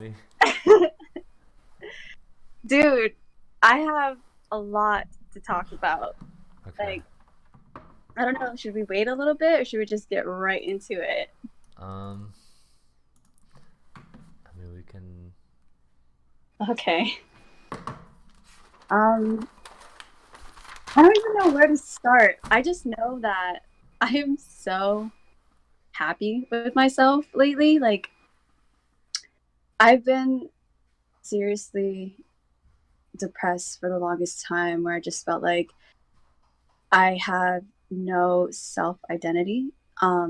Me? Dude, I have a lot to talk about. Okay. Like, I don't know, should we wait a little bit or should we just get right into it? Um, I mean, we can. Okay. Um, I don't even know where to start. I just know that I am so happy with myself lately. Like, I've been seriously depressed for the longest time where I just felt like I had no self identity. I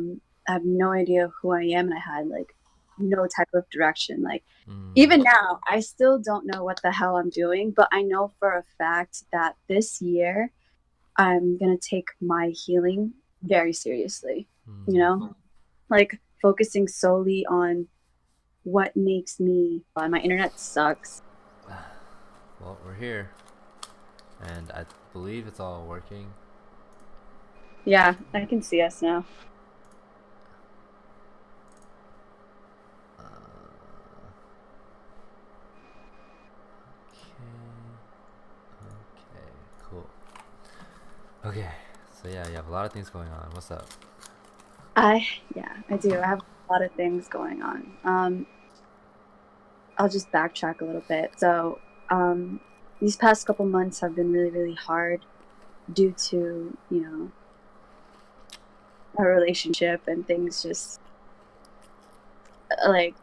have no idea who I am, and I had like no type of direction. Like, Mm, even now, I still don't know what the hell I'm doing, but I know for a fact that this year I'm gonna take my healing very seriously. You mm. know, like focusing solely on what makes me. My internet sucks. Well, we're here, and I believe it's all working. Yeah, I can see us now. Uh, okay, cool. Okay, so yeah, you have a lot of things going on. What's up? Yeah, I do. I have a lot of things going on. I'll just backtrack a little bit. So, these past couple months have been really, really hard due to, our relationship and things just like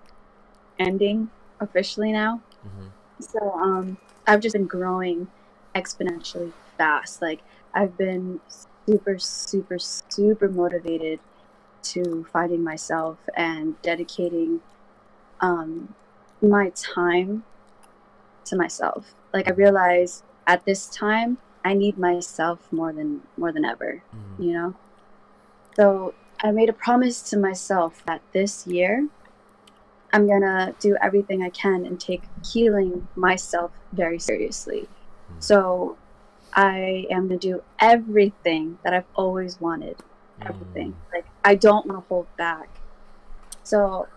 ending officially now. Mm-hmm. So, I've just been growing exponentially fast. Like, I've been super, super, super motivated to finding myself and dedicating um, my time to myself. Like I Mm-hmm. realize at this time I need myself more than ever, Mm-hmm. you know? So I made a promise to myself that this year I'm gonna do everything I can and take healing myself very seriously. So I am gonna do everything that I've always wanted. Mm-hmm. Everything. Like I don't want to hold back. So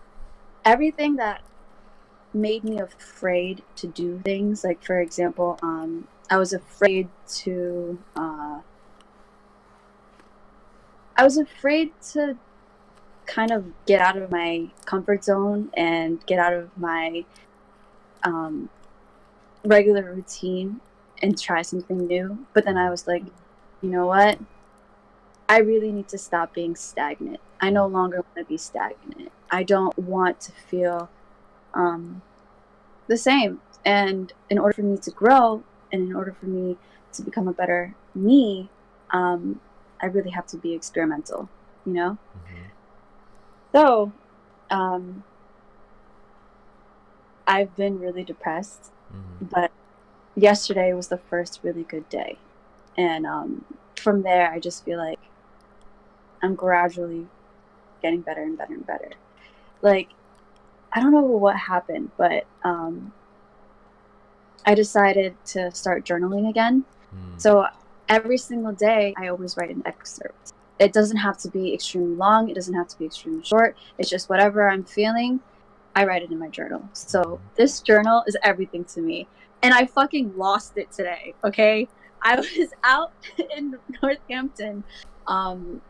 everything that made me afraid to do things. Like for example, I was afraid to I was afraid to kind of get out of my comfort zone and get out of my um, regular routine and try something new. But then I was like, you know what? I really need to stop being stagnant. I no longer want to be stagnant. I don't want to feel um, the same. And in order for me to grow and in order for me to become a better me, um, I really have to be experimental, you know? Mm-hmm. So um, I've been really depressed, Mm-hmm. but yesterday was the first really good day. And from there, I just feel like I'm gradually getting better and better and better. Like, I don't know what happened, but I decided to start journaling again. Mm-hmm. So every single day, I always write an excerpt. It doesn't have to be extremely long, it doesn't have to be extremely short. It's just whatever I'm feeling, I write it in my journal. So this journal is everything to me. And I fucking lost it today, okay? I was out in Northampton um,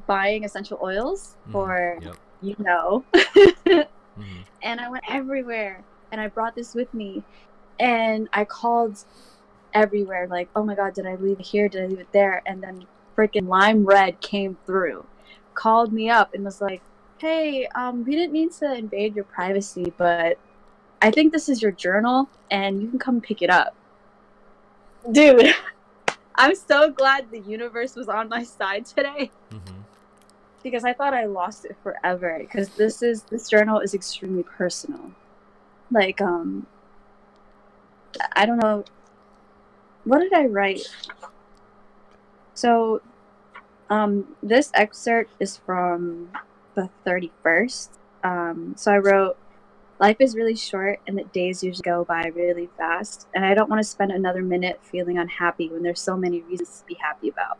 buying essential oils Mm-hmm. for, Yep. you know, Mm-hmm. and I went everywhere and I brought this with me and I called everywhere like, oh my god, did I leave it here, did I leave it there? And then freaking Lime Red came through, called me up and was like, hey, we didn't mean to invade your privacy, but I think this is your journal and you can come pick it up. Dude, I'm so glad the universe was on my side today Mm-hmm. because I thought I lost it forever because this journal is extremely personal. Like I don't know, what did I write? So this excerpt is from the 31st. So I wrote, life is really short and the days usually go by really fast. And I don't want to spend another minute feeling unhappy when there's so many reasons to be happy about.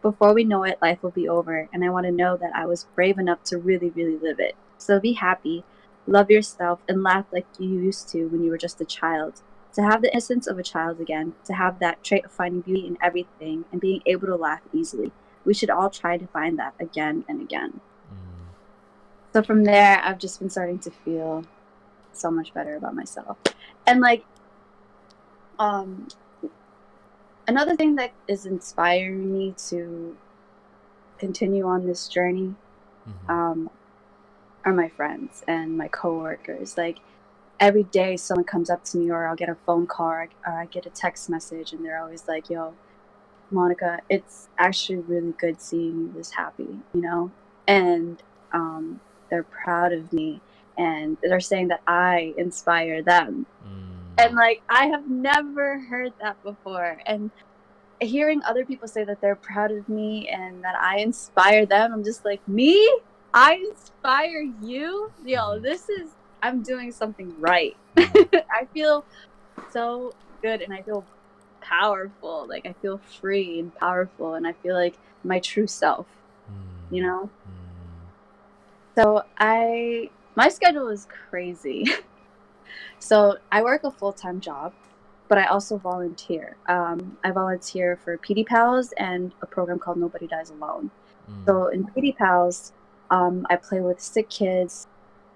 Before we know it, life will be over. And I want to know that I was brave enough to really, really live it. So be happy. love yourself, and laugh like you used to when you were just a child. To have the innocence of a child again, to have that trait of finding beauty in everything and being able to laugh easily. We should all try to find that again and again. So from there, I've just been starting to feel so much better about myself. And like, another thing that is inspiring me to continue on this journey are my friends and my coworkers. Like, every day someone comes up to me, or I'll get a phone call, or I get a text message, and they're always like, yo, Monica, it's actually really good seeing you this happy, you know? And they're proud of me, and they're saying that I inspire them. And like, I have never heard that before. And hearing other people say that they're proud of me and that I inspire them, I'm just like, me? I inspire you? Yo, I'm doing something right. I feel so good, and I feel powerful. Like, I feel free and powerful, and I feel like my true self, you know? So my schedule is crazy. So I work a full-time job, but I also volunteer. I volunteer for PD Pals and a program called Nobody Dies Alone. So in PD Pals, I play with sick kids.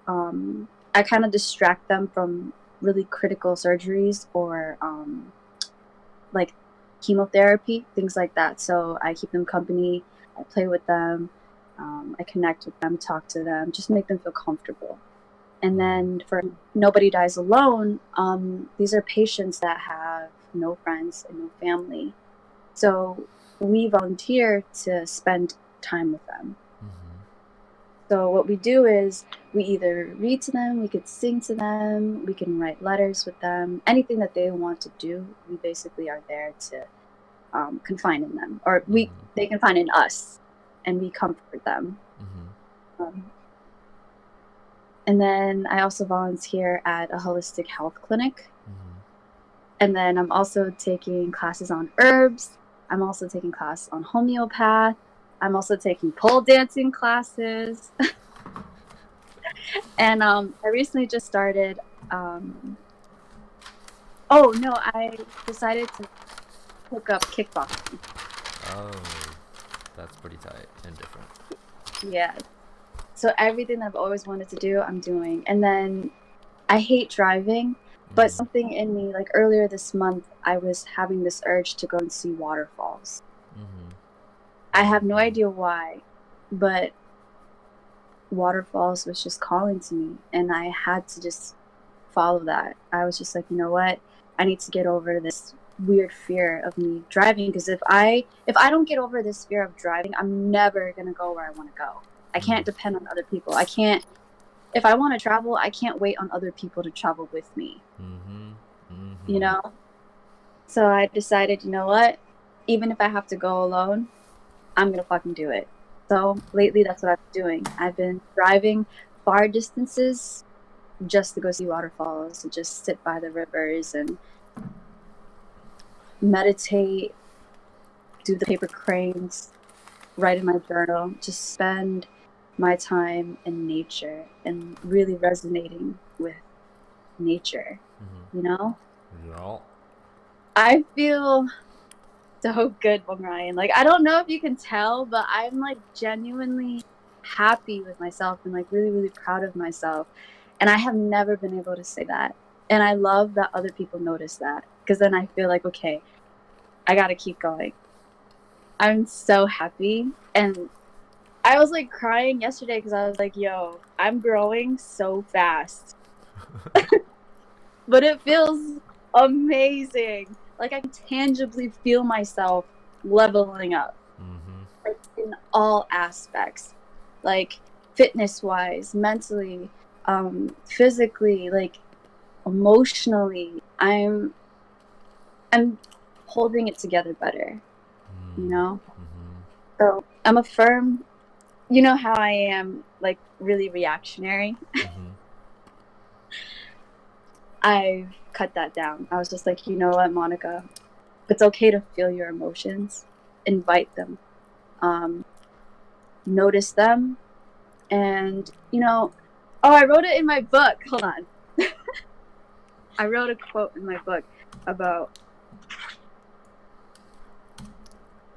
I kind of distract them from really critical surgeries or like chemotherapy, things like that. So I keep them company. I play with them. I connect with them, talk to them, just make them feel comfortable. And then for Nobody Dies Alone, these are patients that have no friends and no family. So we volunteer to spend time with them. So what we do is we either read to them, we could sing to them, we can write letters with them, anything that they want to do, we basically are there to confine in them, or they confine in us, and we comfort them. And then I also volunteer at a holistic health clinic. And then I'm also taking classes on herbs. I'm also taking classes on homeopath. I'm also taking pole dancing classes. And I recently just started, I decided to pick up kickboxing. Oh, that's pretty tight and different. Yeah. So everything that I've always wanted to do, I'm doing. And then I hate driving, but something in me, like earlier this month, I was having this urge to go and see waterfalls. I have no idea why, but waterfalls was just calling to me, and I had to just follow that. I was just like, you know what? I need to get over this weird fear of me driving, because if I don't get over this fear of driving, I'm never gonna go where I want to go. I can't depend on other people. I can't. If I want to travel, I can't wait on other people to travel with me. You know? So I decided, you know what? Even if I have to go alone, I'm going to fucking do it. So lately, that's what I've been doing. I've been driving far distances just to go see waterfalls, to just sit by the rivers and meditate, do the paper cranes, write in my journal, just spend my time in nature and really resonating with nature, you know? Yeah. I feel so good, Ryan. Like, I don't know if you can tell, but I'm like genuinely happy with myself and like really, really proud of myself. And I have never been able to say that. And I love that other people notice that, because then I feel like, okay, I got to keep going. I'm so happy. And I was like crying yesterday because I was like, yo, I'm growing so fast. But it feels amazing. Like, I can tangibly feel myself leveling up, like, in all aspects, like fitness wise, mentally, physically, like emotionally. I'm holding it together better, you know? So I'm a firm, you know how I am, like, really reactionary. I've cut that down. I was just like, you know what, Monica? It's okay to feel your emotions. Invite them. Notice them. And, you know, Oh, I wrote it in my book. Hold on. I wrote a quote in my book about.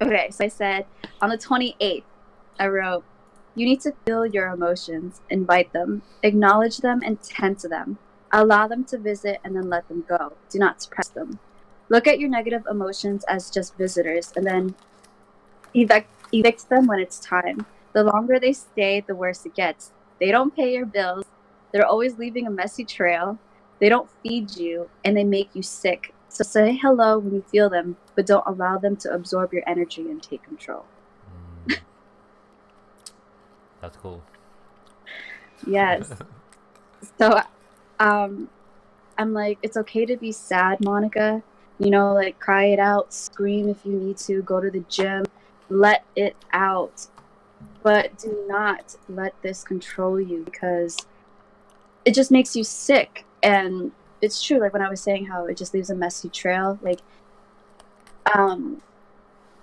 Okay, so I said on the 28th, I wrote, "You need to feel your emotions, invite them, acknowledge them, and tend to them. Allow them to visit and then let them go. Do not suppress them. Look at your negative emotions as just visitors and then evict them when it's time. The longer they stay, the worse it gets. They don't pay your bills. They're always leaving a messy trail. They don't feed you, and they make you sick. So say hello when you feel them, but don't allow them to absorb your energy and take control." That's cool. Yes. So, I'm like, it's okay to be sad, Monica. You know, like cry it out, scream if you need to, go to the gym, let it out. But do not let this control you because it just makes you sick. And it's true, like when I was saying how it just leaves a messy trail. Like,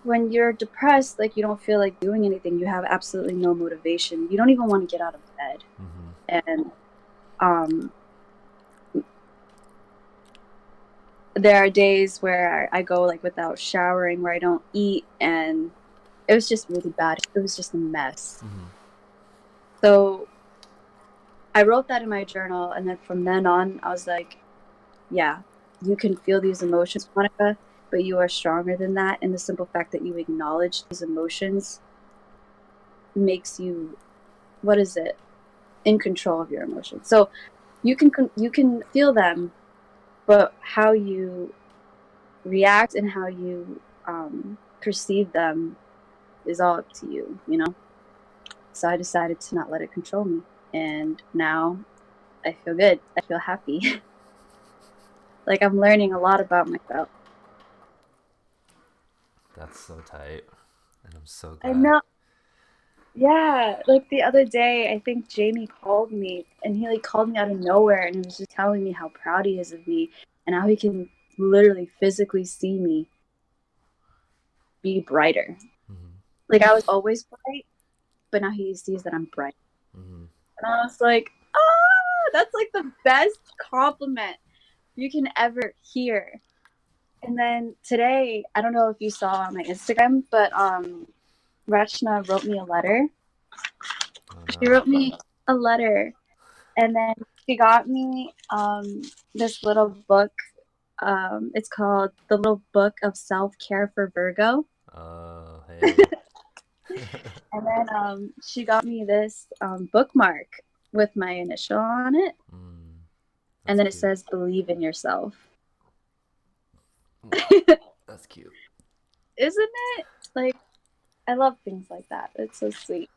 when you're depressed, like you don't feel like doing anything. You have absolutely no motivation. You don't even want to get out of bed. And there are days where I go like without showering, where I don't eat, and it was just really bad. It was just a mess. So I wrote that in my journal, and then from then on, I was like, yeah, you can feel these emotions, Monica, but you are stronger than that. And the simple fact that you acknowledge these emotions makes you, what is it, in control of your emotions. So you can feel them, but how you react and how you perceive them is all up to you, you know? So I decided to not let it control me. And now I feel good. I feel happy. Like I'm learning a lot about myself. That's so tight. And I'm so I glad. know. Yeah, like the other day, I think Jamie called me, and he like called me out of nowhere, and he was just telling me how proud he is of me, and how he can literally physically see me be brighter. Like I was always bright, but now he sees that I'm bright. And I was like, oh, that's like the best compliment you can ever hear. And then today, I don't know if you saw on my Instagram, but Rachna wrote me a letter. She wrote me a letter, and then she got me this little book. It's called The Little Book of Self-Care for Virgo. Oh, hey. And then she got me this bookmark with my initial on it. And then it says, "Believe in yourself." That's cute. Isn't it? Like, I love things like that. It's so sweet.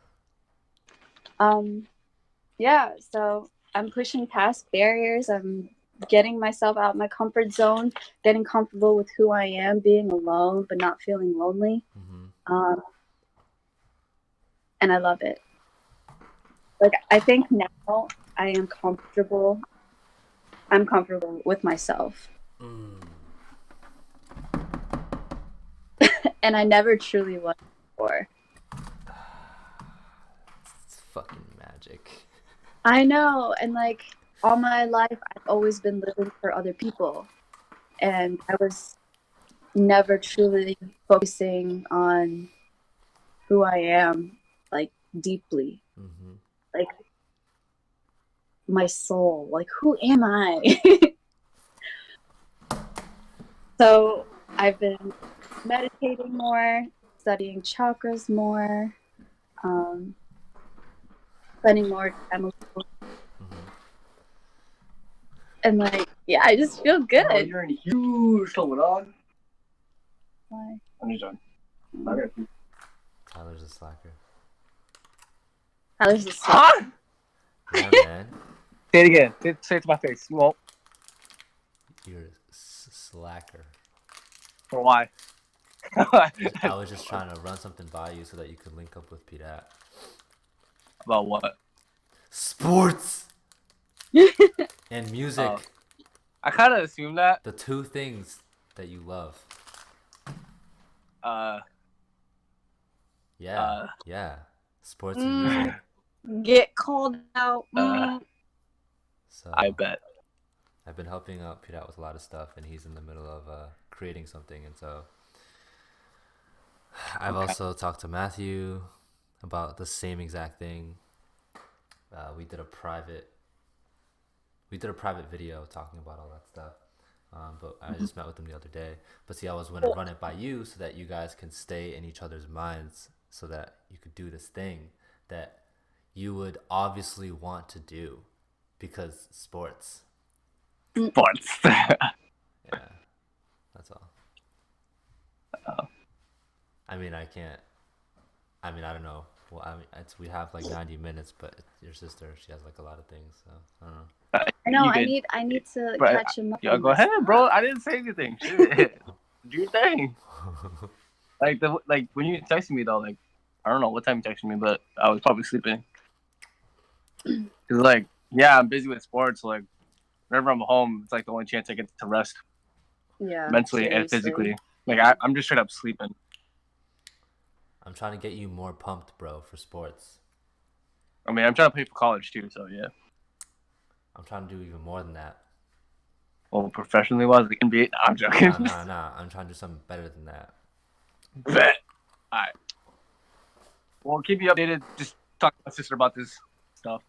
Yeah, so I'm pushing past barriers. I'm getting myself out of my comfort zone, getting comfortable with who I am, being alone, but not feeling lonely. And I love it. Like, I think now I am comfortable. I'm comfortable with myself. And I never truly was before. It's fucking magic. I know. And like all my life, I've always been living for other people. And I was never truly focusing on who I am, like deeply. Like my soul. Like, who am I? So I've been meditating more, studying chakras more, spending more time alone. And like, yeah, I just feel good. Oh, you're in huge trouble, dog. Why? I'm just done. Tyler's a slacker. Tyler's a slacker. Yeah, man. Say it again. Say it to my face. You won't. You're a slacker. Or why? I was just trying to run something by you so that you could link up with Pete. About what? Sports and music. I kind of assumed that. The two things that you love. Yeah. Sports and music. Get called out. So I bet. I've been helping out Pete out with a lot of stuff, and he's in the middle of creating something, and so I've Okay. also talked to Matthew about the same exact thing. We did a private video talking about all that stuff. But I just met with him the other day. But see, I was going to run it by you so that you guys can stay in each other's minds, so that you could do this thing that you would obviously want to do because sports. Sports. Yeah, that's all. I mean, I can't. I mean, I don't know. Well, I mean, we have like 90 minutes, but your sister, she has like a lot of things, so I don't know. I know. You I need to Bro, catch him up. Yeah, on go this ahead, bro. stuff. I didn't say anything. Shit. Do your thing. Like when you texted me though, like I don't know what time you texted me, but I was probably sleeping. Cause like yeah, I'm busy with sports. So, like whenever I'm home, it's like the only chance I get to rest Yeah, mentally and seriously. physically. Like I'm just straight up sleeping. I'm trying to get you more pumped, bro, for sports. I mean, I'm trying to pay for college too, so yeah. I'm trying to do even more than that. Well, professionally wise, like NBA. Nah, I'm joking. Nah. I'm trying to do something better than that. Bet. All right. Well, keep you updated. Just talk to my sister about this stuff.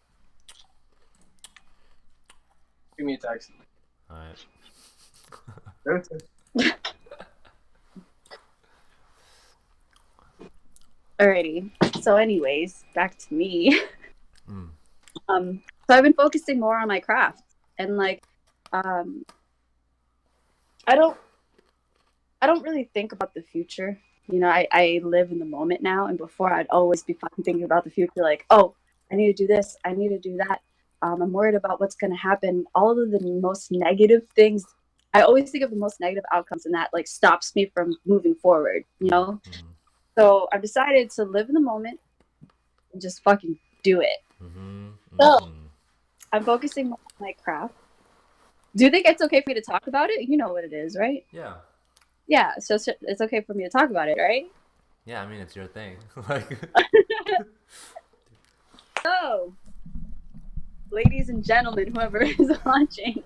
Give me a text. All right. Alrighty. So, anyways, back to me. Mm. So I've been focusing more on my craft, and like, I don't really think about the future. You know, I live in the moment now, and before I'd always be fucking thinking about the future, like, oh, I need to do this, I need to do that. I'm worried about what's going to happen. All of the most negative things. I always think of the most negative outcomes, and that like stops me from moving forward. You know, so I've decided to live in the moment and just fucking do it. So I'm focusing more on my craft. Do you think it's okay for me to talk about it? You know what it is, right? Yeah. Yeah, so it's okay for me to talk about it, right? Yeah, I mean, it's your thing. Like. So, ladies and gentlemen, whoever is watching,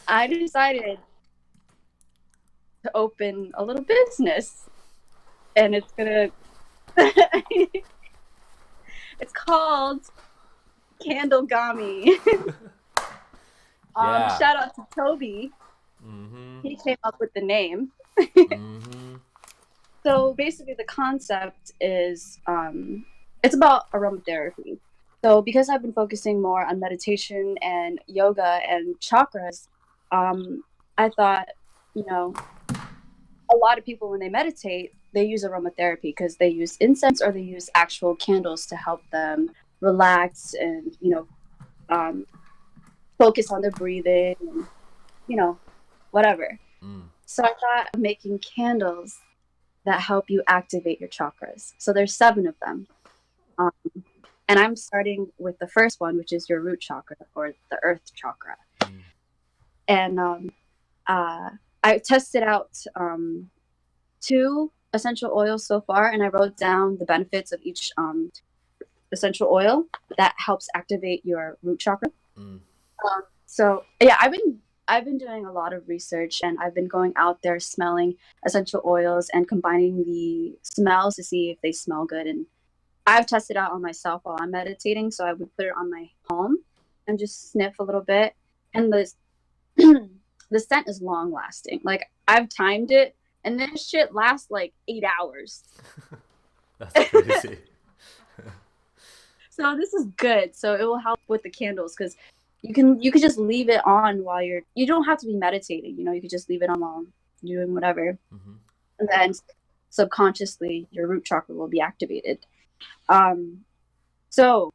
I decided to open a little business, and it's gonna. It's called Candlegami. Yeah. Shout out to Toby. He came up with the name. So basically, the concept is it's about aromatherapy. So because I've been focusing more on meditation and yoga and chakras, I thought, you know, a lot of people when they meditate, they use aromatherapy because they use incense or they use actual candles to help them relax and, focus on their breathing and, whatever. So I thought of making candles that help you activate your chakras. So there's 7 of them. And I'm starting with the first one, which is your root chakra or the earth chakra. And I tested out 2 essential oils so far, and I wrote down the benefits of each essential oil that helps activate your root chakra. So yeah, I've been doing a lot of research, and I've been going out there smelling essential oils and combining the smells to see if they smell good. And I've tested out on myself while I'm meditating, so I would put it on my palm and just sniff a little bit. And the the scent is long lasting. Like I've timed it, and this shit lasts like 8 hours. That's crazy. So this is good. So it will help with the candles because you could just leave it on while you don't have to be meditating. You could just leave it on while you're doing whatever, and then subconsciously your root chakra will be activated. So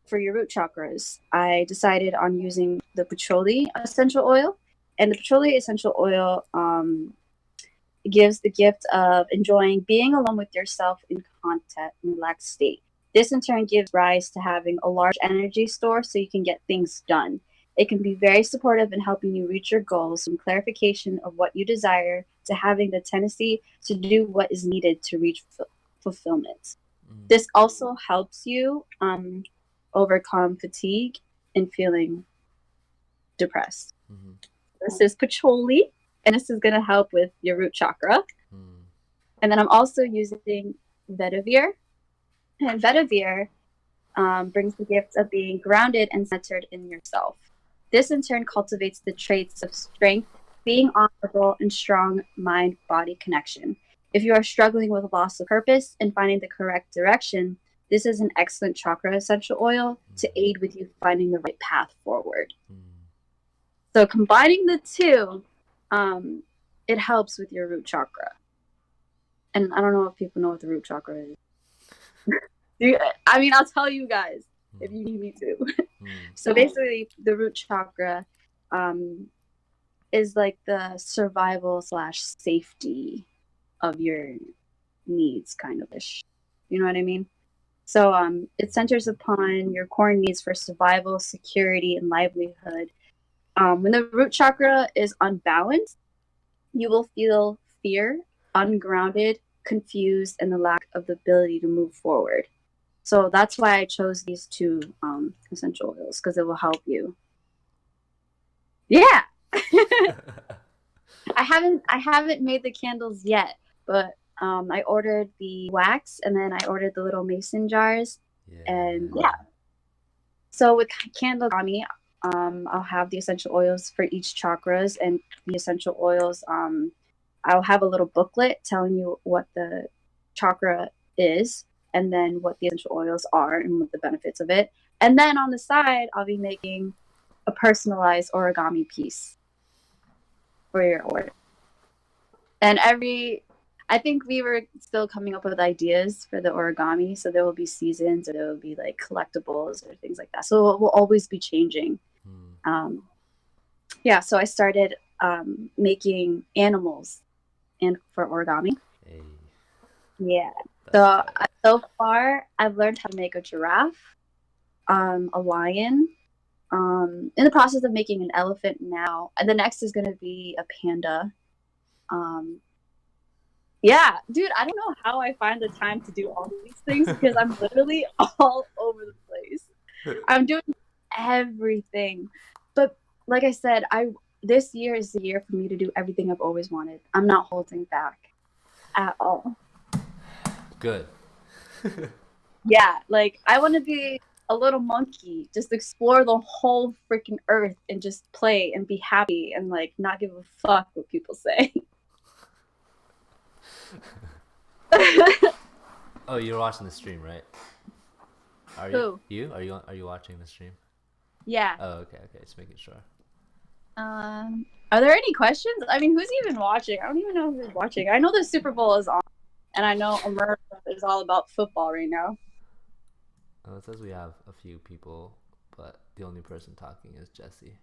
for your root chakras, I decided on using the patchouli essential oil, and the patchouli essential oil gives the gift of enjoying being alone with yourself in content and relaxed state. This in turn gives rise to having a large energy store so you can get things done. It can be very supportive in helping you reach your goals from clarification of what you desire to having the tendency to do what is needed to reach fulfillment. This also helps you overcome fatigue and feeling depressed. Mm-hmm. This is patchouli, and this is going to help with your root chakra. Mm. And then I'm also using vetiver. And vetiver brings the gift of being grounded and centered in yourself. This in turn cultivates the traits of strength, being honorable, and strong mind-body connection. If you are struggling with loss of purpose and finding the correct direction, this is an excellent chakra essential oil to aid with you finding the right path forward. Mm. So combining the two, it helps with your root chakra. And I don't know if people know what the root chakra is. I mean, I'll tell you guys if you need me to. So basically, the root chakra is like the survival / safety of your needs, kind of ish. You know what I mean? So it centers upon your core needs for survival, security, and livelihood. When the root chakra is unbalanced, you will feel fear, ungrounded, confused, and the lack of the ability to move forward. So that's why I chose these two essential oils, because it will help you. Yeah. I haven't made the candles yet, but I ordered the wax and then I ordered the little mason jars. Yeah. And yeah. So with candle origami, I'll have the essential oils for each chakras, and the essential oils, I'll have a little booklet telling you what the chakra is, and then what the essential oils are and what the benefits of it. And then on the side, I'll be making a personalized origami piece for your order. And I think we were still coming up with ideas for the origami. So there will be seasons, or there will be like collectibles or things like that. So it will always be changing. Yeah, so I started making animals and for origami. Hey. Yeah. So far, I've learned how to make a giraffe, a lion. In the process of making an elephant now, and the next is going to be a panda. Yeah, dude, I don't know how I find the time to do all these things, because I'm literally all over the place. I'm doing everything. But like I said, this year is the year for me to do everything I've always wanted. I'm not holding back at all. Good. Yeah, like I want to be a little monkey, just explore the whole freaking earth and just play and be happy and like not give a fuck what people say. Oh, you're watching the stream, right? Are Who? you? Are you watching the stream? Yeah. Oh, okay, just making sure. Are there any questions? I mean, who's even watching? I don't even know who's watching. I know the Super Bowl is on, and I know America is all about football right now. Oh, it says we have a few people, but the only person talking is Jessie.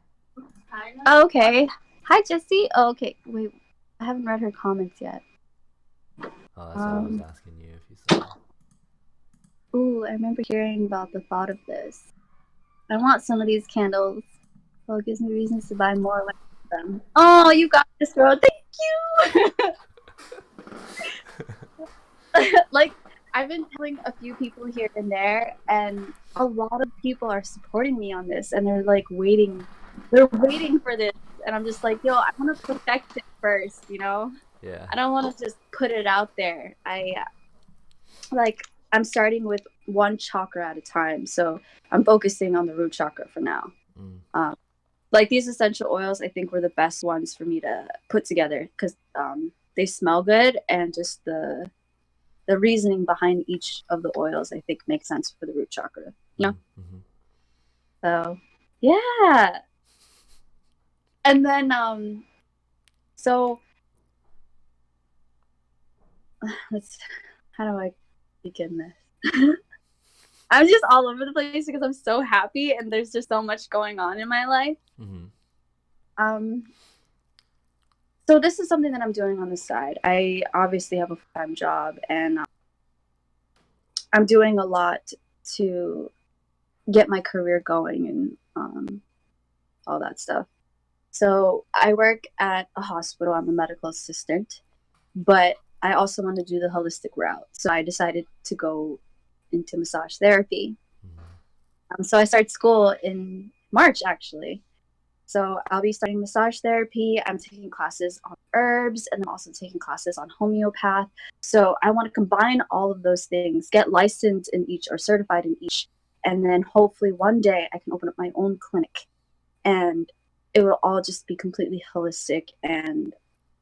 Oh, okay. Hi, Jessie. Oh, okay. Wait, I haven't read her comments yet. Oh, that's why I was asking you if you saw. Ooh, I remember hearing about the thought of this. I want some of these candles. Well, it gives me reasons to buy more like them. Oh, you got this, girl. Thank you. Like, I've been telling a few people here and there, and a lot of people are supporting me on this, and they're like waiting. They're waiting for this, and I'm just like, yo, I want to perfect it first, you know? Yeah. I don't want to just put it out there. I'm starting with one chakra at a time, so I'm focusing on the root chakra for now. Like these essential oils, I think were the best ones for me to put together, because they smell good, and just the reasoning behind each of the oils, I think, makes sense for the root chakra. You know? Mm-hmm. So yeah. And then so how do I begin this? I'm just all over the place because I'm so happy, and there's just so much going on in my life. So this is something that I'm doing on the side. I obviously have a full-time job, and I'm doing a lot to get my career going and all that stuff. So I work at a hospital. I'm a medical assistant, but I also want to do the holistic route. So I decided to go into massage therapy. So I started school in March, actually. So I'll be starting massage therapy. I'm taking classes on herbs, and I'm also taking classes on homeopath. So I want to combine all of those things, get licensed in each or certified in each, and then hopefully one day I can open up my own clinic, and it will all just be completely holistic and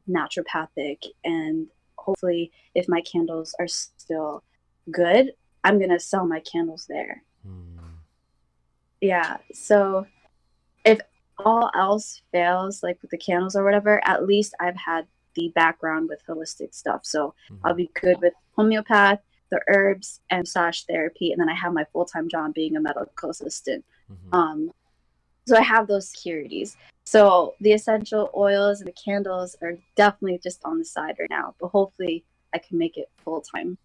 naturopathic. And hopefully, if my candles are still good, I'm going to sell my candles there. Yeah. So if all else fails, like with the candles or whatever, at least I've had the background with holistic stuff. So I'll be good with homeopath, the herbs, and massage therapy. And then I have my full-time job being a medical assistant. So I have those securities. So the essential oils and the candles are definitely just on the side right now, but hopefully I can make it full-time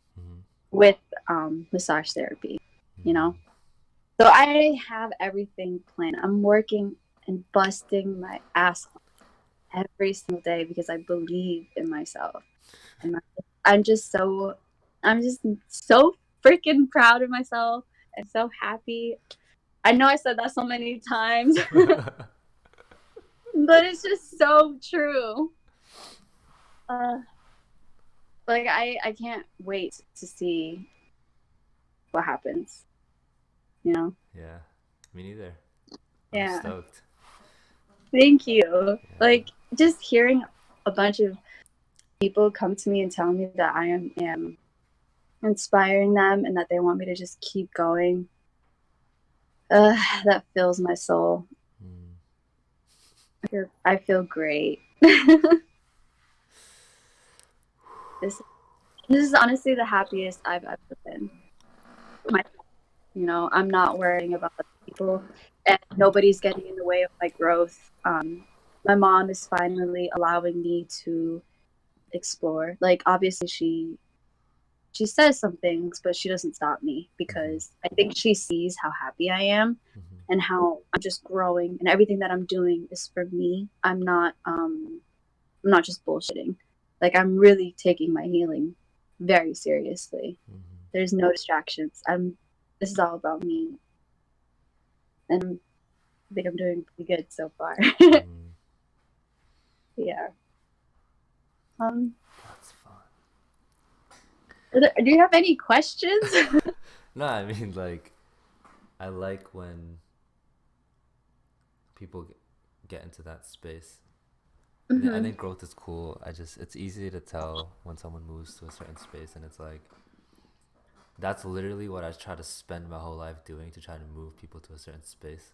with massage therapy, you know? So I have everything planned. I'm working and busting my ass every single day because I believe in myself. And I'm just so freaking proud of myself and so happy. I know I said that so many times, but it's just so true. Like I can't wait to see what happens. You know? Yeah, me neither. Yeah. I'm stoked. Thank you. Yeah. Like just hearing a bunch of people come to me and tell me that I am inspiring them and that they want me to just keep going. That fills my soul. I feel great. This is honestly the happiest I've ever been. You know, I'm not worrying about other people, and nobody's getting in the way of my growth. My mom is finally allowing me to explore. Like, obviously, she says some things, but she doesn't stop me because I think she sees how happy I am and how I'm just growing, and everything that I'm doing is for me. I'm not just bullshitting. Like, I'm really taking my healing very seriously. There's no distractions. This is all about me. And I think I'm doing pretty good so far. Yeah. That's fun. Do you have any questions? No, I mean, like, I like when people get into that space. I think growth is cool. It's easy to tell when someone moves to a certain space, and it's like, that's literally what I try to spend my whole life doing, to try to move people to a certain space.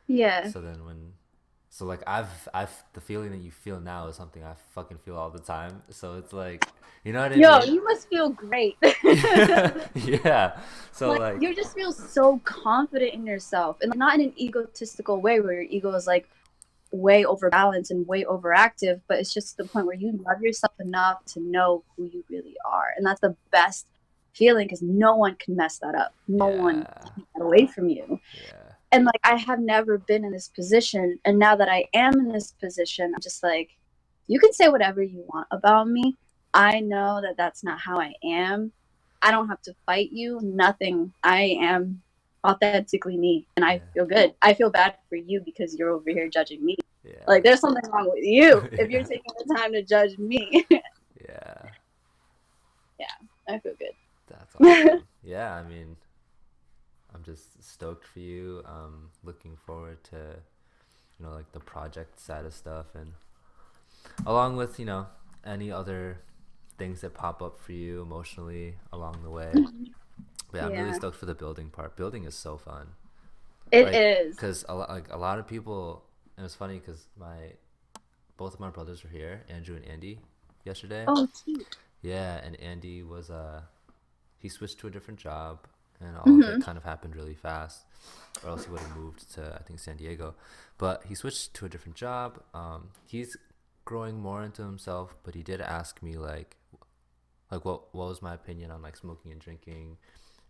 Yeah. So like I've the feeling that you feel now is something I fucking feel all the time. So it's like, you know what I mean? Yo, you must feel great. Yeah. So like you just feel so confident in yourself, and not in an egotistical way where your ego is like way overbalanced and way overactive, but it's just the point where you love yourself enough to know who you really are, and that's the best feeling because no one can mess that up. No one can take that away from you. Yeah. And like I have never been in this position, and now that I am in this position, I'm just like, you can say whatever you want about me. I know that that's not how I am. I don't have to fight you. Nothing. I am authentically me, and I feel good. I feel bad for you because you're over here judging me. Yeah. Like there's something wrong with you if you're taking the time to judge me. Yeah. Yeah, I feel good. That's awesome. Yeah, I mean, I'm just stoked for you. Looking forward to, like the project side of stuff, and along with, any other things that pop up for you emotionally along the way. But yeah, I'm really stoked for the building part. Building is so fun. It is. Because a lot of people, and it's funny because both of my brothers were here, Andrew and Andy, yesterday. Oh, cute. Yeah, and Andy was he switched to a different job, and all of it kind of happened really fast, or else he would have moved to, I think, San Diego. But he switched to a different job. He's growing more into himself, but he did ask me like what was my opinion on like smoking and drinking,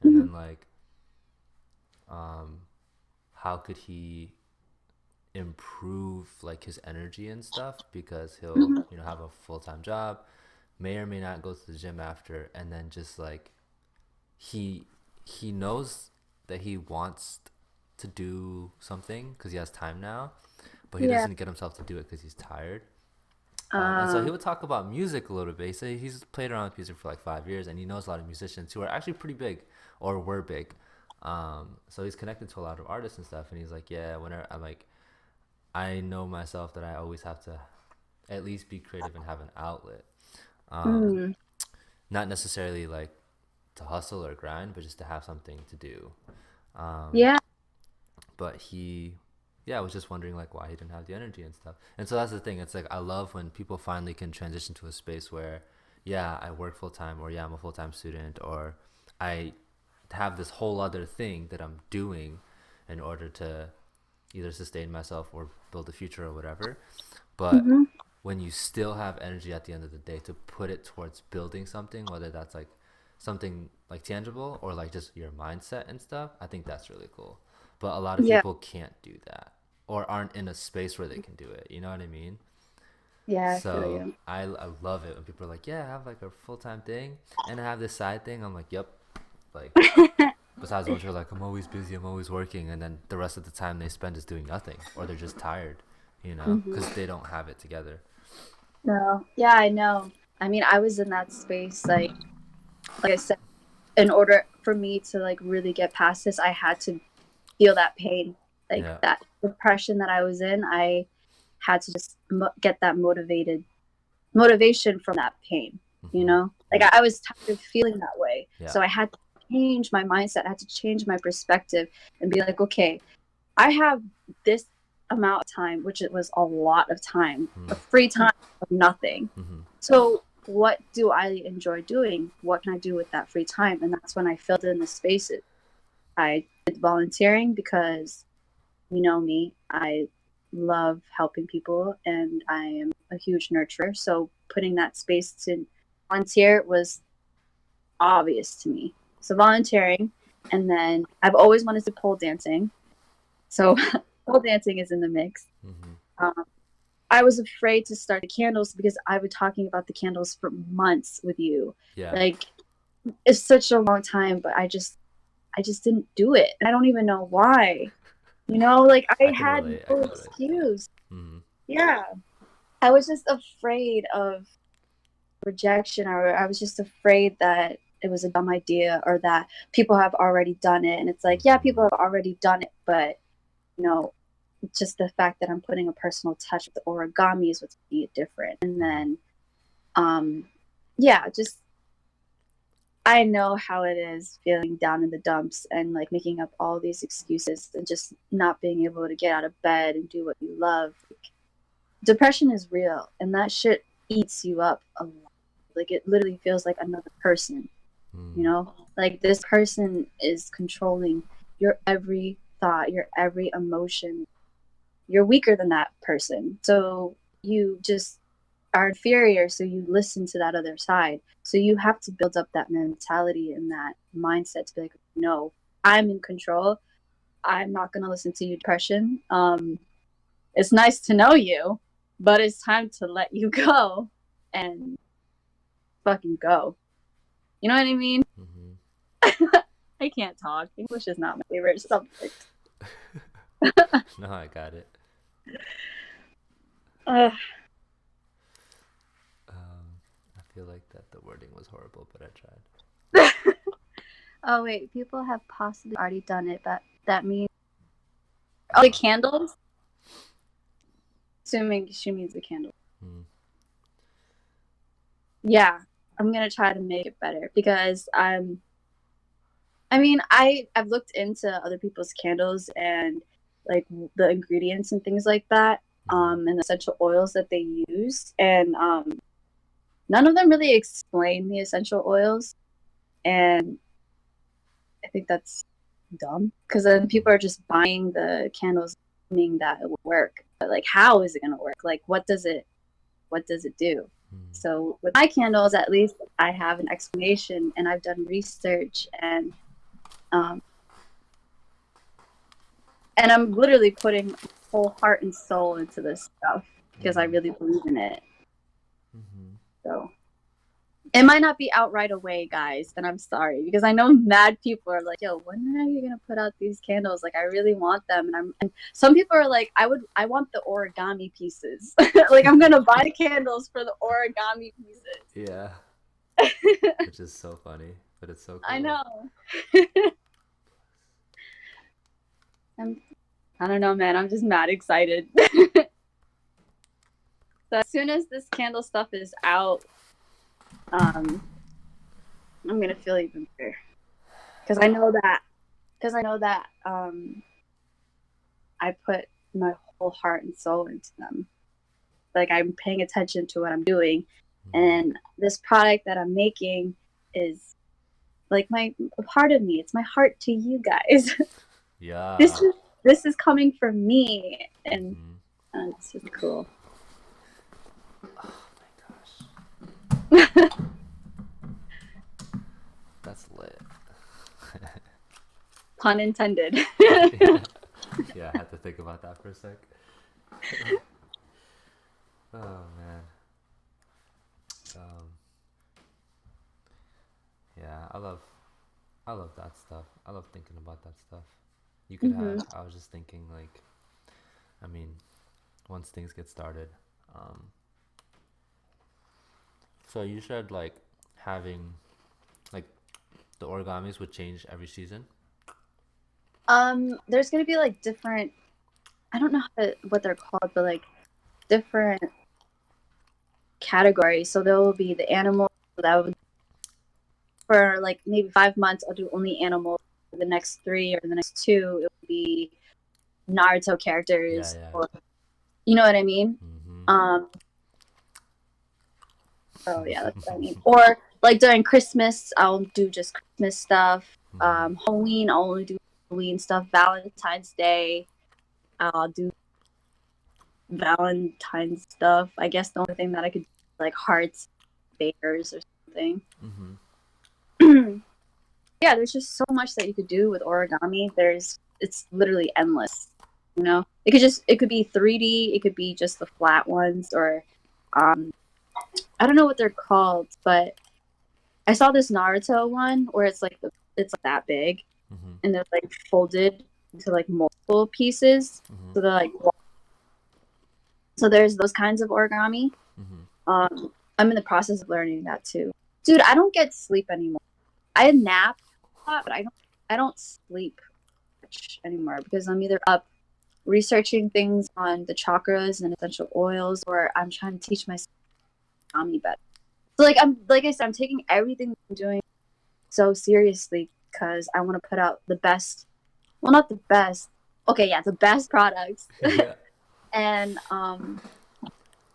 and then like how could he improve like his energy and stuff, because he'll have a full-time job, may or may not go to the gym after, and then just like he knows that he wants to do something because he has time now, but he Yeah. doesn't get himself to do it because he's tired. And so he would talk about music a little bit. He said he's played around with music for like 5 years, and he knows a lot of musicians who are actually pretty big or were big. So he's connected to a lot of artists and stuff. And he's like, yeah, whenever I'm like, I know myself that I always have to at least be creative and have an outlet. Not necessarily like to hustle or grind, but just to have something to do. Yeah. But I was just wondering like why he didn't have the energy and stuff. And so that's the thing. It's like I love when people finally can transition to a space where, yeah, I work full time, or yeah, I'm a full time student, or I have this whole other thing that I'm doing in order to either sustain myself or build a future or whatever. But when you still have energy at the end of the day to put it towards building something, whether that's like something like tangible or like just your mindset and stuff, I think that's really cool. But a lot of people can't do that or aren't in a space where they can do it. You know what I mean? Yeah. So I love it when people are like, yeah, I have like a full-time thing and I have this side thing. I'm like, yep. Like, besides when you're like, I'm always busy, I'm always working. And then the rest of the time they spend is doing nothing, or they're just tired, you know, because they don't have it together. No. Yeah, I know. I mean, I was in that space, like I said, in order for me to like really get past this, I had to feel that pain, like that depression that I was in. I had to just get that motivation from that pain, you know, like I was tired of feeling that way. So I had to change my mindset. I had to change my perspective and be like, okay, I have this amount of time, which it was a lot of time, of free time of nothing. So what do I enjoy doing? What can I do with that free time? And that's when I filled in the spaces. I did volunteering because, you know me, I love helping people and I am a huge nurturer. So putting that space to volunteer was obvious to me. So volunteering, and then I've always wanted to pole dancing. So pole dancing is in the mix. I was afraid to start the candles because I've been talking about the candles for months with you. Yeah. Like, it's such a long time, but I just didn't do it. And I don't even know why. You know, like I had no excuse. Yeah. I was just afraid of rejection, or I was just afraid that it was a dumb idea or that people have already done it. And it's like, yeah, people have already done it, but you know, just the fact that I'm putting a personal touch with the origami is what's making it different. And then, just I know how it is feeling down in the dumps and like making up all these excuses and just not being able to get out of bed and do what you love. Like, depression is real, and that shit eats you up a lot. Like, it literally feels like another person, you know? Like, this person is controlling your every thought, your every emotion. You're weaker than that person. So you just are inferior, so you listen to that other side. So you have to build up that mentality and that mindset to be like, no, I'm in control. I'm not going to listen to you, depression. It's nice to know you, but it's time to let you go and fucking go. You know what I mean? I can't talk. English is not my favorite subject. No, I got it. I feel like that the wording was horrible, but I tried. Oh wait, people have possibly already done it. That means the candles. Assuming she means the candles. Yeah, I'm gonna try to make it better because I've looked into other people's candles and like the ingredients and things like that, and the essential oils that they use, and none of them really explain the essential oils, and I think that's dumb because then people are just buying the candles thinking that it will work, but like, how is it gonna work? Like, what does it do? So with my candles, at least I have an explanation, and I've done research, and I'm literally putting whole heart and soul into this stuff because I really believe in it. So It might not be out right away, guys, and I'm sorry because I know mad people are like, "Yo, when are you gonna put out these candles? Like, I really want them." And some people are like, I want the origami pieces. Like, I'm gonna buy candles for the origami pieces." Yeah, which is so funny, but it's so cool. I know. I don't know, man. I'm just mad excited. So as soon as this candle stuff is out, I'm gonna feel even better because I know that I put my whole heart and soul into them. Like, I'm paying attention to what I'm doing, and this product that I'm making is like a part of me. It's my heart to you guys. Yeah. This is coming from me, and it's just cool. Oh my gosh. That's lit. Pun intended. Yeah, I had to think about that for a sec. Oh man. Yeah, I love that stuff. I love thinking about that stuff. You could have. I was just thinking, like, I mean, once things get started, so you said like having like the origamis would change every season. There's gonna be like different. I don't know what they're called, but like different categories. So there will be the animals that would, for like maybe 5 months, I'll do only animals. For the next 3 or the next 2, it would be Naruto characters, or you know what I mean. So yeah, that's what I mean. Or like during Christmas, I'll do just Christmas stuff. Halloween, I'll only do Halloween stuff. Valentine's Day, I'll do Valentine's stuff. I guess the only thing that I could do is like hearts, bears, or something. Yeah, there's just so much that you could do with origami. It's literally endless. You know, it could be 3D, it could be just the flat ones, or I don't know what they're called, but I saw this Naruto one where it's like that big, and they're like folded into like multiple pieces. So they're like, so there's those kinds of origami. I'm in the process of learning that too, dude. I don't get sleep anymore. I nap a lot, but I don't sleep much anymore because I'm either up researching things on the chakras and essential oils, or I'm trying to teach myself origami better. So like I said, I'm taking everything I'm doing so seriously because I want to put out the best. Well, not the best. Okay, yeah, the best products. And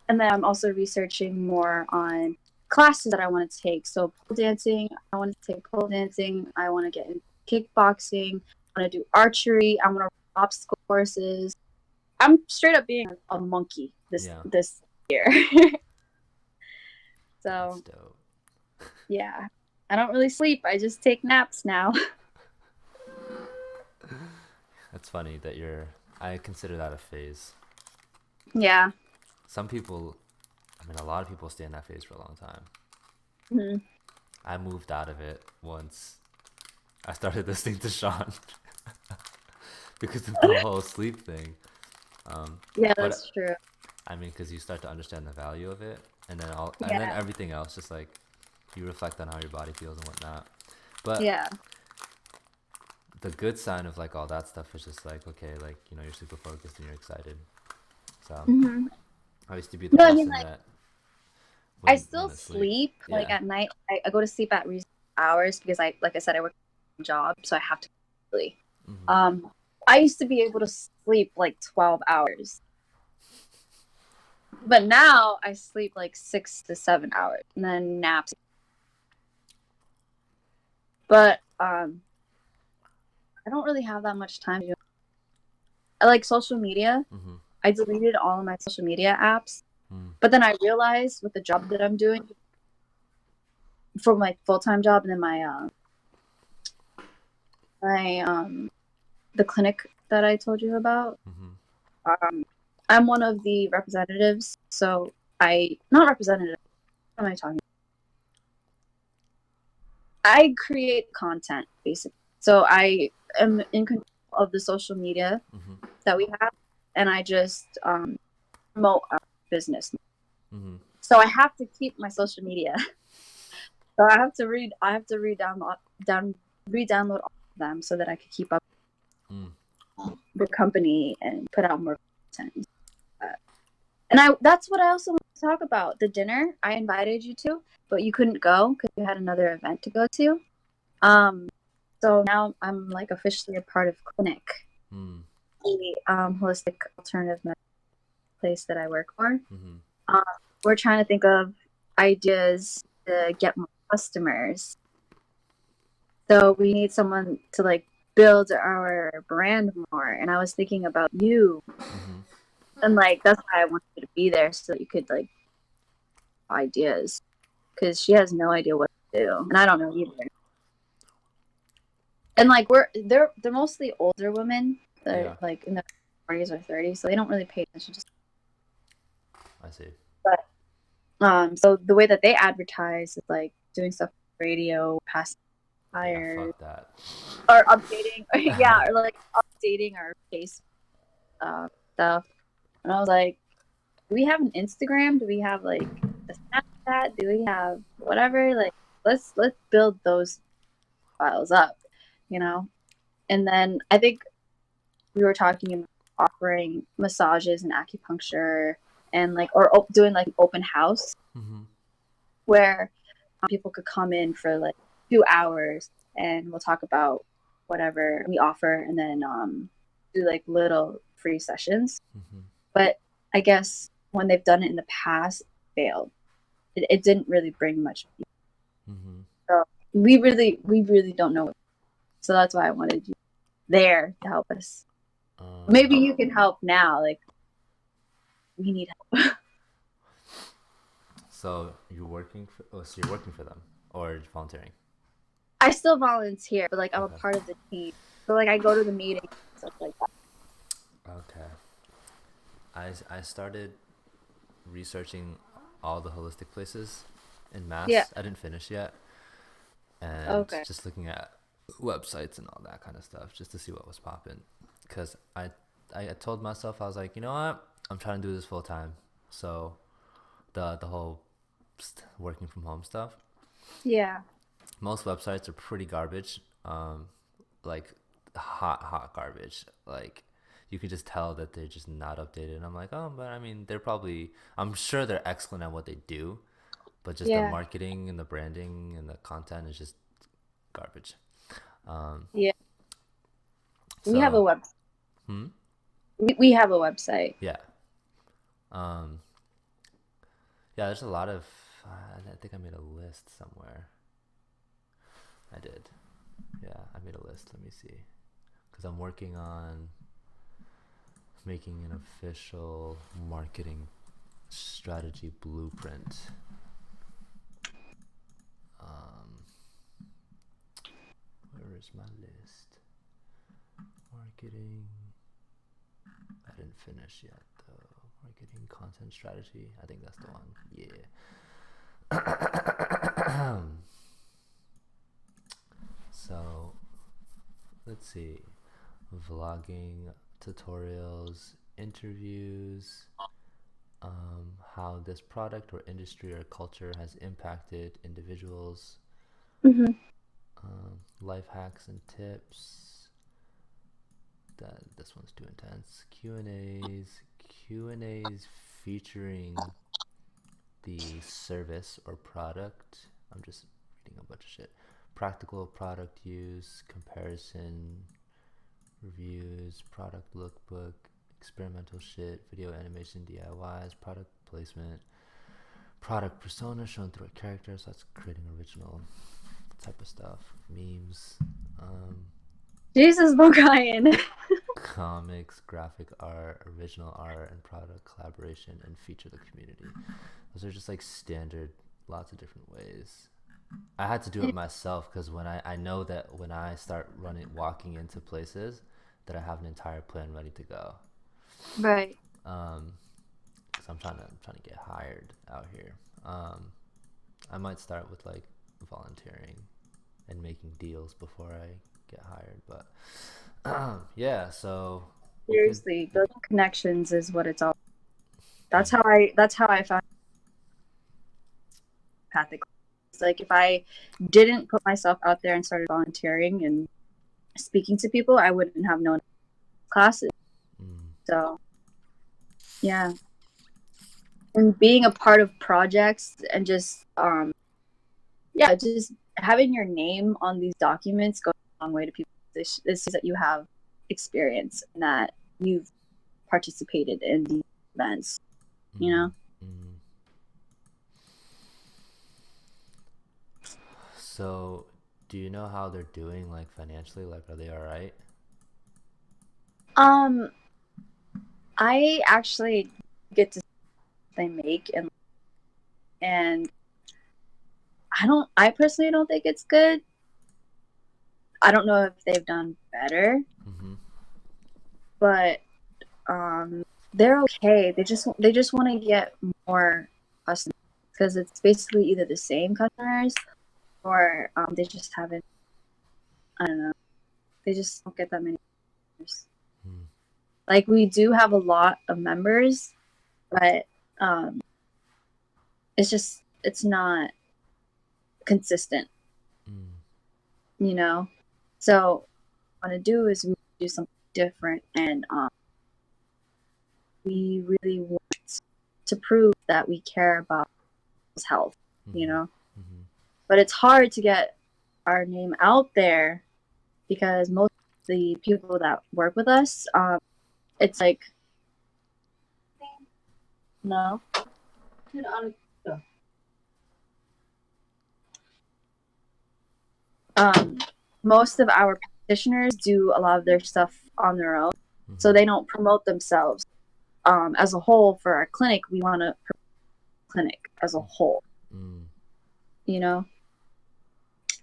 then I'm also researching more on classes that I want to take. So pole dancing, I want to take pole dancing. I want to get into kickboxing. I want to do archery. I want to run obstacle courses. I'm straight up being a monkey this year. So, yeah, I don't really sleep. I just take naps now. That's funny that I consider that a phase. Yeah. Some people, I mean, a lot of people stay in that phase for a long time. I moved out of it once I started listening to Sean because of the whole sleep thing. Yeah, that's true. I mean, because you start to understand the value of it, and then then everything else, just like you reflect on how your body feels and whatnot. But the good sign of like all that stuff is just like, okay, like, you know, you're super focused and you're excited. So I used to be the person that I still sleep like at night. I go to sleep at reasonable hours because like I said, I work a job, so I have to sleep. I used to be able to sleep like 12 hours. But now I sleep like 6 to 7 hours and then naps. But I don't really have that much time to do. I like social media. I deleted all of my social media apps. But then I realized with the job that I'm doing for my full-time job, and then the clinic that I told you about, I'm one of the representatives. So not representative. What am I talking about? I create content basically. So I am in control of the social media that we have, and I just promote our business. So I have to keep my social media. So I have to re-download all of them so that I could keep up the company and put out more content. And that's what I also want to talk about. The dinner I invited you to, but you couldn't go because you had another event to go to. So now I'm like officially a part of Clinic, the holistic alternative medicine place that I work for. We're trying to think of ideas to get more customers. So we need someone to like build our brand more. And I was thinking about you. And like that's why I wanted you to be there so that you could like ideas. Because she has no idea what to do. And I don't know either. And like they're mostly older women. They're like in their 40s or 30s, so they don't really pay attention to. I see. But so the way that they advertise is like doing stuff on radio, passing flyers, fuck that. Or updating, or like updating our face stuff. And I was like, do we have an Instagram? Do we have like a Snapchat? Do we have whatever? Like, let's build those files up, you know. And then I think we were talking about offering massages and acupuncture and like or doing like an open house where people could come in for like 2 hours and we'll talk about whatever we offer and then do like little free sessions. But I guess when they've done it in the past, it failed. It didn't really bring much people. So we really don't know. So that's why I wanted you there to help us. Maybe you can help now. Like, we need help. So you're working for them or volunteering? I still volunteer, but like I'm a part of the team. So like I go to the meetings and stuff like that. Okay. I started researching all the holistic places in Mass. I didn't finish yet. And just looking at websites and all that kind of stuff just to see what was popping. Because I told myself, I was like, you know what? I'm trying to do this full time. So the whole working from home stuff. Yeah. Most websites are pretty garbage. Like hot garbage. Like you can just tell that they're just not updated. And I'm like, oh, but I mean, I'm sure they're excellent at what they do. But just the marketing and the branding and the content is just garbage. So, we have a website. We have a website. Yeah. Yeah, there's a lot of... I think I made a list somewhere. I did. Yeah, I made a list. Let me see. Because I'm working on making an official marketing strategy blueprint. Where is my list? Marketing. I didn't finish yet though. Marketing content strategy. I think that's the one. Yeah. So let's see. Vlogging, tutorials, interviews, how this product or industry or culture has impacted individuals, life hacks and tips. This one's too intense. Q&As featuring the service or product. I'm just reading a bunch of shit. Practical product use, comparison, reviews, product lookbook, experimental shit, video animation DIYs, product placement, product persona shown through a character, so that's creating original type of stuff, memes, Jesus, Bogayan. comics, graphic art, original art, and product collaboration, and feature the community. Those are just like standard, lots of different ways. I had to do it myself because when I know that when I start walking into places, that I have an entire plan ready to go. Right. Because I'm trying to get hired out here. I might start with like volunteering and making deals before I get hired. But yeah, so we could. Seriously, building connections is what it's all. That's how I found empathic. It's like if I didn't put myself out there and started volunteering and speaking to people, I wouldn't have known classes. Mm, So yeah, and being a part of projects and just yeah, just having your name on these documents goes a long way to people. This is that you have experience and that you've participated in these events. You know. mm. So, do you know how they're doing, like financially? Like, are they all right? Um, I actually get to see what they make and I personally don't think it's good. I don't know if they've done better, Mm-hmm. but they're okay. They just want to get more customers because it's basically either the same customers or they just haven't. I don't know. They just don't get that many customers. Mm, Like we do have a lot of members, but um, it's not consistent, mm, you know. So what I want to do is we do something different, and we really want to prove that we care about his health, you mm-hmm. know. Mm-hmm. But it's hard to get our name out there because most of the people that work with us, it's like no. Um, Most of our practitioners do a lot of their stuff on their own, so Mm-hmm. they don't promote themselves. As a whole, for our clinic, we want to clinic as a whole. Mm, You know,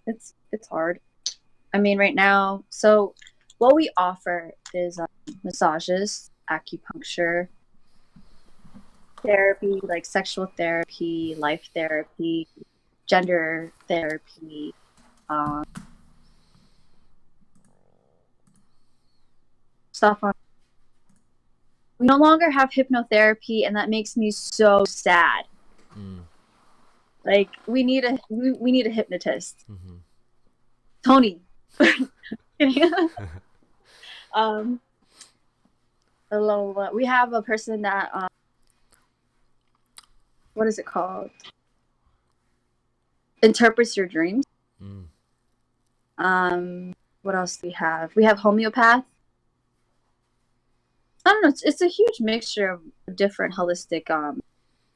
it's hard. I mean, right now, so what we offer is massages, acupuncture, therapy, like sexual therapy, life therapy, gender therapy, um, stuff on. We no longer have hypnotherapy, and that makes me so sad. mm, Like we need a hypnotist, mm-hmm. Tony. um, we have a person that what is it called? Interprets your dreams. Mm, What else do we have? We have homeopath. I don't know. It's a huge mixture of different holistic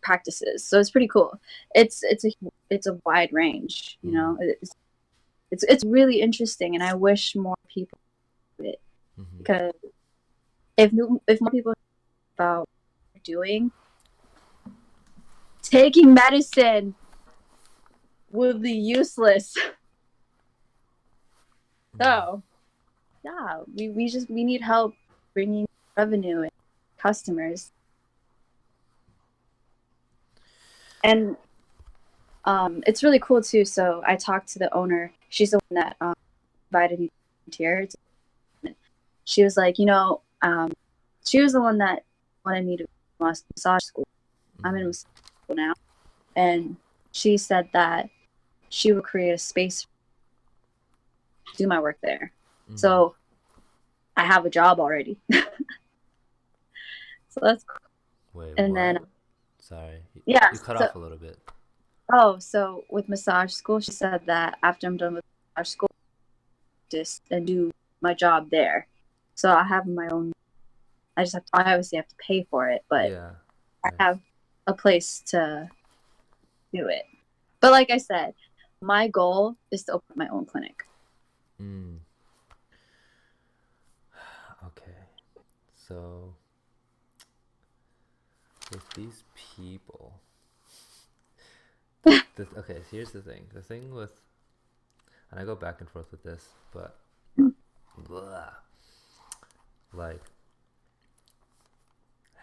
practices, so it's pretty cool. It's a wide range. You mm, know, it's really interesting, and I wish more people did it mm-hmm. because if more people know about what they're doing, taking medicine would be useless. So yeah, we need help bringing revenue and customers. And it's really cool too. So I talked to the owner. She's the one that invited me to volunteer. She was like, she was the one that wanted me to go to massage school. I'm in Mm-hmm. massage school now, and she said that she would create a space to do my work there. Mm-hmm. So I have a job already. So that's cool. Wait, And then what? Sorry, yeah, you cut so off a little bit. so with massage school, she said that after I'm done with massage school, just and do my job there. So I have my own. I obviously have to pay for it, but Yeah. I Nice. have a place to do it. But like I said, my goal is to open my own clinic. Mm. Okay. So with these people, okay, here's the thing. The thing with, and I go back and forth with this, but blah, like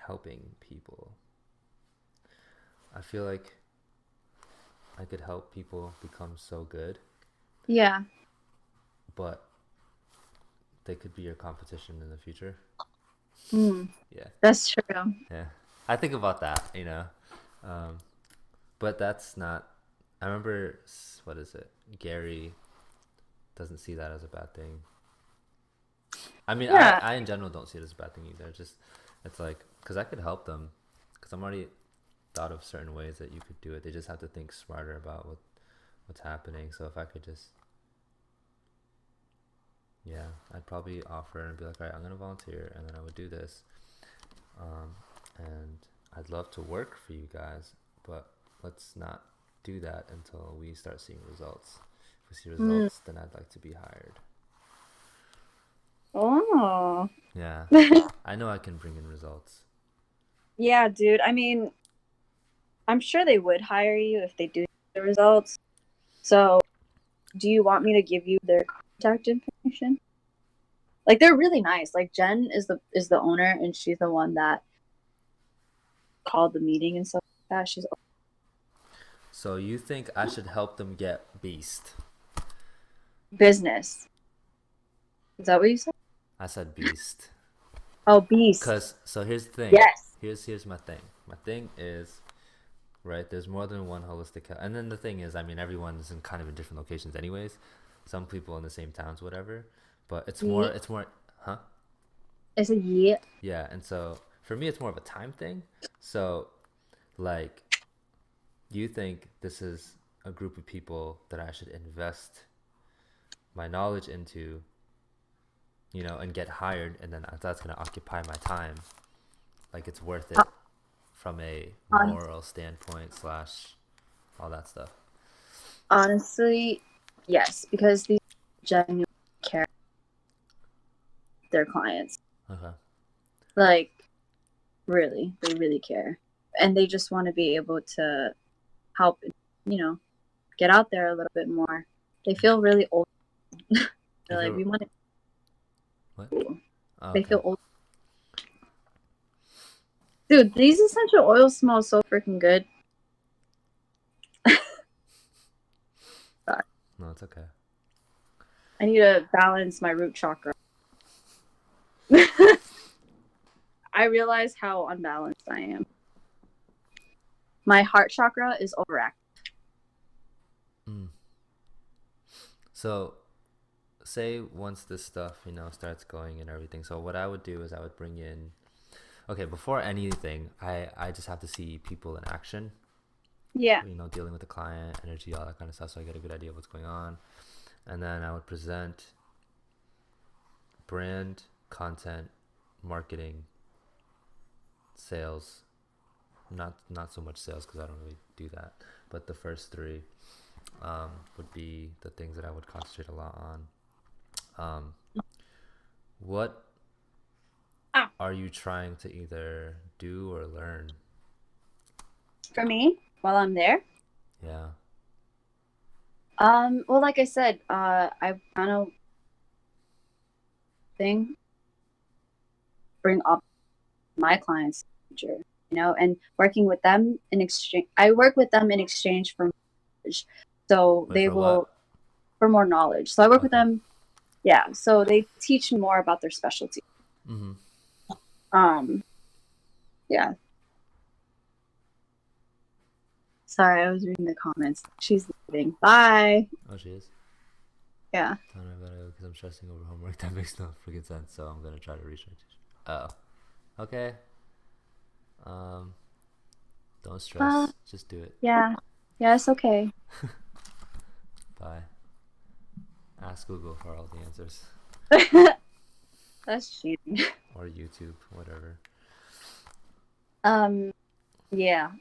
helping people. I feel like I could help people become so good Yeah. but they could be your competition in the future. Mm, Yeah. that's true. Yeah. I think about that, you know. Um, but that's not. I remember, what is it? Gary doesn't see that as a bad thing. I mean, Yeah. I in general don't see it as a bad thing either. Just, it's like, because I could help them. Because I'm already thought of certain ways that you could do it. They just have to think smarter about what's happening. So if I could just, yeah, I'd probably offer and be like, all right, I'm going to volunteer. And then I would do this. And I'd love to work for you guys, but let's not do that until we start seeing results. If we see results, then I'd like to be hired. Oh. Yeah, I know I can bring in results. Yeah, dude. I mean, I'm sure they would hire you if they do the results. So, do you want me to give you their contact information? Like, they're really nice. Like, Jen is the owner, and she's the one that called the meeting and stuff like that. She's So you think I should help them get Beast? business. Is that what you said? I said Beast. Oh, beast. So here's the thing. Yes. Here's my thing. My thing is, right, there's more than one holistic health. And then the thing is, I mean, everyone's in kind of in different locations anyways. Some people in the same towns, whatever. But it's more, huh? It's a yeah. Yeah, and so for me, it's more of a time thing. So, like, you think this is a group of people that I should invest my knowledge into, you know, and get hired, and then that's going to occupy my time. Like, it's worth it from a moral standpoint / all that stuff. Honestly, yes, because these genuinely care their clients. Okay. Like, really, they really care. And they just want to be able to help, you know, get out there a little bit more. They feel really old. They're like, we want to. What? Oh, they feel old. Dude, these essential oils smell so freaking good. Sorry. No, it's okay. I need to balance my root chakra. I realize how unbalanced I am. My heart chakra is overactive. So, say once this stuff, you know, starts going and everything. So what I would do is I would bring in, okay, before anything, I just have to see people in action. Yeah. You know, dealing with the client, energy, all that kind of stuff, so I get a good idea of what's going on. And then I would present brand, content, marketing, sales. Not so much sales because I don't really do that, but the first three would be the things that I would concentrate a lot on. What are you trying to either do or learn? For me, while I'm there? Yeah. Well, like I said, I kind of bring up my clients' future, you know, and working with them in exchange. I work with them in exchange for knowledge, so they will what? for more knowledge. So I work with them, yeah. So they teach me more about their specialty. Yeah. Sorry, I was reading the comments. She's leaving. Bye. Oh, she is? Yeah. I don't know about it because I'm stressing over homework. That makes no freaking sense. So I'm gonna try to research. Okay. Don't stress. Just do it. Yeah. Yeah, it's okay. Bye. Ask Google for all the answers. That's cheating. Or YouTube, whatever. Yeah.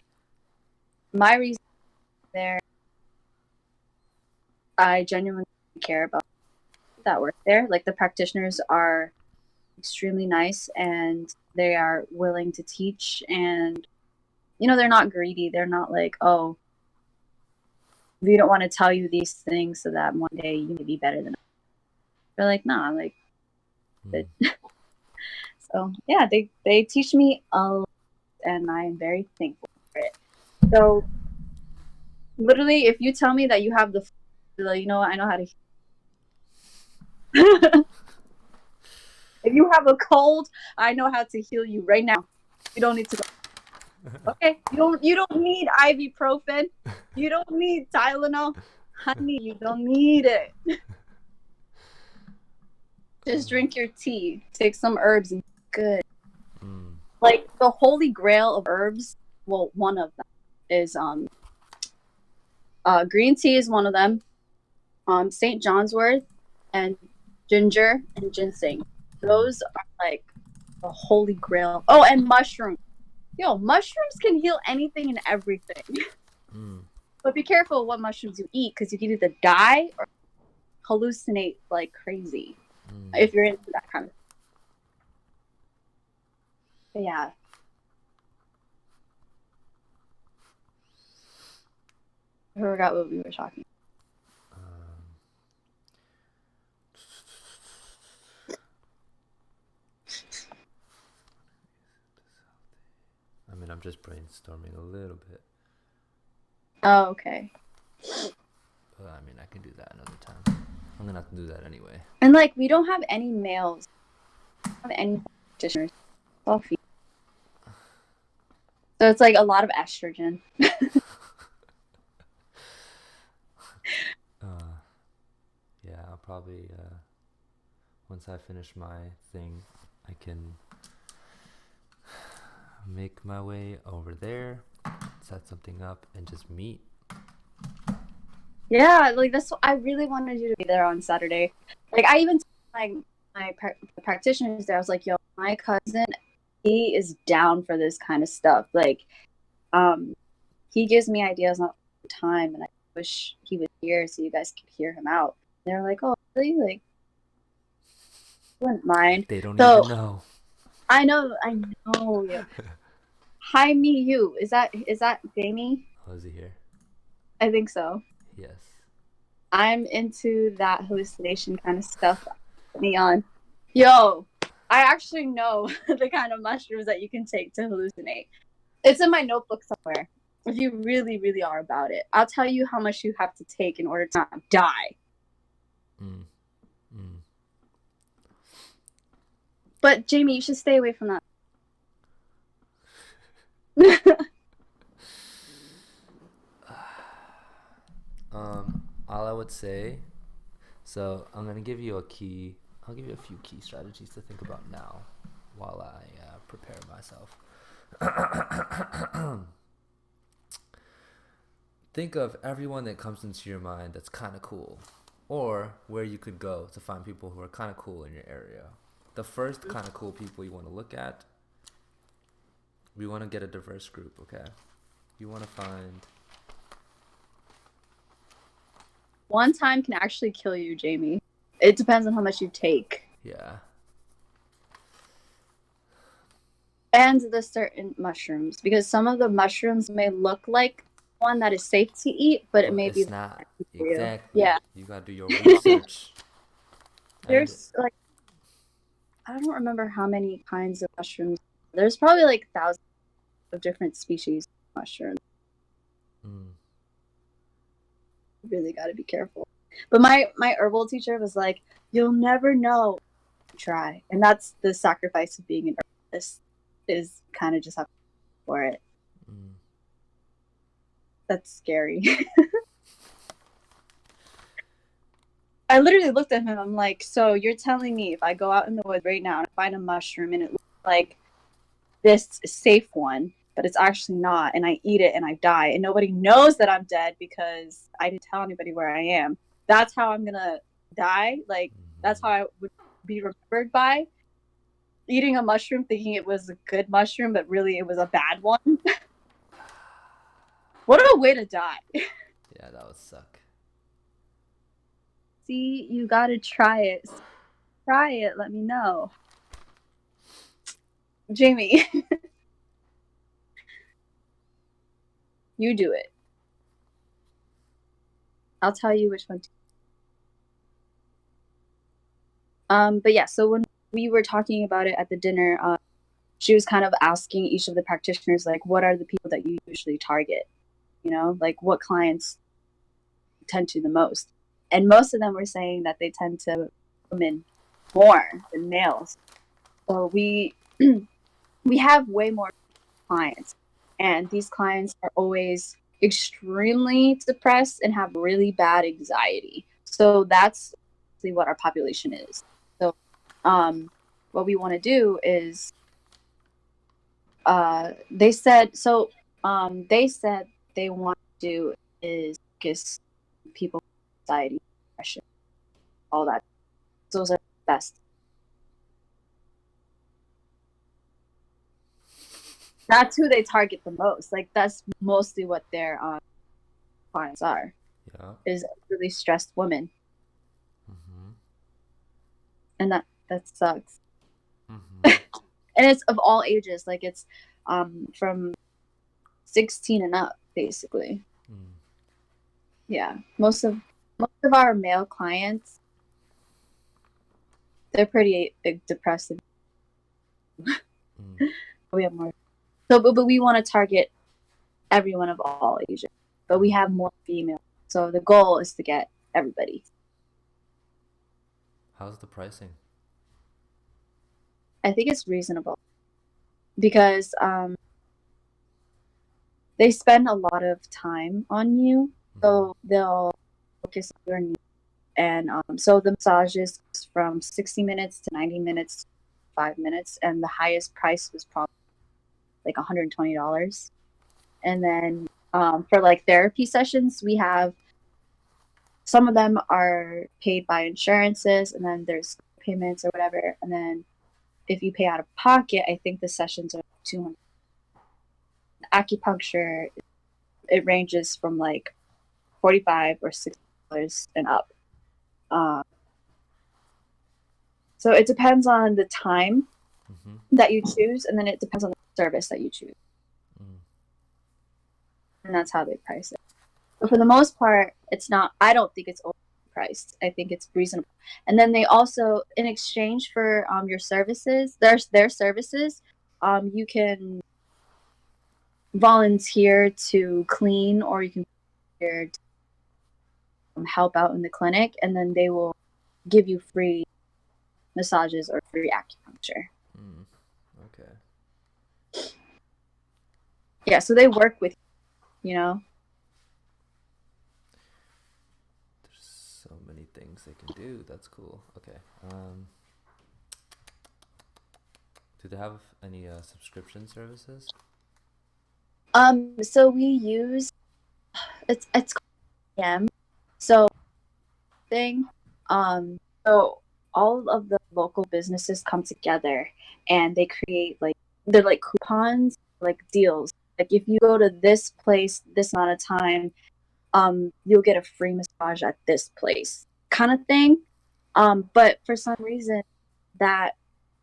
My reason there, I genuinely care about that work there. Like, the practitioners are extremely nice and they are willing to teach, and you know, they're not greedy. They're not like, oh, we don't want to tell you these things so that one day you may be better than us. They're like, nah, like so yeah, they teach me a lot, and I am very thankful for it. So literally, if you tell me that you have the be like, you know what, I know how to heal. If you have a cold, I know how to heal you right now. You don't need to go. Okay, you don't need ibuprofen. You don't need Tylenol. Honey, you don't need it. Just drink your tea. Take some herbs and good. Like the holy grail of herbs, well, one of them is green tea is one of them. St. John's wort and ginger and ginseng. Those are like the holy grail. Oh, and mushrooms. Yo, mushrooms can heal anything and everything. But be careful what mushrooms you eat, because you can either die or hallucinate like crazy if you're into that kind of. But yeah. I forgot what we were talking I mean, I'm just brainstorming a little bit. Oh, okay. But I mean, I can do that another time. I'm gonna have to do that anyway. And like, we don't have any males. We don't have any practitioners. It's all female. So it's like a lot of estrogen. Yeah, I'll probably once I finish my thing, I can make my way over there, set something up, and just meet. Yeah, like that's what I really wanted you to be there on Saturday. Like I even told my practitioners there, I was like, yo, my cousin, he is down for this kind of stuff. Like, he gives me ideas all the time, and I wish he was here so you guys could hear him out. And they're like, oh, really? Like, I wouldn't mind. They don't even know. I know. Yeah. Hi, me, you. Is that Jamie? Oh, is he here? I think so. Yes. I'm into that hallucination kind of stuff. Neon. Yo, I actually know the kind of mushrooms that you can take to hallucinate. It's in my notebook somewhere. If you really, really are about it, I'll tell you how much you have to take in order to not die. But Jamie, you should stay away from that. All I would say, so I'm gonna give you I'll give you a few key strategies to think about now while I prepare myself. Think of everyone that comes into your mind that's kind of cool, or where you could go to find people who are kind of cool in your area. The first kind of cool people you want to look at, we want to get a diverse group, okay? You want to find... One time can actually kill you, Jamie. It depends on how much you take. Yeah. And the certain mushrooms, because some of the mushrooms may look like one that is safe to eat, but it may be not. Exactly. Yeah. You gotta do your research. There's like, I don't remember how many kinds of mushrooms. There's probably like thousands of different species of mushrooms. You really got to be careful. But my herbal teacher was like, you'll never know. Try. And that's the sacrifice of being an herbalist, is kind of just have to for it. That's scary. I literally looked at him. I'm like, so you're telling me if I go out in the woods right now and find a mushroom and it looks like this safe one, but it's actually not, and I eat it and I die, and nobody knows that I'm dead because I didn't tell anybody where I am. That's how I'm gonna die. Like, that's how I would be remembered by. Eating a mushroom thinking it was a good mushroom, but really it was a bad one. What a way to die. Yeah, that would suck. See, you gotta try it. Try it, let me know. Jamie. You do it. I'll tell you which one. But yeah, so when we were talking about it at the dinner, she was kind of asking each of the practitioners, like, what are the people that you usually target? You know, like what clients tend to the most? And most of them were saying that they tend to women more than males. So we we have way more clients, and these clients are always extremely depressed and have really bad anxiety. So that's what our population is. So what we want to do is they said they want to do is focus people with anxiety, depression, all that. Those are the best. That's who they target the most. Like that's mostly what their clients are. Yeah. Is really stressed women, Mm-hmm. and that sucks. Mm-hmm. And it's of all ages. Like it's from 16 and up, basically. Mm. Yeah, most of our male clients, they're pretty depressed. Mm. We have more. So, but we want to target everyone of all ages. But we have more female. So the goal is to get everybody. How's the pricing? I think it's reasonable because they spend a lot of time on you, so they'll focus on your needs. And so the massages from 60 minutes to 90 minutes, 5 minutes, and the highest price was probably like $120. And then for like therapy sessions, we have some of them are paid by insurances, and then there's payments or whatever. And then if you pay out of pocket, I think the sessions are $200. Acupuncture, it ranges from like $45 or $60 and up. So it depends on the time that you choose, and then it depends on the service that you choose. And that's how they price it. But for the most part, it's not, I don't think it's overpriced. I think it's reasonable. And then they also, in exchange for your services, their services, you can volunteer to clean, or you can volunteer to help out in the clinic, and then they will give you free massages or free acupuncture. Okay. Yeah, so they work with you know. There's so many things they can do. That's cool. Okay. Do they have any subscription services? So we use it's called so thing. So all of the local businesses come together and they create they're like coupons, like deals. Like if you go to this place this amount of time, you'll get a free massage at this place, kind of thing. But for some reason that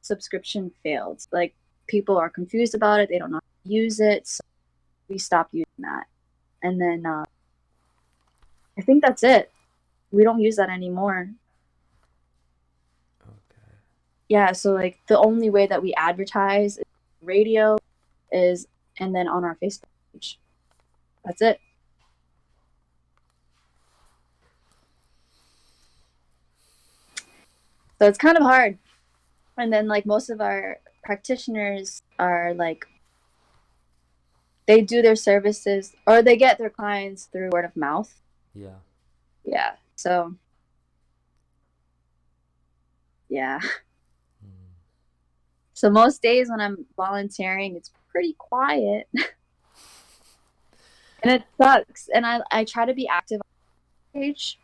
subscription failed. Like people are confused about it, they don't know how to use it, so we stopped using that. And then I think that's it. We don't use that anymore. Okay. Yeah, so like the only way that we advertise is radio is, and then on our Facebook page. That's it. So it's kind of hard. And then like most of our practitioners are like, they do their services or they get their clients through word of mouth. Yeah. Yeah. So yeah. So most days when I'm volunteering, it's pretty quiet. And it sucks. And I try to be active on the page.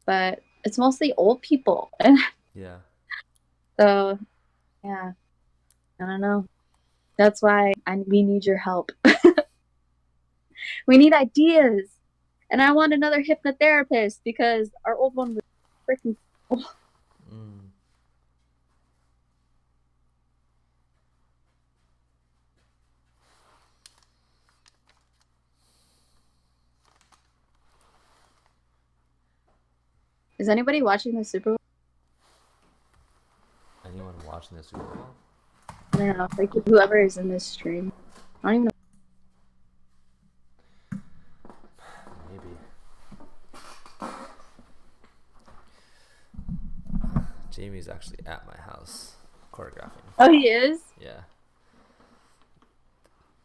But it's mostly old people. Yeah. So yeah. I don't know. That's why we need your help. We need ideas. And I want another hypnotherapist because our old one was freaking cool. Is anybody watching the Super Bowl? Anyone watching the Super Bowl? I don't know. Like whoever is in this stream. I don't even know. Maybe. Jamie's actually at my house choreographing. Oh, he is? Yeah.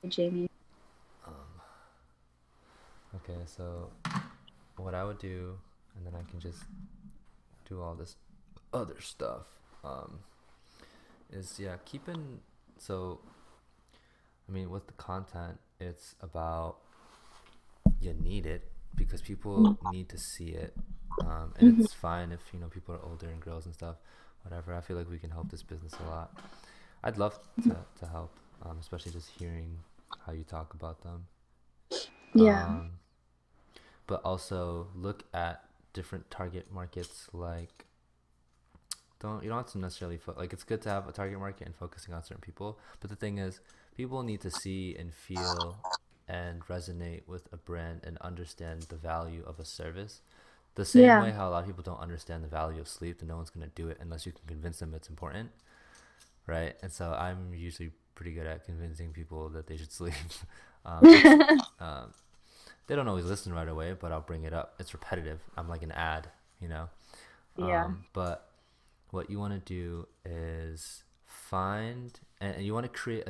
Jamie. Okay, so what I would do, and then I can just do all this other stuff, is keeping. So, I mean, with the content, it's about you need it because people need to see it, and it's fine if people are older and girls and stuff, whatever. I feel like we can help this business a lot. I'd love to help, especially just hearing how you talk about them. Yeah. But also look at different target markets. Like, you don't have to necessarily like, it's good to have a target market and focusing on certain people, but the thing is, people need to see and feel and resonate with a brand and understand the value of a service. The same way how a lot of people don't understand the value of sleep, and no one's going to do it unless you can convince them it's important, right? And so I'm usually pretty good at convincing people that they should sleep. They don't always listen right away, but I'll bring it up. It's repetitive. I'm like an ad, Yeah. But what you want to do is find, and you want to create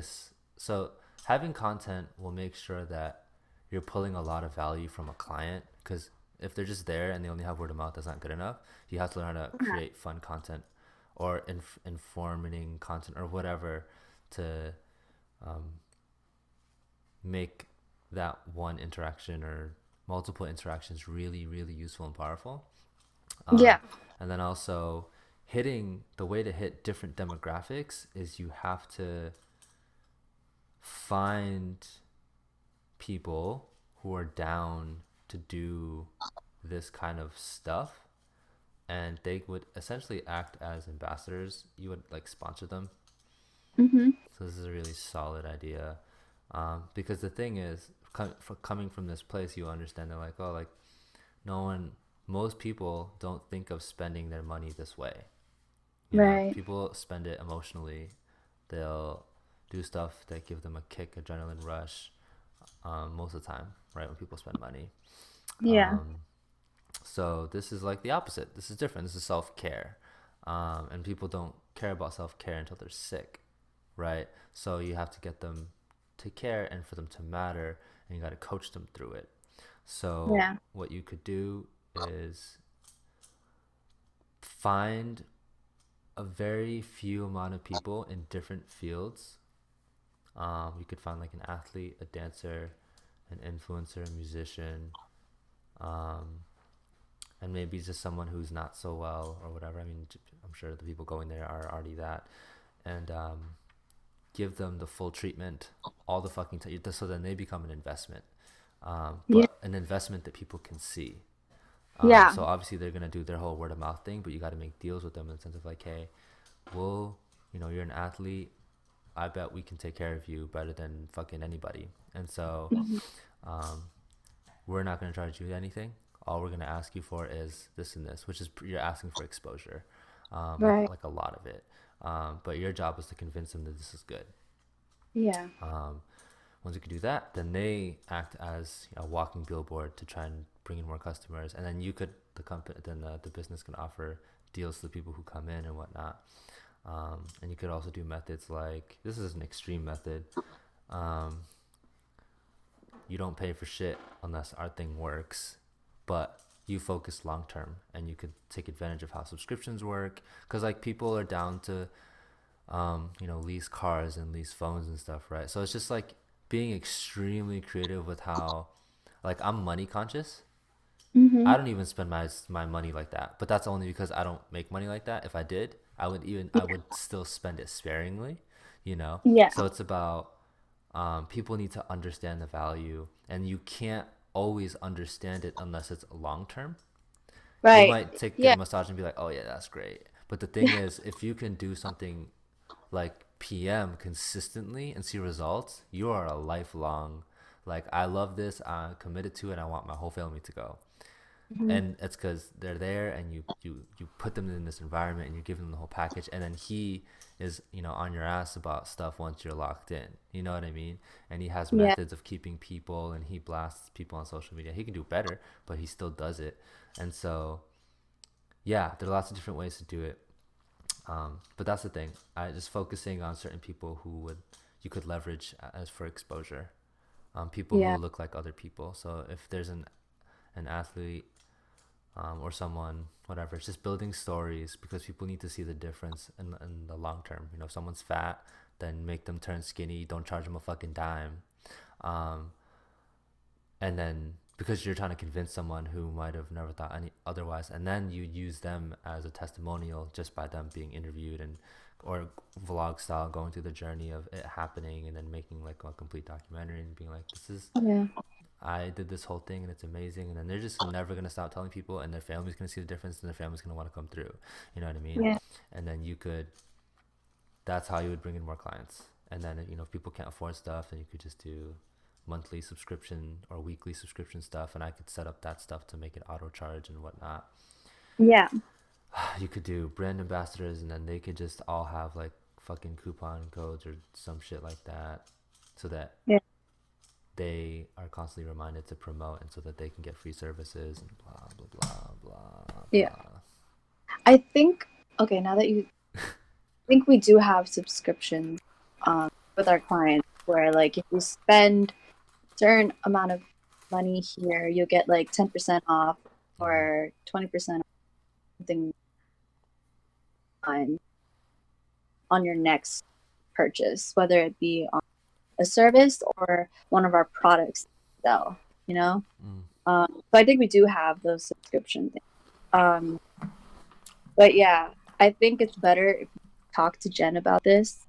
so having content will make sure that you're pulling a lot of value from a client, because if they're just there and they only have word of mouth, that's not good enough. You have to learn how to create fun content or informating content or whatever to make that one interaction or multiple interactions really, really useful and powerful. And then also the way to hit different demographics is you have to find people who are down to do this kind of stuff, and they would essentially act as ambassadors. You would like sponsor them. So this is a really solid idea, because the thing is, coming from this place, you understand that most people don't think of spending their money this way. People spend it emotionally. They'll do stuff that give them a kick, adrenaline rush, most of the time, right? When people spend money. So this is like the opposite. This is different. This is self-care. And people don't care about self-care until they're sick, right? So you have to get them to care and for them to matter, and you got to coach them through it. So what you could do is find a very few amount of people in different fields. You could find like an athlete, a dancer, an influencer, a musician, and maybe just someone who's not so well or whatever. I mean, I'm sure the people going there are already that. And give them the full treatment, all the fucking time, so then they become an investment. But an investment that people can see. So obviously they're gonna do their whole word of mouth thing, but you got to make deals with them in the sense of like, hey, you're an athlete. I bet we can take care of you better than fucking anybody. And so, we're not gonna try to do anything. All we're gonna ask you for is this and this, which is you're asking for exposure, like a lot of it. But your job is to convince them that this is good. Once you can do that, then they act as a walking billboard to try and bring in more customers, and then the business can offer deals to the people who come in and whatnot. And you could also do methods like, this is an extreme method. You don't pay for shit unless our thing works, but you focus long term, and you could take advantage of how subscriptions work, because like people are down to lease cars and lease phones and stuff, right? So it's just like being extremely creative with how, like, I'm money conscious. I don't even spend my money like that, but that's only because I don't make money like that. If I did, I would still spend it sparingly, So it's about, people need to understand the value, and you can't always understand it unless it's long term. You might get a massage and be like, oh yeah, that's great. But the thing is, if you can do something like PM consistently and see results, you are a lifelong, like, I love this, I'm committed to it, I want my whole family to go. And it's because they're there, and you put them in this environment, and you give them the whole package, and then he is on your ass about stuff once you're locked in, you know what I mean? And he has methods of keeping people, and he blasts people on social media. He can do better, but he still does it. And so there are lots of different ways to do it. But that's the thing. I just focusing on certain people who you could leverage as for exposure. People who Yeah. look like other people. So if there's an athlete, or someone, whatever, it's just building stories, because people need to see the difference in the long term. If someone's fat, then make them turn skinny. Don't charge them a fucking dime. Um, and then because you're trying to convince someone who might have never thought any otherwise, and then you use them as a testimonial just by them being interviewed, and or vlog style going through the journey of it happening, and then making like a complete documentary and being like, this is, Yeah. I did this whole thing and it's amazing. And then they're just never going to stop telling people, and their family's going to see the difference, and their family's going to want to come through. You know what I mean? Yeah. And then that's how you would bring in more clients. And then, if people can't afford stuff, then you could just do monthly subscription or weekly subscription stuff. And I could set up that stuff to make it auto charge and whatnot. Yeah. You could do brand ambassadors, and then they could just all have like fucking coupon codes or some shit like that, so that Yeah. they are constantly reminded to promote, and so that they can get free services and blah blah blah blah. Yeah. I think, okay, now that I think we do have subscriptions with our clients, where like if you spend a certain amount of money here, you'll get like 10% off or 20% off something on your next purchase, whether it be on a service or one of our products. So, so I think we do have those subscription things. But yeah, I think it's better if you talk to Jen about this,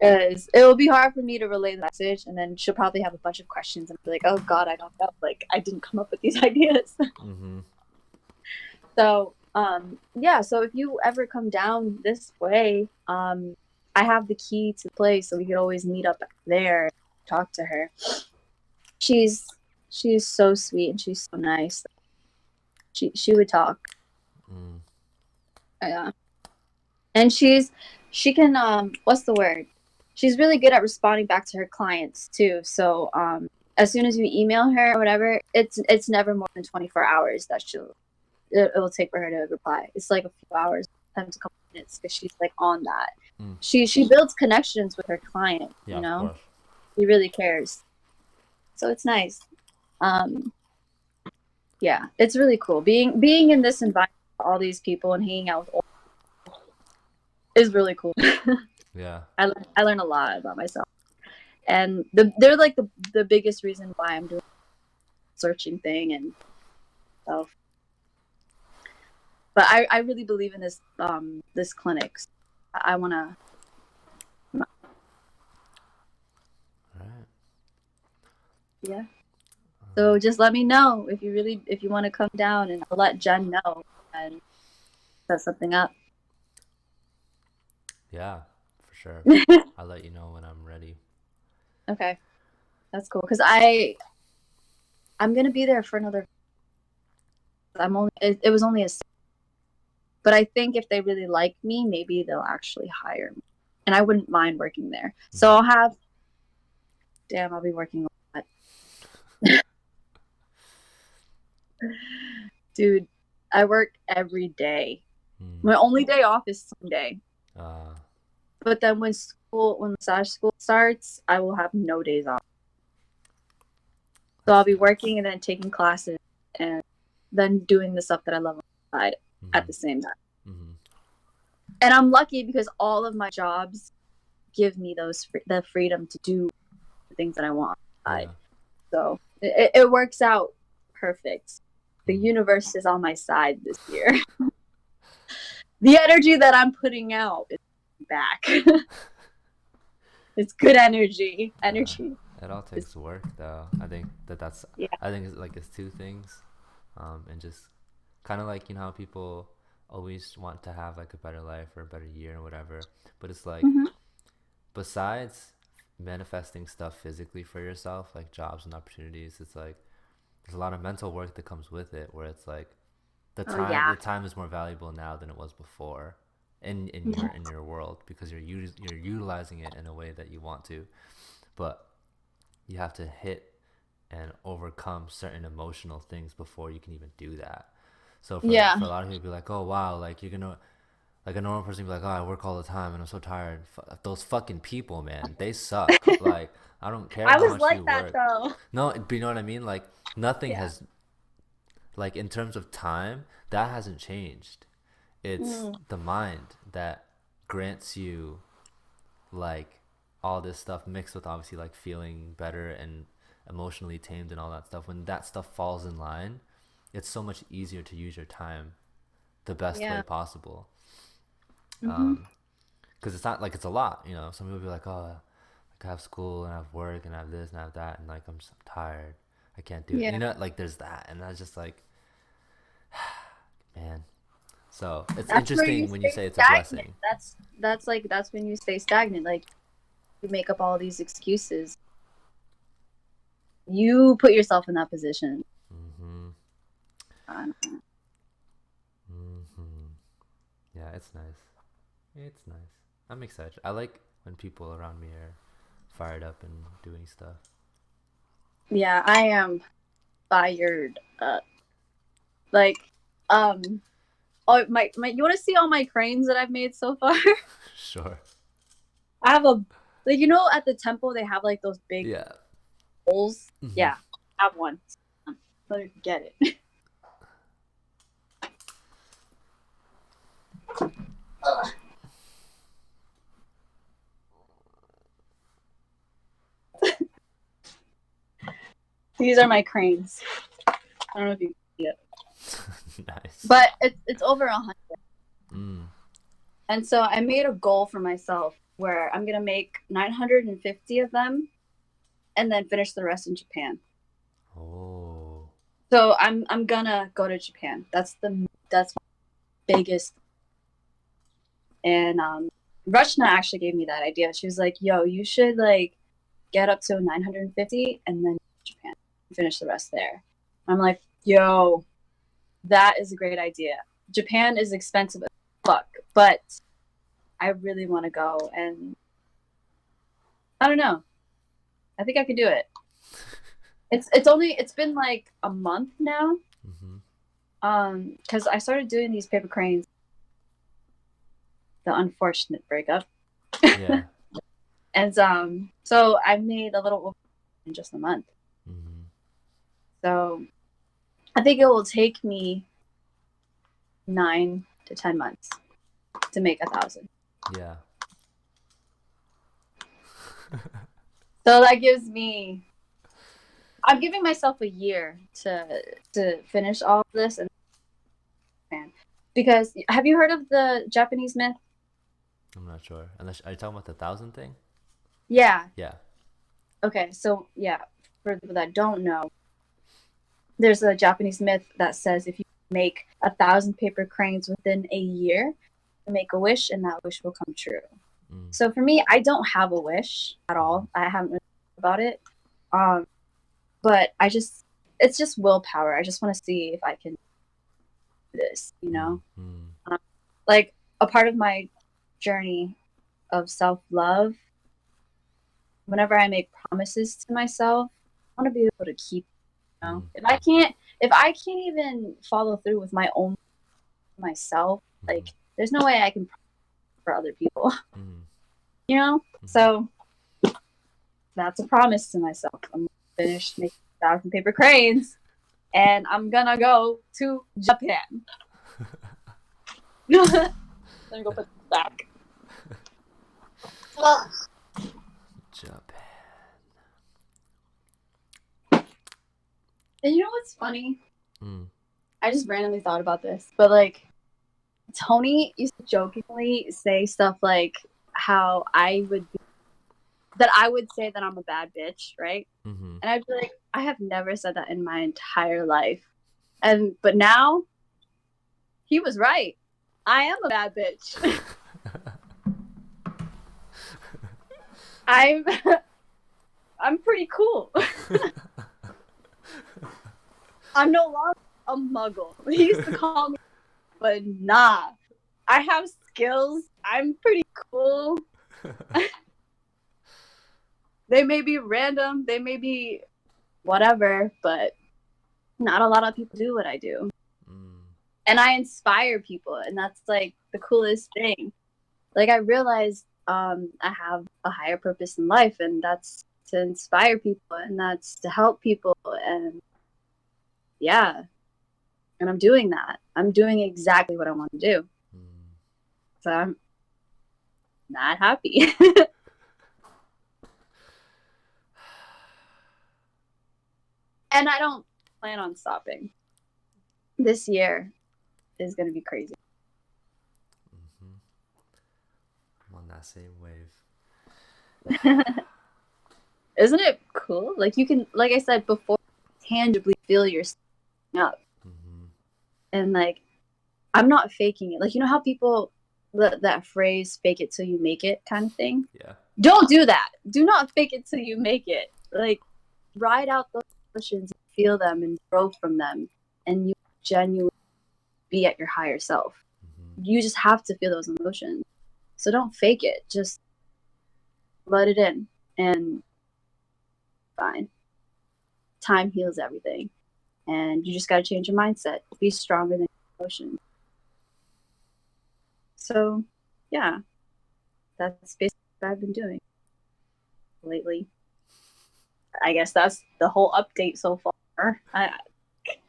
because it will be hard for me to relay the message, and then she'll probably have a bunch of questions and be like, oh God, I don't know, like I didn't come up with these ideas. So yeah, so if you ever come down this way, I have the key to the place, so we could always meet up there and talk to her. She's so sweet and she's so nice. She would talk. Yeah. And she can what's the word? She's really good at responding back to her clients too. So as soon as you email her or whatever, it's never more than 24 hours that it will take for her to reply. It's like a few hours, sometimes a couple minutes, because she's like on that. She builds connections with her client. Yeah, she really cares. So it's nice. Yeah, it's really cool being in this environment with all these people and hanging out with all is really cool. Yeah. I learn a lot about myself, and they're like the biggest reason why I'm doing the searching thing and stuff. But I really believe in this this clinic. So I want to. Right. Yeah. So just let me know if you want to come down, and I'll let Jen know and set something up. Yeah, for sure. I'll let you know when I'm ready. Okay, that's cool, because I'm gonna be there for another. It was only a, but I think if they really like me, maybe they'll actually hire me, and I wouldn't mind working there. So I'll be working a lot. Dude, I work every day. My only day off is Sunday. But then when massage school starts, I will have no days off. So I'll be working and then taking classes and then doing the stuff that I love on the side at the same time. And I'm lucky because all of my jobs give me the freedom to do the things that I want on the side. So it works out perfect. The universe is on my side this year. The energy that I'm putting out is back. It's good energy. It all takes work, though. I think that's. Yeah. I think it's two things, and just kind of like how people always want to have like a better life or a better year or whatever, but it's like besides manifesting stuff physically for yourself, like jobs and opportunities, it's like there's a lot of mental work that comes with it, where it's like the time is more valuable now than it was before in your world, because you're utilizing it in a way that you want to, but you have to hit and overcome certain emotional things before you can even do that. So for a lot of people, be like, oh wow, like you're gonna Like a normal person would be like, oh, I work all the time and I'm so tired. Those fucking people, man, they suck. Like, I don't care I how was much you like that work. though. No, but you know what I mean? Like, nothing Yeah. has, like, in terms of time, that hasn't changed. It's Mm. the mind that grants you, like, all this stuff mixed with obviously, like, feeling better and emotionally tamed and all that stuff. When that stuff falls in line, it's so much easier to use your time the best way Yeah. possible. Hmm. Because it's not like it's a lot, you know. Some people be like, oh, like I have school and I have work and I have this and I have that, and like I'm just tired, I can't do it. Yeah. You know, like there's that, and I was just like, man. So it's That's where you interesting when you stay say it's a stagnant. blessing. That's when you stay stagnant. Like you make up all these excuses. You put yourself in that position. Mhm. Uh, Mhm. Yeah, it's nice. It's nice. I'm excited. I like when people around me are fired up and doing stuff. yeah, I am fired up. Like, um, oh my, you want to see all my cranes that I've made so far? Sure. I have a, like, you know, at the temple they have like those big Yeah. bowls. Mhm. Yeah, I have one. Let me get it. These are my cranes. I don't know if you can see it, Nice. but it's over 100. Mm. And so I made a goal for myself where I'm gonna make 950 of them, and then finish the rest in Japan. Oh. So I'm gonna go to Japan. That's my biggest. And Rachna actually gave me that idea. She was like, "Yo, you should like get up to 950 and then Japan, finish the rest there." I'm like, "Yo, that is a great idea. Japan is expensive as fuck, but I really want to go, and I don't know. I think I could do it. It's been like a month now, Mhm. because I started doing these paper cranes. The unfortunate breakup, Yeah. and so I made a little over in just a month. Mhm. So I think it will take me 9 to 10 months to make 1,000. Yeah. So that gives me. I'm giving myself a year to finish all of this and because have you heard of the Japanese myth? I'm not sure. Unless are you talking about the 1,000 thing? Yeah. Yeah. Okay. So yeah, for people that don't know, there's a Japanese myth that says if you make 1,000 paper cranes within a year, you make a wish and that wish will come true. Mm. So for me, I don't have a wish at all. I haven't really thought about it. But it's just willpower. I just want to see if I can do this, you know? Mm. Like a part of my journey of self-love, whenever I make promises to myself, I want to be able to keep, you know? Mm. If I can't even follow through with my own myself, like there's no way I can for other people, Mm. you know? Mhm. So that's a promise to myself. I'm finished making 1,000 paper cranes and I'm gonna go to Japan. Let me go put this back. Japan. And you know what's funny? Mm. I just randomly thought about this, but like Tony used to jokingly say stuff like how I would say that I'm a bad bitch, right? Mhm. And I'd be like, I have never said that in my entire life. But now he was right. I am a bad bitch. I'm I'm pretty cool. I'm no longer a muggle. He used to call me, but nah. I have skills. I'm pretty cool. They may be random, they may be whatever, but not a lot of people do what I do. Mm. And I inspire people, and that's like the coolest thing. Like, I realized I have a higher purpose in life, and that's to inspire people, and that's to help people, and yeah, and I'm doing that. I'm doing exactly what I want to do. So I'm not happy. And I don't plan on stopping. This year is going to be crazy. I'm on that same wave. Isn't it cool? Like, you can, like I said before, tangibly feel yourself up. And like, I'm not faking it. Like, you know how people, that phrase, fake it till you make it kind of thing? Yeah. Don't do that. Do not fake it till you make it. Like, ride out those emotions, feel them, and grow from them. And you genuinely be at your higher self. You just have to feel those emotions. So don't fake it. Just let it in. And fine. Time heals everything. And you just got to change your mindset. Be stronger than your emotions. So, yeah. That's basically what I've been doing lately. I guess that's the whole update so far.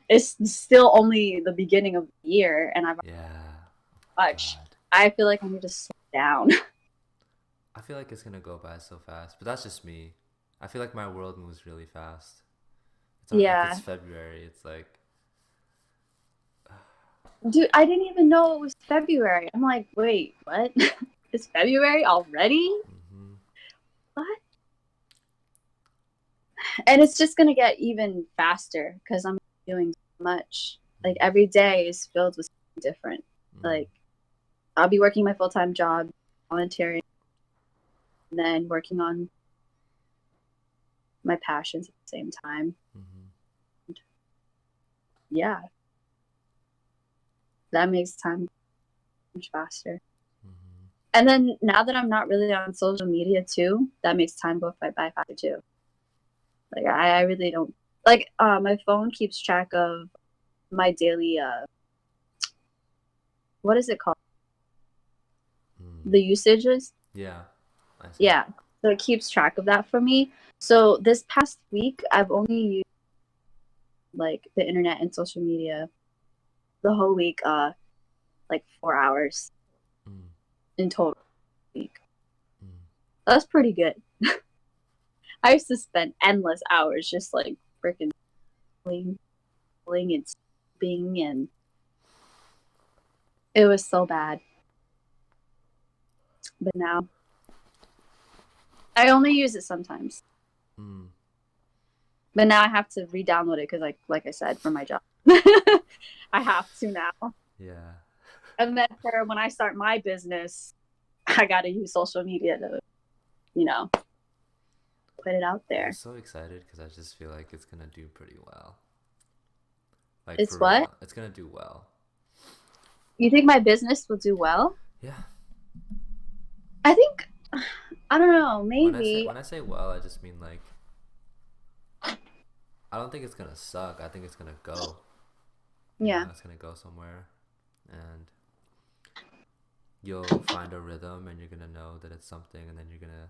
It's still only the beginning of the year, and I've much. I feel like I need to slow down. I feel like it's gonna go by so fast, but that's just me. I feel like my world moves really fast. It's not like it's February. It's like, dude, I didn't even know it was February. I'm like, wait, what? It's February already? What? And it's just gonna get even faster because I'm doing so much. Like, every day is filled with something different. Like, I'll be working my full-time job, volunteering, and then working on my passions at the same time. Yeah. That makes time much faster. And then now that I'm not really on social media too, that makes time go by faster too. Like, I really don't, like, my phone keeps track of my daily, what is it called? The usages? Yeah. Yeah. So it keeps track of that for me. So this past week, I've only used, like, the internet and social media the whole week, like 4 hours in total week. That's pretty good. I used to spend endless hours just like freaking playing and sleeping, and it was so bad. But now I only use it sometimes. But now I have to re-download it because, like I said, for my job, I have to now. Yeah. And then for when I start my business, I got to use social media to, you know, put it out there. I'm so excited because I just feel like it's gonna do pretty well. Like, it's what? Real. It's gonna do well. You think my business will do well? Yeah. I think, I don't know, maybe. When I say well, I just mean like, I don't think it's gonna suck. I think it's gonna go. Yeah. You know, it's gonna go somewhere, and you'll find a rhythm, and you're gonna know that it's something, and then you're gonna.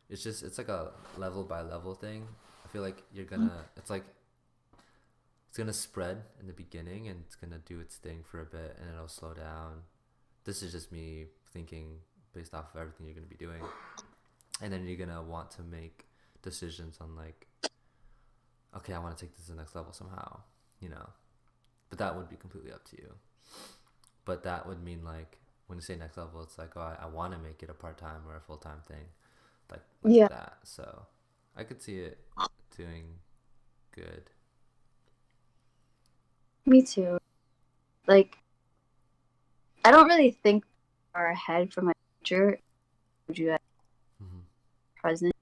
It's like a level by level thing. I feel like you're gonna. It's like. It's gonna spread in the beginning, and it's gonna do its thing for a bit, and it'll slow down. This is just me thinking based off of everything you're gonna be doing, and then you're gonna want to make decisions on like, okay, I want to take this to the next level somehow, you know. But that would be completely up to you. But that would mean like when you say next level, it's like, oh, I want to make it a part-time or a full-time thing, like that. So I could see it doing good. Me too. Like, I don't really think far ahead for my future. Present,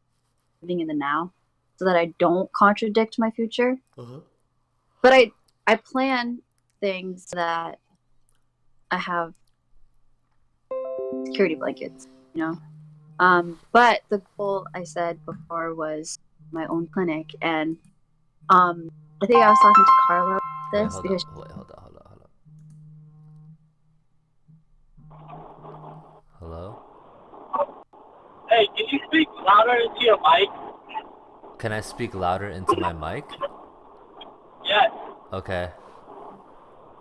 living in the now, so that I don't contradict my future. But I plan things that I have security blankets, you know. But the goal I said before was my own clinic, and I think I was talking to Carla about this Hold because up. Hey, can you speak louder into your mic? Can I speak louder into my mic? Yes. Okay.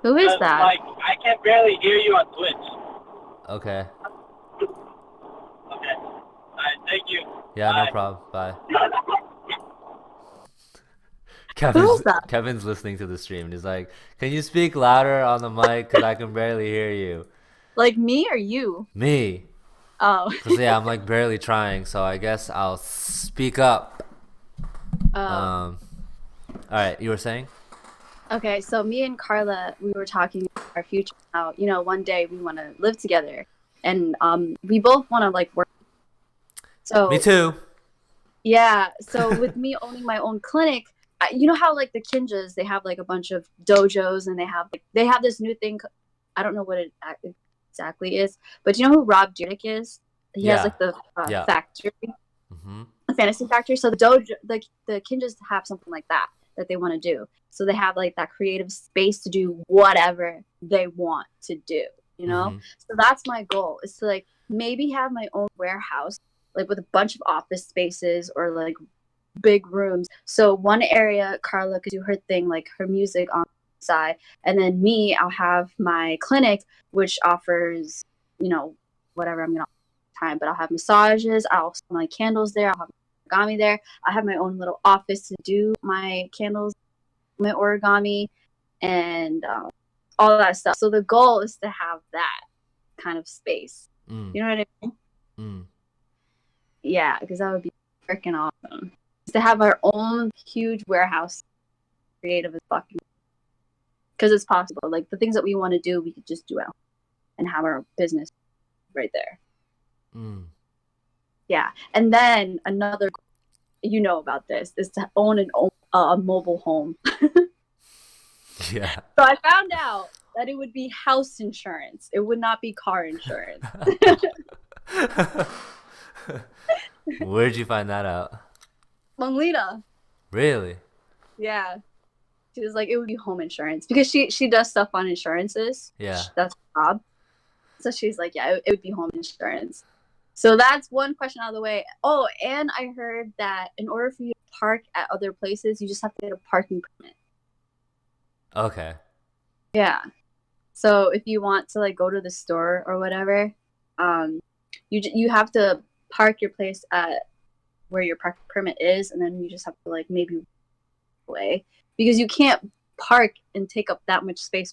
Who is Because, that? like, I can barely hear you on Twitch. Okay. Okay. Alright, thank you. Yeah, Bye. no problem. Bye. Who is that? Kevin's listening to the stream and he's like, "Can you speak louder on the mic? Cause I can barely hear you." Like me or you? Me. Oh. Cause yeah, I'm like barely trying, so I guess I'll speak up. All right, you were saying? Okay, so me and Carla, we were talking about our future. How one day we want to live together, and we both want to like work. So Me too. yeah, so with me owning my own clinic, you know how like the Kinjas, they have like a bunch of dojos, and they have this new thing. I don't know what it exactly is, but you know who Rob Dyrdek is? He has like the Yeah. factory, Mm-hmm. the fantasy factory. So the dojo, the Kinjas have something like that they want to do. So they have like that creative space to do whatever they want to do. Mm-hmm. So that's my goal, is to like maybe have my own warehouse, like with a bunch of office spaces or like big rooms. So one area, Carla could do her thing, like her music on the side, and then me, I'll have my clinic, which offers, whatever I'm gonna time, but I'll have massages. I'll sell my candles there. I'll have origami there. I have my own little office to do my candles, my origami, and all that stuff. So the goal is to have that kind of space. You know what I mean? Yeah, because that would be freaking awesome. To have our own huge warehouse, creative as fucking, because it's possible. Like the things that we want to do, we could just do out and have our business right there. Yeah, and then another, about this, is to own a mobile home. Yeah. So I found out that it would be house insurance. It would not be car insurance. Where'd you find that out? Lolita. Really? Yeah. She was like, it would be home insurance, because she does stuff on insurances. Yeah. That's her job. So she's like, yeah, it would be home insurance. So that's one question out of the way. Oh, and I heard that in order for you to park at other places, you just have to get a parking permit. Okay. Yeah. So if you want to like go to the store or whatever, you have to park your place at where your parking permit is, and then you just have to like maybe away, because you can't park and take up that much space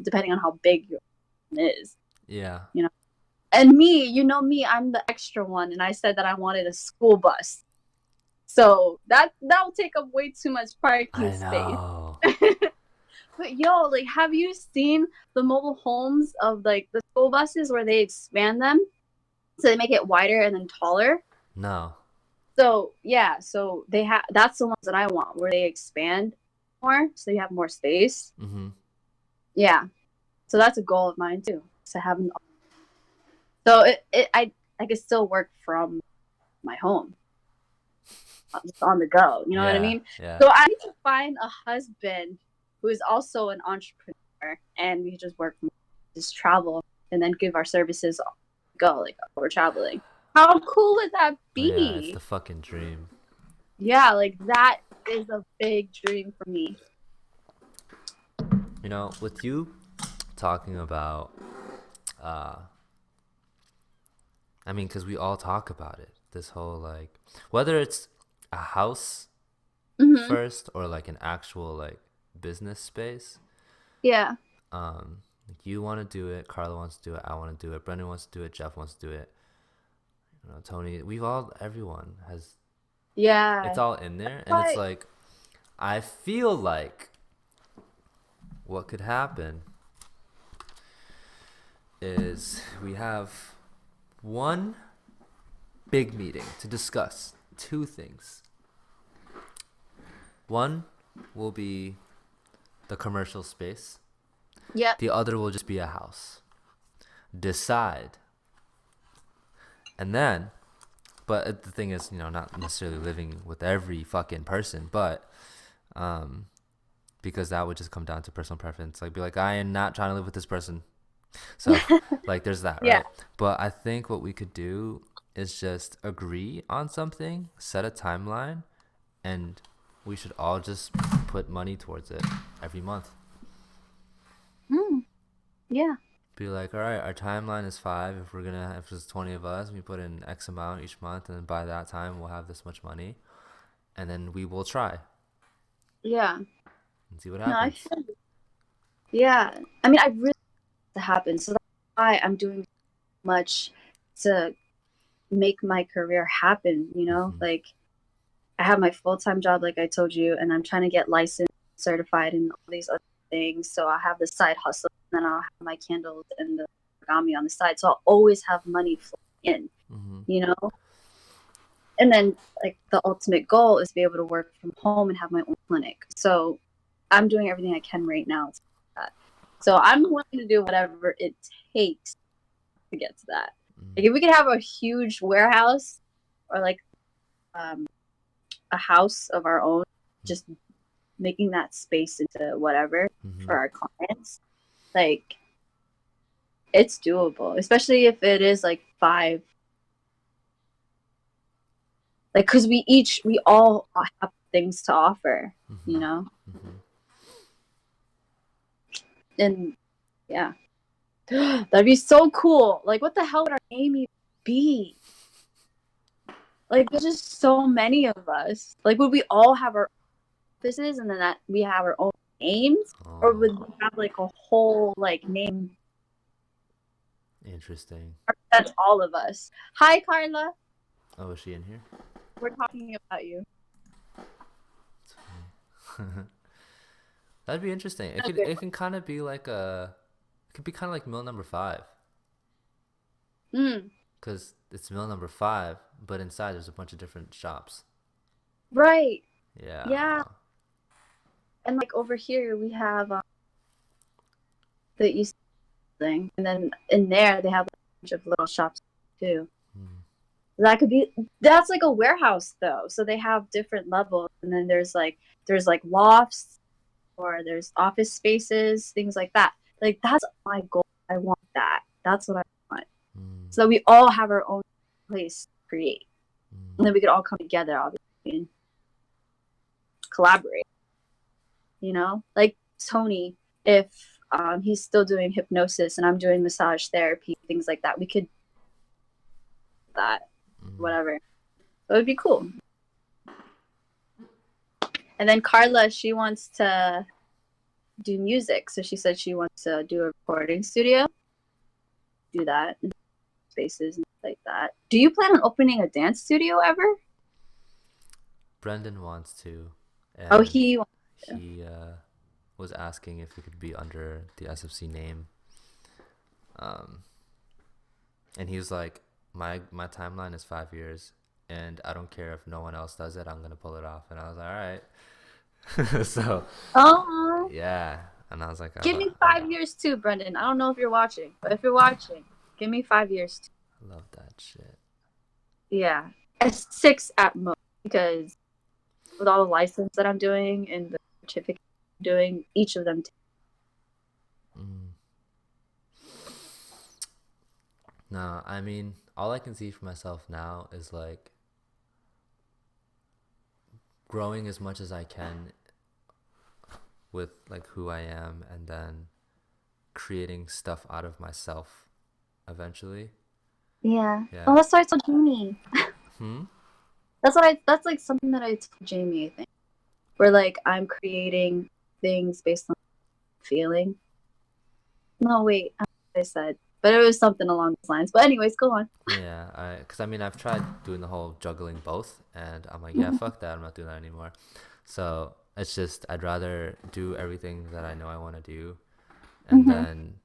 depending on how big your is. Yeah. And me, I'm the extra one, and I said that I wanted a school bus. So that'll take up way too much parking space. But like, have you seen the mobile homes of like the school buses where they expand them so they make it wider and then taller? No. So yeah, so that's the ones that I want, where they expand more, so you have more space. Mm-hmm. Yeah, so that's a goal of mine too, to have. So I could still work from my home, just on the go. You know what I mean? Yeah. So I need to find a husband who is also an entrepreneur, and we just just travel, and then give our services go, like while we're traveling. How cool would that be? Yeah, it's the fucking dream. Yeah, like that is a big dream for me. With you talking about, because we all talk about it. This whole like, whether it's a house first or like an actual like business space. Yeah. You want to do it. Carla wants to do it. I want to do it. Brendan wants to do it. Jeff wants to do it. Tony. Everyone has. Yeah. It's all in there, and it's like, I feel like what could happen is we have one big meeting to discuss two things. One will be the commercial space. Yep. The other will just be a house. Decide. And then, but the thing is, not necessarily living with every fucking person, but because that would just come down to personal preference. Like, be like, I am not trying to live with this person. So, like, there's that, right? Yeah. But I think what we could do is just agree on something, set a timeline, and we should all just put money towards it every month. Yeah. Be like, all right, our timeline is 5. If there's 20 of us, we put in X amount each month, and then by that time we'll have this much money, and then we will try Yeah. and see what No, I happens. feel yeah. I mean, I really want it to happen. So that's why I'm doing much to make my career happen, you know? Mhm. Like, I have my full-time job, like I told you, and I'm trying to get licensed, certified, and all these other things. So I'll have the side hustle, and then I'll have my candles and the origami on the side. So I'll always have money flowing in, Mhm. you know? And then, like, the ultimate goal is to be able to work from home and have my own clinic. So I'm doing everything I can right now to do that. So I'm willing to do whatever it takes to get to that. Like, if we could have a huge warehouse or like a house of our own, just making that space into whatever for our clients, like, it's doable, especially if it is like 5, like, because we all have things to offer, you know. And yeah, that'd be so cool. Like, what the hell would our name even be? Like, there's just so many of us. Like, would we all have our offices and then that we have our own names, or would we have like a whole like name Interesting. that's all of us? Hi, Carla. Oh, is she in here? We're talking about you. That'd be interesting. It can kind of be like it could be kind of like mill number 5. Because it's mill number 5, but inside there's a bunch of different shops. Right. Yeah. Yeah. And like over here we have the East thing, and then in there they have a bunch of little shops too. That's like a warehouse though, so they have different levels, and then there's like lofts, or there's office spaces, things like that. Like, that's my goal. I want that. That's what I want. So that we all have our own place to create, and then we could all come together, obviously, and collaborate. You know, like Tony, if he's still doing hypnosis and I'm doing massage therapy, things like that, we could whatever. It would be cool. And then Carla, she wants to do music, so she said she wants to do a recording studio. Do that in spaces and like that. Do you plan on opening a dance studio ever? Brendan wants to. And he was asking if it could be under the SFC name. And he was like, my timeline is 5 years, and I don't care if no one else does it. I'm gonna pull it off. And I was like, all right. So. Yeah. And I was like, give me 5 years too, Brendan. I don't know if you're watching, but if you're watching, give me 5 years too. I love that shit. Yeah, 6 at most, because with all the license that I'm doing and the certificate I'm doing, each of them. No, I mean, all I can see for myself now is like growing as much as I can with like who I am, and then creating stuff out of myself eventually. Yeah. Oh, that's why I told Jamie. That's like something that I told Jamie, I think. Where like I'm creating things based on feeling. No, wait, I said, but it was something along those lines. But anyways, go on. Yeah, because I mean, I've tried doing the whole juggling both, and I'm like, yeah, fuck that, I'm not doing that anymore. So it's just, I'd rather do everything that I know I want to do, and then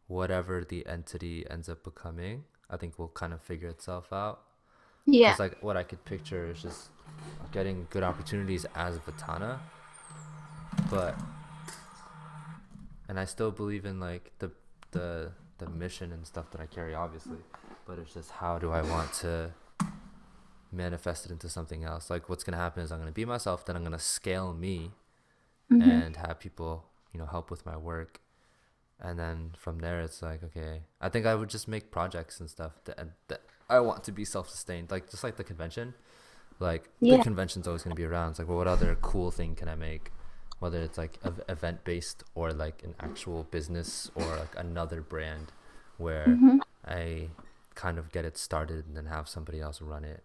whatever the entity ends up becoming, I think will kind of figure itself out. Yeah. Because like what I could picture is just getting good opportunities as Vattana, and I still believe in like the mission and stuff that I carry, obviously, but it's just how do I want to manifest it into something else. Like, what's gonna happen is I'm gonna be myself, then I'm gonna scale me and have people, help with my work, and then from there it's like, okay, I think I would just make projects and stuff. I want to be self-sustained, like just like the convention. Like Yeah. the convention's always going to be around. It's like, well, what other cool thing can I make? Whether it's like event based or like an actual business or like another brand where Mm-hmm. I kind of get it started and then have somebody else run it,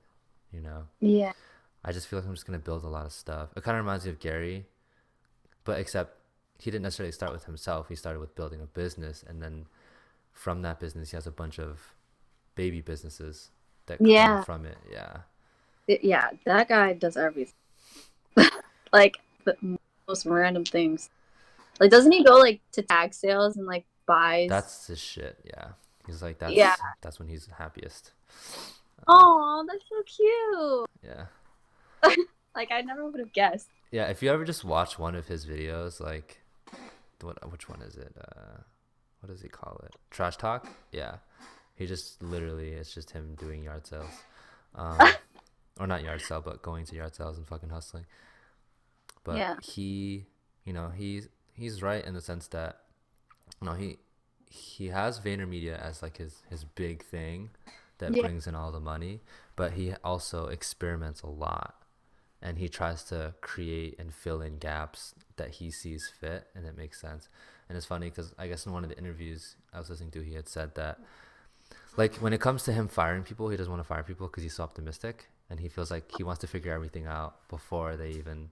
you know? Yeah. I just feel like I'm just going to build a lot of stuff. It kind of reminds me of Gary, but except he didn't necessarily start with himself. He started with building a business, and then from that business, he has a bunch of baby businesses that come from it. Yeah. Yeah, that guy does everything. Like the most random things. Like, doesn't he go like to tag sales and like buys? That's his shit. Yeah. He's like, that's when he's happiest. Oh, that's so cute. Yeah. Like, I never would have guessed. Yeah. If you ever just watch one of his videos, like, which one is it? What does he call it? Trash Talk? Yeah. He just literally, it's just him doing yard sales. Or not yard sale, but going to yard sales and fucking hustling. But Yeah. he, you know, he's right in the sense that, you know, he has VaynerMedia as like his big thing that brings in all the money, but he also experiments a lot, and he tries to create and fill in gaps that he sees fit, and it makes sense. And it's funny because I guess in one of the interviews I was listening to, he had said that, like, when it comes to him firing people, he doesn't want to fire people because he's so optimistic, and he feels like he wants to figure everything out before they even,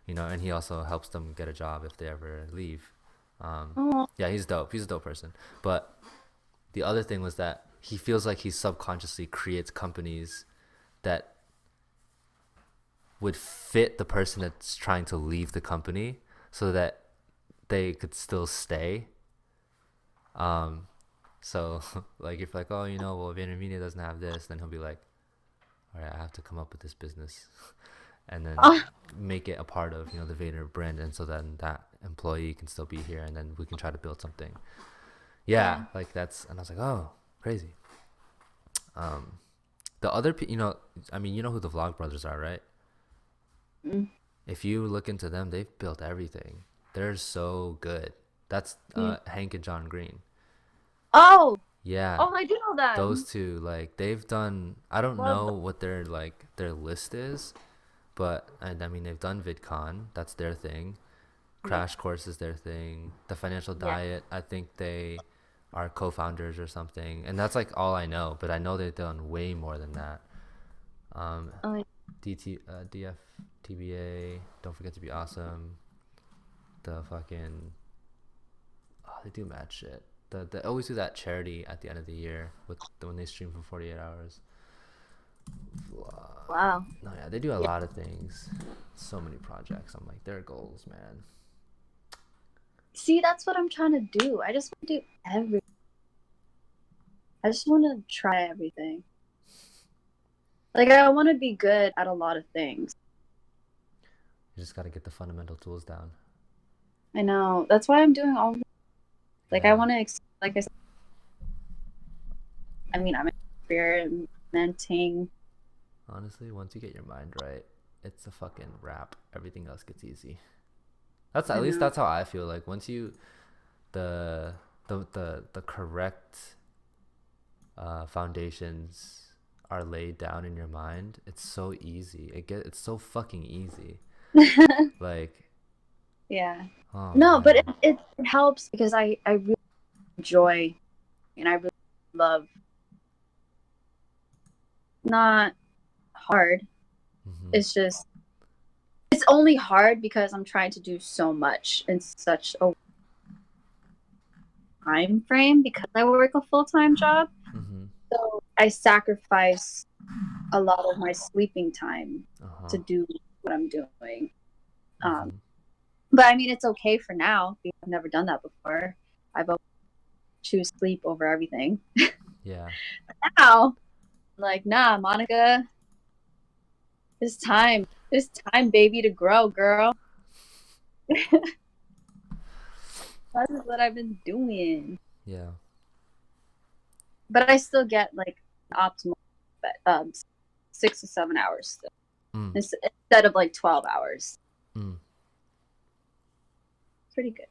you know, and he also helps them get a job if they ever leave. Yeah, he's dope. He's a dope person. But the other thing was that he feels like he subconsciously creates companies that would fit the person that's trying to leave the company so that they could still stay. So like if like, oh, you know, well, VaynerMedia doesn't have this, then he'll be like, all right, I have to come up with this business and then make it a part of, you know, the Vayner brand, and so then that employee can still be here, and then we can try to build something. Yeah. Like that's, and I was like, oh, crazy. The other, you know, I mean, you know who the Vlog Brothers are, right? Mm. If you look into them, they've built everything. They're so good. That's Hank and John Green. Oh. Yeah. Oh, I do know that. Those two, like, they've done, I don't know what their list is, but I mean, they've done VidCon. That's their thing. Crash Course is their thing. The Financial Diet, I think they are co-founders or something, and that's like all I know, but I know they've done way more than that. DF TBA, Don't Forget to Be Awesome. The fucking, oh, they do mad shit. They always do that charity at the end of the year when they stream for 48 hours. Wow. No, yeah, they do a lot of things. So many projects. I'm like, their goals, man. See, that's what I'm trying to do. I just want to do everything. I just want to try everything. Like, I want to be good at a lot of things. You just got to get the fundamental tools down. I know. That's why I'm doing all. Like, I want to, like I said, I mean, I'm experimenting. Honestly, once you get your mind right, it's a fucking wrap. Everything else gets easy. That's at least that's how I feel. Like once you, the correct foundations are laid down in your mind, it's so easy. It's so fucking easy. Like. Yeah. Oh, no, man. but it helps because I really enjoy, and I really love. Not hard. Mm-hmm. It's just, it's only hard because I'm trying to do so much in such a time frame because I work a full-time job. Mm-hmm. So I sacrifice a lot of my sleeping time to do what I'm doing. But I mean, it's okay for now because I've never done that before. I've always choose sleep over everything. Yeah. Now, I'm like, nah, Monica, it's time, baby, to grow, girl. That is what I've been doing. Yeah. But I still get like optimal 6 to 7 hours still. Instead of like 12 hours. Pretty good.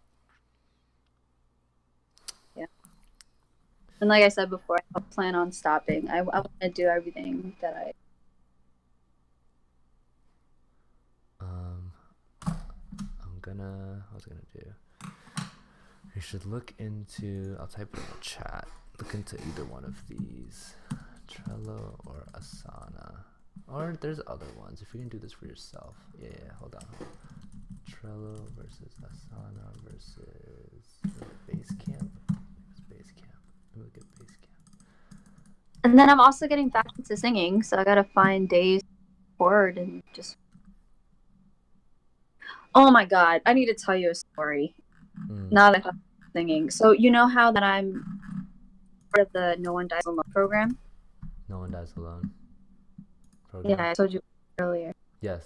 Yeah. And like I said before, I don't plan on stopping. I want to do everything that I. What was I gonna do? You should look into. I'll type it in the chat. Look into either one of these, Trello or Asana, or there's other ones. If you can do this for yourself, yeah. Hold on. Trello versus Asana versus Basecamp. Basecamp. Let me look at Basecamp. And then I'm also getting back into singing, so I gotta find days forward and just. Oh my god, I need to tell you a story. Now that I'm singing. So you know how that I'm part of the No One Dies Alone program? No One Dies Alone program. Yeah, I told you earlier. Yes.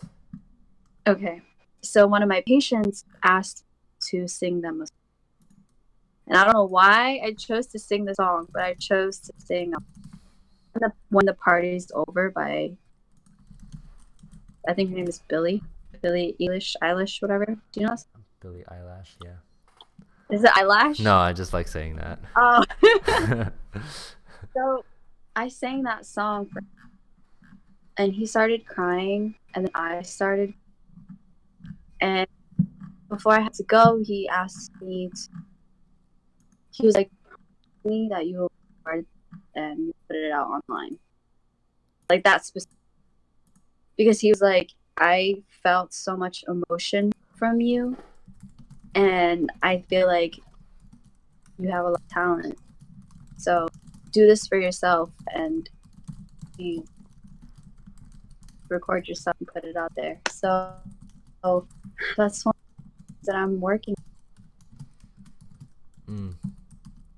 Okay. So one of my patients asked to sing them a song. And I don't know why I chose to sing the song, but I chose to sing When the Party's Over by, I think her name is Billie Eilish, whatever. Do you know that? Billie Eilish, yeah. Is it Eyelash? No, I just like saying that. Oh. So I sang that song for him, and he started crying, and then I started. And before I had to go, he asked me he was like, me that you record and put it out online. Like that specific. Because he was like, I felt so much emotion from you, and I feel like you have a lot of talent. So do this for yourself and you record yourself and put it out there. So that's one that I'm working.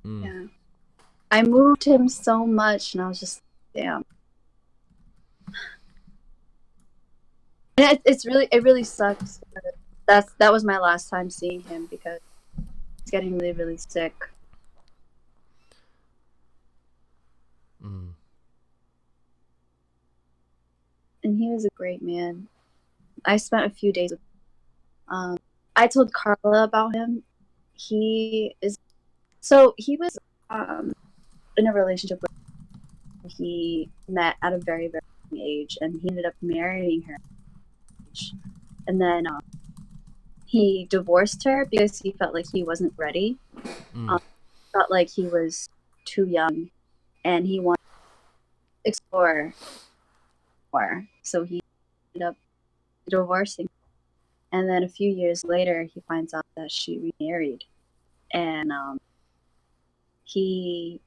Yeah. I moved him so much, and I was just, damn. And it really sucks. That was my last time seeing him because he's getting really, really sick. And he was a great man. I spent a few days with him. I told Carla about him. He was in a relationship with her. He met at a very, very young age, and he ended up marrying her. And then he divorced her because he felt like he wasn't ready. Felt like he was too young, and he wanted to explore more. So he ended up divorcing. And then a few years later, he finds out that she remarried, and he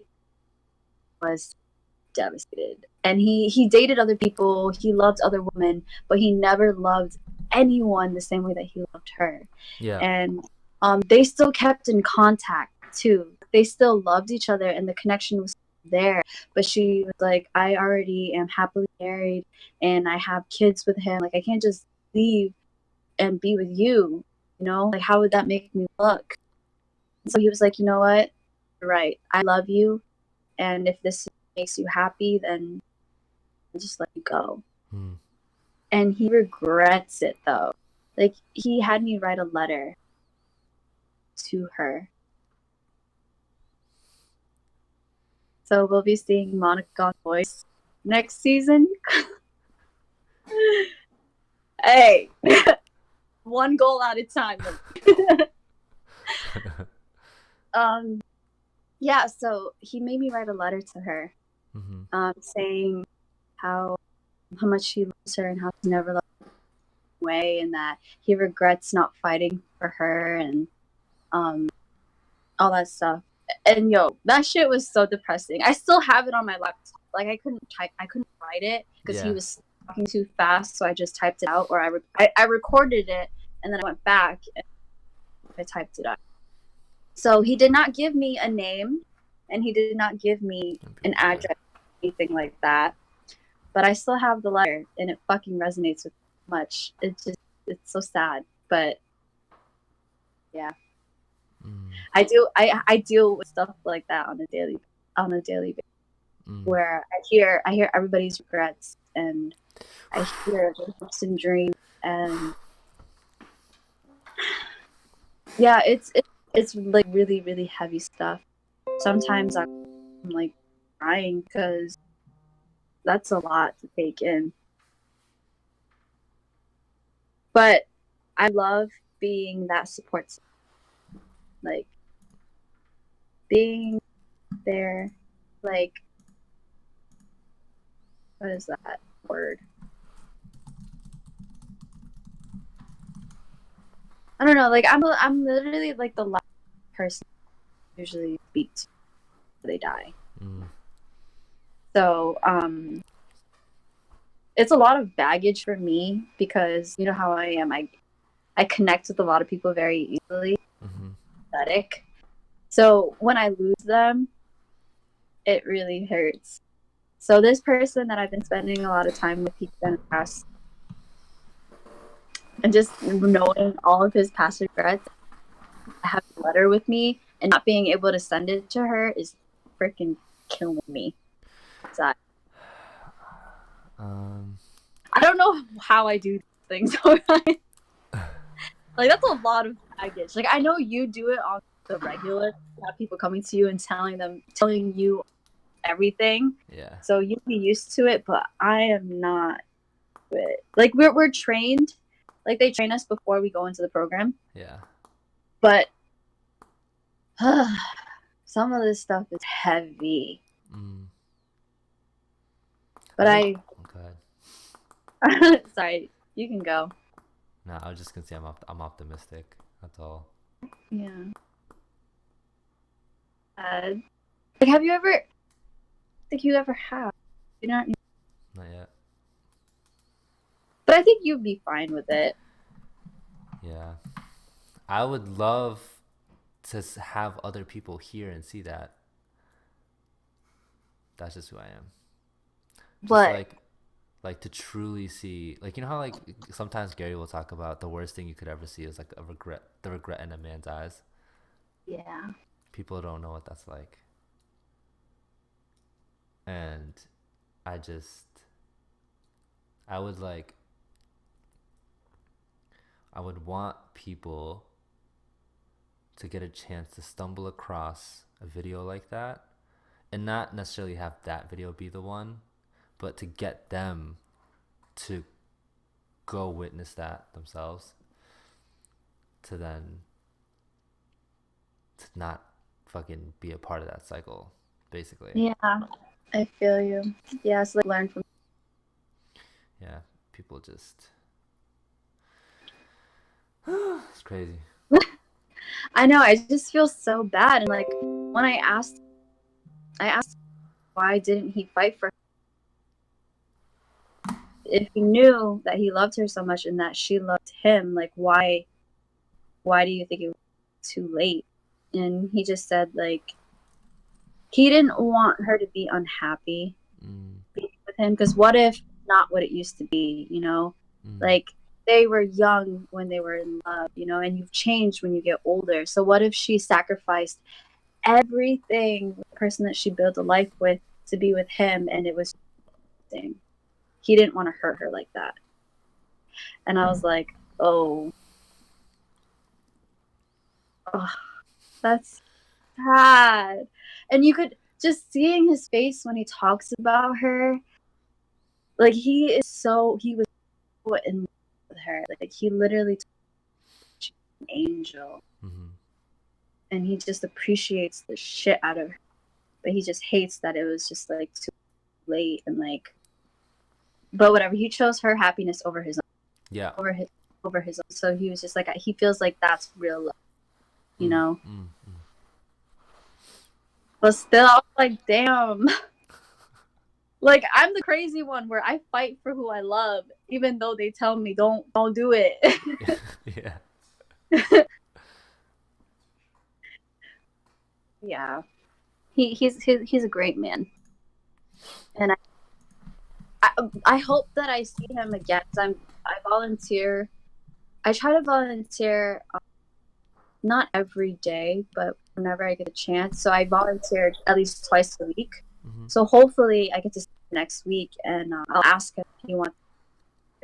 was devastated. And he dated other people, he loved other women, but he never loved anyone the same way that he loved her. Yeah. And they still kept in contact too. They still loved each other, and the connection was there. But she was like, I already am happily married, and I have kids with him. Like, I can't just leave and be with you, you know? Like, how would that make me look? So he was like, you know what? You're right. I love you, and if this makes you happy, then I'll just let you go. And he regrets it, though. Like, he had me write a letter to her. So we'll be seeing Monica's voice next season. Hey, one goal at a time. Yeah, so he made me write a letter to her, saying how much he loves her and how he's never loved her away, and that he regrets not fighting for her, and all that stuff. And yo, that shit was so depressing. I still have it on my laptop. Like, I couldn't write it because he was talking too fast, so I just typed it out, or I recorded it, and then I went back and I typed it out. So he did not give me a name, and he did not give me an address, anything like that. But I still have the letter, and it fucking resonates with me much. It's so sad, but yeah. I deal with stuff like that on a daily basis, where I hear everybody's regrets, and I hear their hopes and dreams, and yeah, it's like really, really heavy stuff. Sometimes I I'm like crying because that's a lot to take in. But I love being that support system. Like being there, like what is that word? I don't know. Like I'm literally like the last person I usually speak to when they die. So it's a lot of baggage for me because you know how I am. I connect with a lot of people very easily. Pathetic. So when I lose them, it really hurts. So this person that I've been spending a lot of time with, he's been past, and just knowing all of his past regrets, having a letter with me and not being able to send it to her is freaking killing me. So, I don't know how I do things. Like that's a lot of baggage. Like I know you do it on the regular. You have people coming to you and telling you everything. Yeah. So you'd be used to it, but I am not. Like we're trained, like they train us before we go into the program. Yeah. But some of this stuff is heavy. But Okay. Sorry, you can go. No, I was just gonna say I'm optimistic. That's all. Yeah. Like, have you ever? Think you ever have? You know. Not yet. But I think you'd be fine with it. Yeah. I would love to have other people hear and see that. That's just who I am. Just what? Like to truly see, like, you know how like sometimes Gary will talk about the worst thing you could ever see is like the regret in a man's eyes. Yeah. People don't know what that's like. And I would want people to get a chance to stumble across a video like that and not necessarily have that video be the one, but to get them to go witness that themselves, to not fucking be a part of that cycle, basically. Yeah, I feel you. Yeah, so like learn from. Yeah, people just. It's crazy. I know. I just feel so bad, and like when I asked why didn't he fight for her? If he knew that he loved her so much and that she loved him, like why do you think it was too late? And he just said like he didn't want her to be unhappy with him, because what if not what it used to be, you know? Like they were young when they were in love, you know, and you've changed when you get older. So what if she sacrificed everything, the person that she built a life with, to be with him, and it was thing. He didn't want to hurt her like that. And I was like, oh, that's sad. And you could just seeing his face when he talks about her, like he was so in love with her. Like he literally she's an angel. And he just appreciates the shit out of her. But he just hates that it was just like too late, and like, but whatever, he chose her happiness over his own. Yeah. Over his own. So he was just like, he feels like that's real love, you know. But still, I was like, damn. Like I'm the crazy one where I fight for who I love, even though they tell me don't do it. Yeah. Yeah. He's a great man, and I hope that I see him again. I volunteer. I try to volunteer, not every day, but whenever I get a chance. So I volunteered at least twice a week. So hopefully I get to see him next week, and I'll ask him if he wants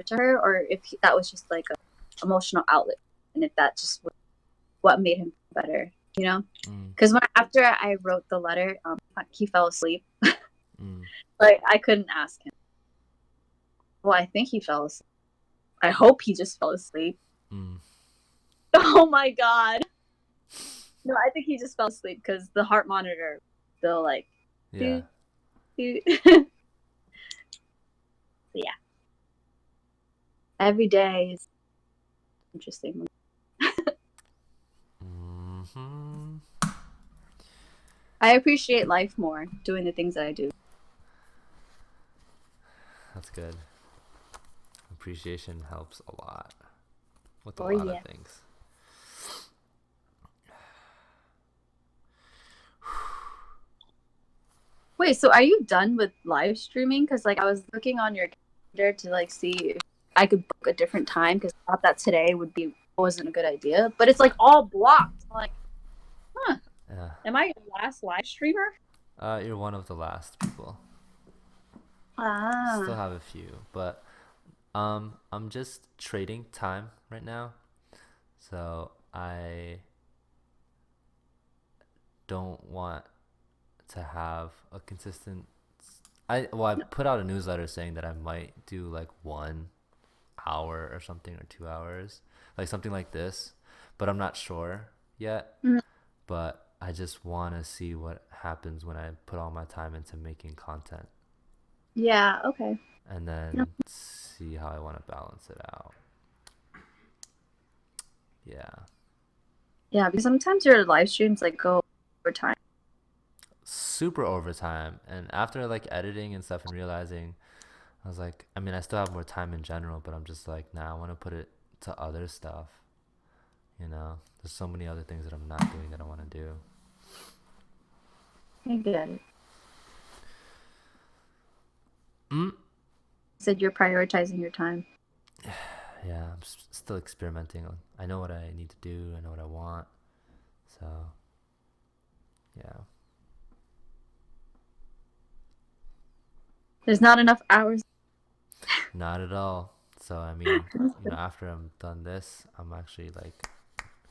to her, or if that was just like a emotional outlet, and if that just was what made him better. you know? Mm. Because after I wrote the letter, he fell asleep. Mm. Like, I couldn't ask him. Well, I think he fell asleep. I hope he just fell asleep. Mm. Oh my god. No, I think he just fell asleep because the heart monitor still like, Yeah. doot. Yeah. Every day is interesting. Mm-hmm. I appreciate life more doing the things that I do. That's good. Appreciation helps a lot with a Oh, lot yeah. of things. Wait, so are you done with live streaming? Because like I was looking on your calendar to like see if I could book a different time because I thought that today wasn't a good idea. But it's like all blocked. I'm like, huh? Yeah. Am I your last live streamer? You're one of the last people. Ah. Still have a few, but I'm just trading time right now. So I don't want to have a consistent. I put out a newsletter saying that I might do like 1 hour or something, or 2 hours, like something like this, but I'm not sure yet. Mhm. But I just want to see what happens when I put all my time into making content, Yeah. Okay. and then Yep. see how I want to balance it out. Yeah. Yeah, because sometimes your live streams like go over time. Super overtime, and after like editing and stuff and realizing, I was like, I mean, I still have more time in general, but I'm just like, nah, I want to put it to other stuff, there's so many other things that I'm not doing that I want to do. I get it. Mm. Said you're prioritizing your time. Yeah, I'm still experimenting. I know what I need to do, I know what I want, so yeah. There's not enough hours. Not at all. So I mean, after I'm done this, I'm actually like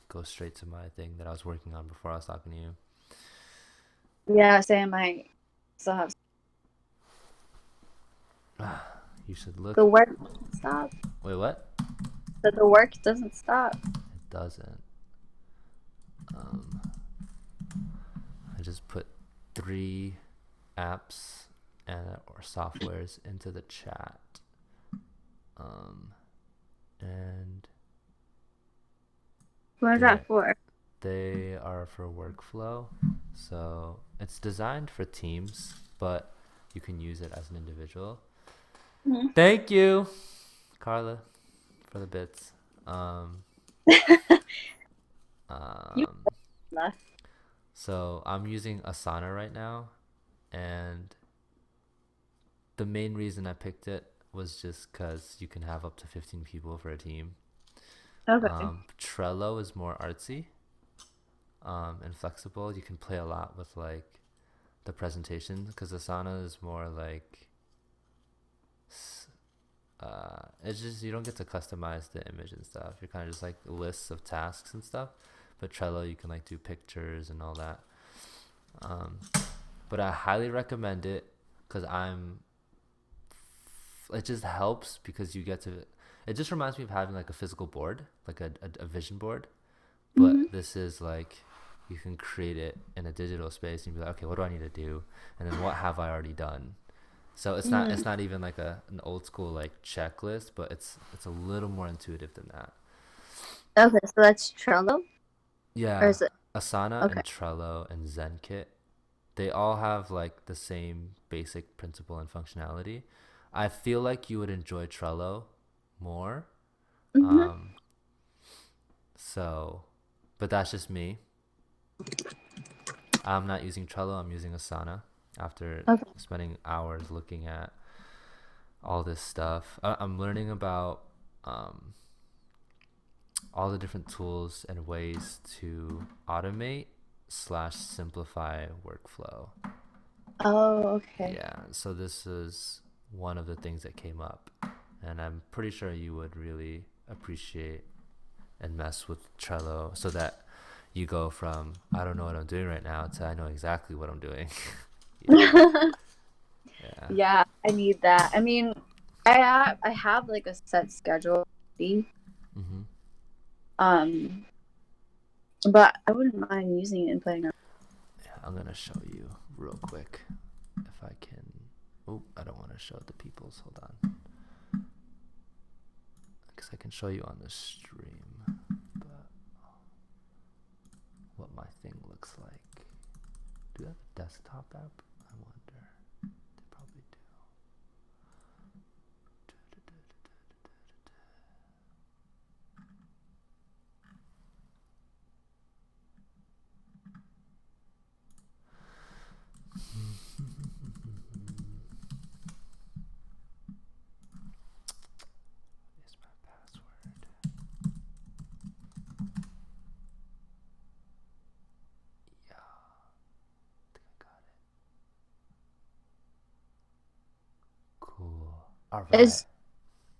go straight to my thing that I was working on before I was talking to you. Yeah, Sam, I still have. You should look. The work doesn't stop. Wait, what? But the work doesn't stop. It doesn't. I just put 3 apps or softwares into the chat. And What is that for? they are for workflow. So it's designed for teams, but you can use it as an individual. Mm-hmm. Thank you, Carla, for the bits. So I'm using Asana right now, and the main reason I picked it was just because you can have up to 15 people for a team. Okay. Trello is more artsy and flexible. You can play a lot with like the presentation, because Asana is more like it's just, you don't get to customize the image and stuff. You're kind of just like lists of tasks and stuff. But Trello, you can like do pictures and all that. But I highly recommend it because it just helps because you get to, it just reminds me of having like a physical board, like a vision board. But this is like, you can create it in a digital space and be like, okay, what do I need to do? And then what have I already done? So it's not even like an old school like checklist, but it's a little more intuitive than that. Okay, so that's Trello? Yeah. Or is it? Asana Okay. and Trello and ZenKit, they all have like the same basic principle and functionality. I feel like you would enjoy Trello more. So, but that's just me. I'm not using Trello, I'm using Asana after spending hours looking at all this stuff. I'm learning about all the different tools and ways to automate / simplify workflow. Oh, okay. Yeah, so this is one of the things that came up, and I'm pretty sure you would really appreciate and mess with Trello so that you go from I don't know what I'm doing right now to I know exactly what I'm doing. Yeah. Yeah, I need that. I mean, I have like a set schedule, Mm-hmm. um, but I wouldn't mind using it and playing around. Yeah, I'm gonna show you real quick if I can. Oh, I don't want to show the people's. Hold on, because I can show you on the stream, but what my thing looks like. Do they have a desktop app? I wonder. They probably do. Is my password? Yeah, I think I got it. Cool. All right. Is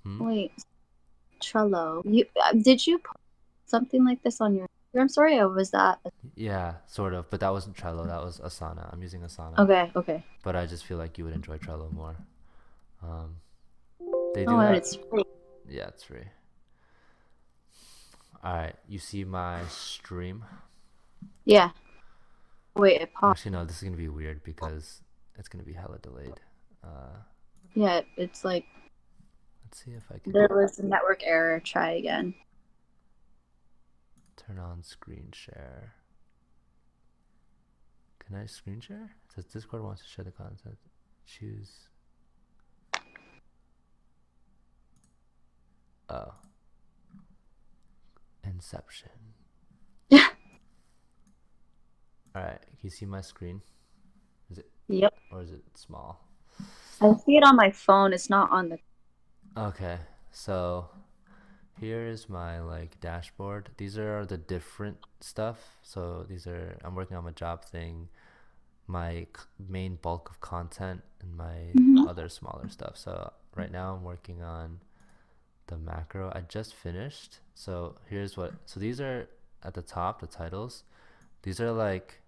Hmm? wait, Trello. You did you post something like this on your Instagram story, or was that Yeah, sort of, but that wasn't Trello. That was Asana. I'm using Asana. okay? Okay. But I just feel like you would enjoy Trello more. Um, they do Oh, and have. it's free. Yeah, it's free. All right, you see my stream? Yeah. Wait, it paused. Actually, no. This is gonna be weird because it's gonna be hella delayed. Yeah, it's like Let's see if I can there was a network error. Try again. turn on screen share. Can I screen share? It says Discord wants to share the content. Choose. Oh. Inception. Yeah. All right. Can you see my screen? Is it Yep. or is it small? I see it on my phone. It's not on the. Okay. So here is my like dashboard. These are the different stuff. So these are I'm working on my job thing, my main bulk of content, and my other smaller stuff. So right now I'm working on the macro. I just finished. So here's what. So these are at the top, the titles. These are like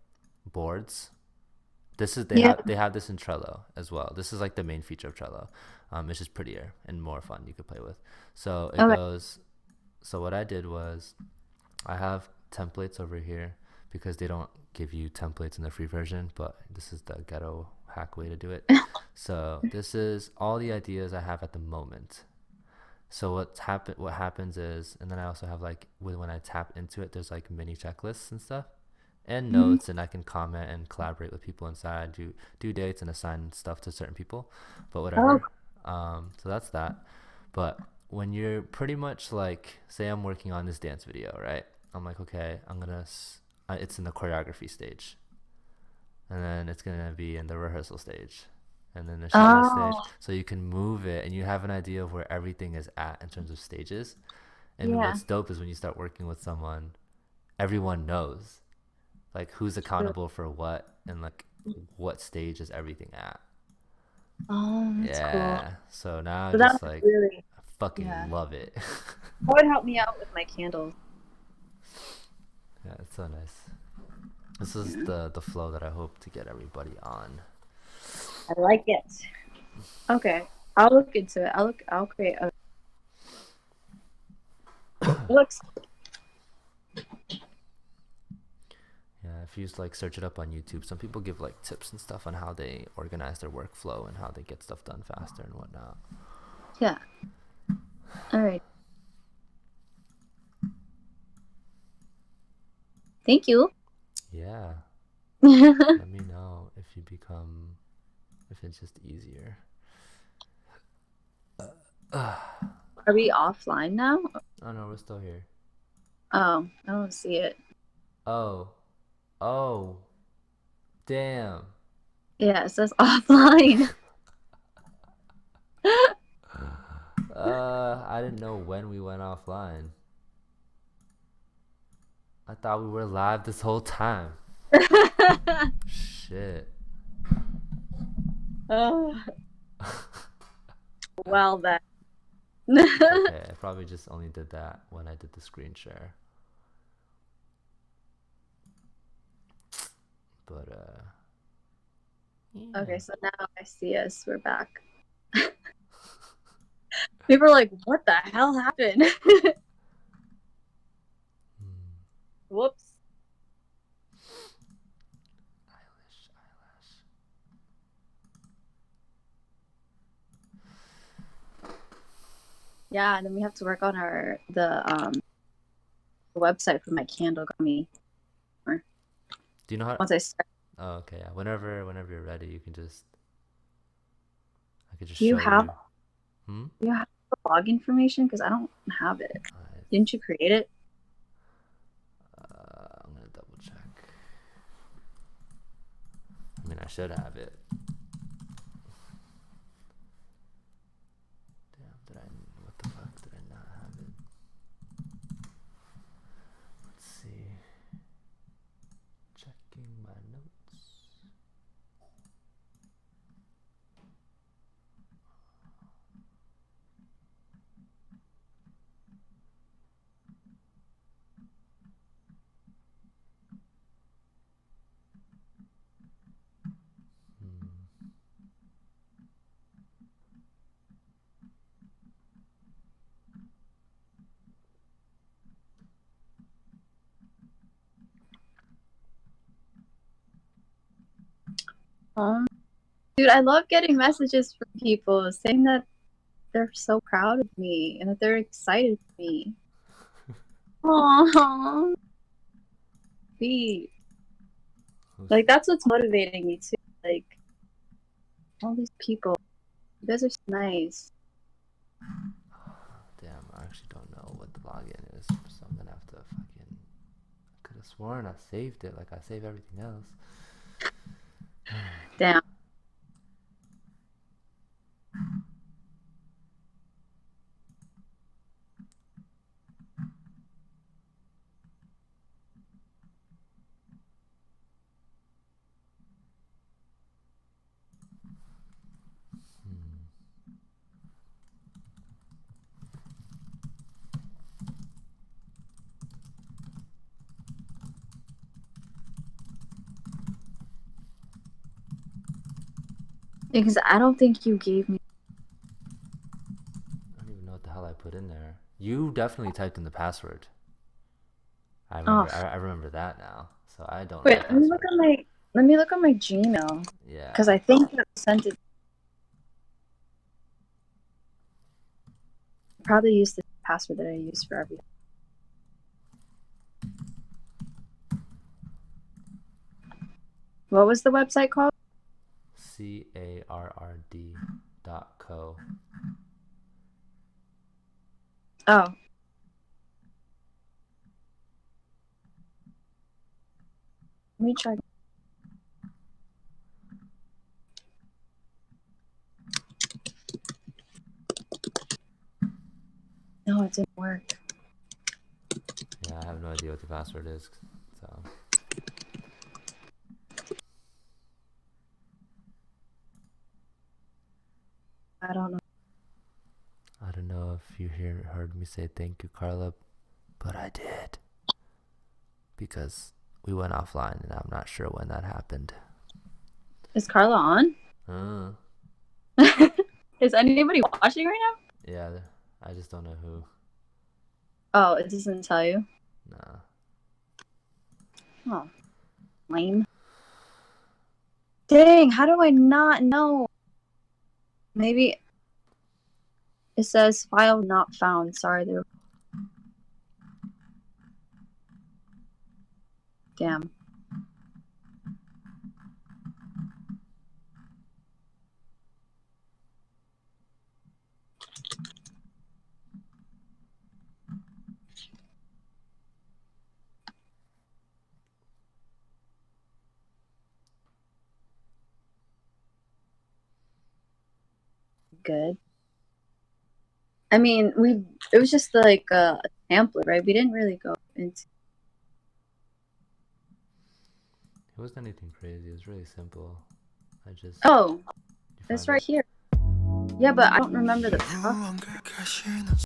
boards. This is they have this in Trello as well. This is like the main feature of Trello. It's just prettier and more fun you could play with. So it goes. So what I did was, I have templates over here because they don't give you templates in the free version, but this is the ghetto hack way to do it. So this is all the ideas I have at the moment. So what happens is, and then I also have like when I tap into it, there's like mini checklists and stuff and notes, and I can comment and collaborate with people inside, do due dates and assign stuff to certain people, but whatever. So that's that. But when you're pretty much like, say I'm working on this dance video, right? I'm like, okay, it's in the choreography stage, and then it's gonna be in the rehearsal stage, and then the shooting stage. So you can move it, and you have an idea of where everything is at in terms of stages. And what's dope is when you start working with someone, everyone knows like who's accountable for what and like what stage is everything at. Oh, that's cool. So now So I just like really, I fucking love it. that would help me out with my candles. Yeah, it's so nice. This is the flow that I hope to get everybody on. I like it. Okay, I'll look into it. I'll create a. It looks. Yeah, if you just like search it up on YouTube, some people give like tips and stuff on how they organize their workflow and how they get stuff done faster and whatnot. Yeah. All right. Thank you. Yeah. Let me know if it's just easier. Are we offline now? Oh no, we're still here. Oh, I don't see it. Oh, damn. Yeah, it says offline. I didn't know when we went offline. I thought we were live this whole time. Shit. Oh. Well then. Okay, I probably just only did that when I did the screen share. But Okay, yeah. so now I see us. We're back. People are like, what the hell happened? Hmm. Whoops. Eyelash, eyelash. Yeah, and then we have to work on the website for my candle gummy. Do you know how? Once I start, Oh, okay. Yeah. Whenever you're ready, you can just. I could just do you show have you. Hmm. the log information? Because I don't have it. I, Didn't you create it? I'm gonna double check. I mean, I should have it. Damn, did I? What the fuck? Did I not have it? Let's see. Checking my notes. Hmm. Dude, I love getting messages from people saying that they're so proud of me and that they're excited for me. Aww. Sweet. Like, that's what's motivating me too. Like, all these people, you guys are so nice. Damn, I actually don't know what the login is, so I'm gonna have to fucking. I could have sworn I saved it like I save everything else. Damn. Hmm. Because I don't think you gave me. I don't even know what the hell I put in there. You definitely typed in the password. I Oh, remember. I remember that now. So I don't know wait, the let me look password. at my Gmail. Yeah. Because I think I sent it. Probably use the password that I use for everything. What was the website called? CARRD.co. Oh. Let me try. No, it didn't work. Yeah, I have no idea what the password is. So. I don't know. I don't know if you heard me say thank you, Carla, but I did. Because we went offline and I'm not sure when that happened. Is Carla on? Uh, Is anybody watching right now? yeah, I just don't know who. Oh, it doesn't tell you? Nah. Oh, lame. Dang, how do I not know? Maybe it says file not found. Sorry, there. Damn. Good. I mean, it was just like a pamphlet, right? We didn't really go into. It wasn't anything crazy. It was really simple. I just. Oh, You it's find right it? here. Yeah, but I don't remember the process.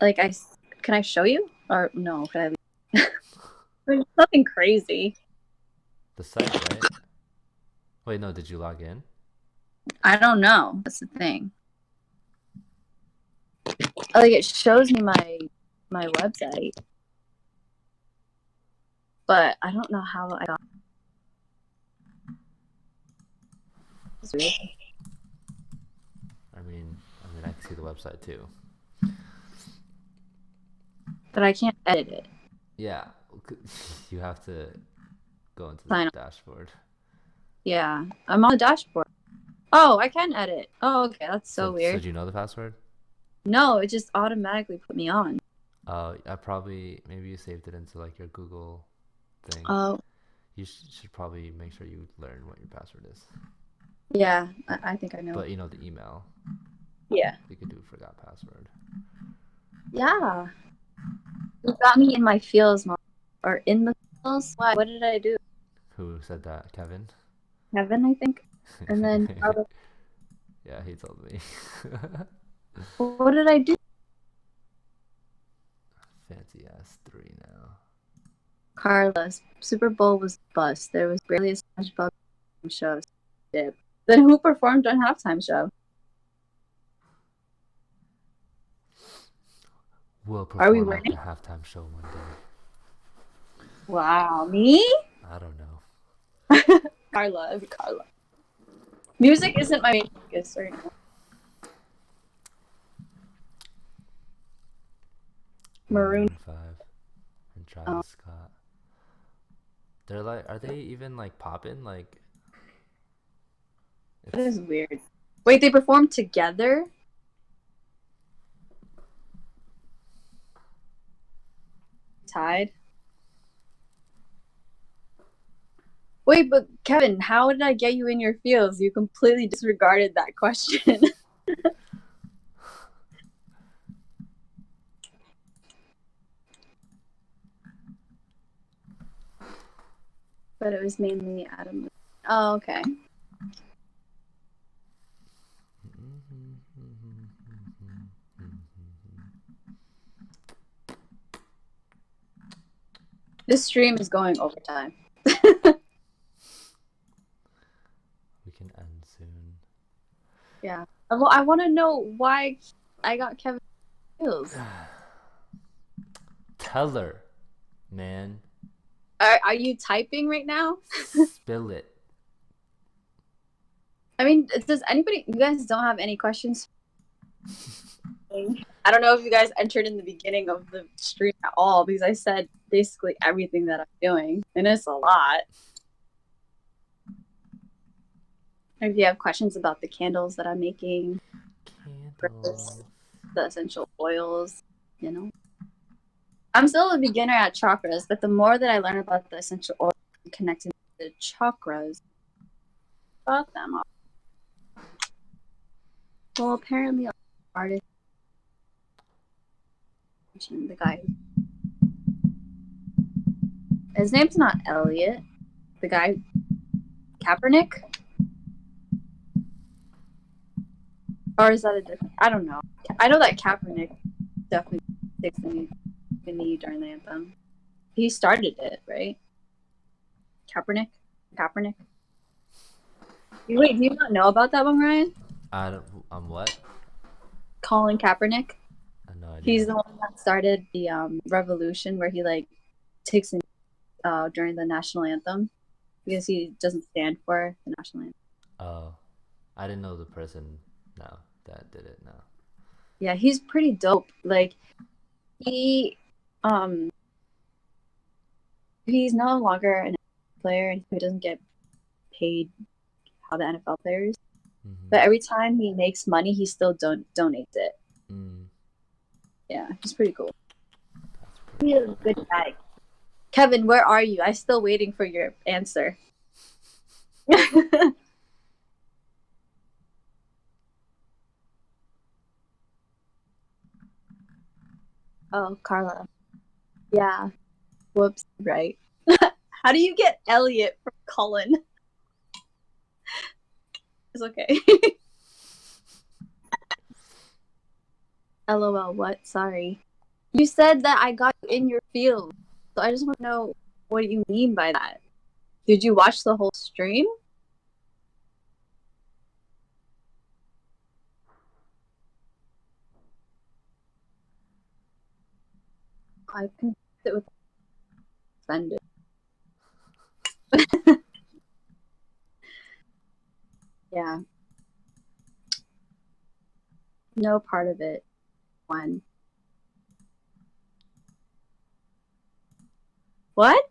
Like, can I show you? Or no, can I? There's nothing crazy. the site, right? Wait, no, did you log in? I don't know. That's the thing. Like it shows me my website, but I don't know how I got. It's weird. I mean, I can see the website too. But I can't edit it. Yeah, you have to go into Sign the up. dashboard. Yeah, I'm on the dashboard. Oh, I can edit. Oh, okay, that's so So weird. do you know the password? No, it just automatically put me on. Maybe you saved it into like your Google thing. Oh, You should probably make sure you learn what your password is. yeah, I think I know. But you know the email. Yeah. You could do forgot password. Yeah. You got me in my feels, Mom. Or in the feels? Why? What did I do? Who said that? Kevin? Kevin, I think. And then Yeah, he told me. what did I do? Fancy ass 3 now. Carla, Super Bowl was a bust. There was barely a SpongeBob show. Then who performed on halftime show? We'll Are we perform at the winning? halftime show one day. Wow, me? I don't know. Carla, it'd be Carla. Music isn't my main focus right now. Maroon 5 and Travis Scott. They're like, are they even like popping? Like, That is weird. Wait, they performed together? Tied? Wait, but Kevin, how did I get you in your feels? You completely disregarded that question. But it was mainly Adam. Oh, okay. This stream is going overtime. We can end soon. Yeah. Well, I want to know why I got Kevin feels. Tell her, man. Are you typing right now? Spill it. I mean, does anybody? You guys don't have any questions? I don't know if you guys entered in the beginning of the stream at all because I said basically everything that I'm doing, and it's a lot. If you have questions about the candles that I'm making, Candles. the essential oils, you know. I'm still a beginner at chakras, but the more that I learn about the essential oils and connecting to the chakras, about them. Well, apparently, artist. The guy. His name's not Elliot. The guy, Kaepernick, or is that a different? I don't know. I know that Kaepernick definitely takes the knee during the anthem. He started it, right? Kaepernick. Wait, do you not know about that one, Ryan? I'm what? Colin Kaepernick. I have no idea. He's the one that started the revolution where he like takes a during the national anthem because he doesn't stand for the national anthem. Oh, I didn't know the person. No, that did it. No. Yeah, he's pretty dope. Like he's no longer an NFL player and he doesn't get paid how the NFL players. Mm-hmm. But every time he makes money, he still donates it. Mm. Yeah, he's pretty cool. That's pretty He's a good guy. Kevin, where are you? I'm still waiting for your answer. Oh, Carla. Yeah. Whoops. Right. How do you get Elliot from Cullen? It's okay. LOL. What? Sorry. You said that I got you in your field. So I just want to know what you mean by that. Did you watch the whole stream? I can sit with offended. Yeah. No part of it. One. What?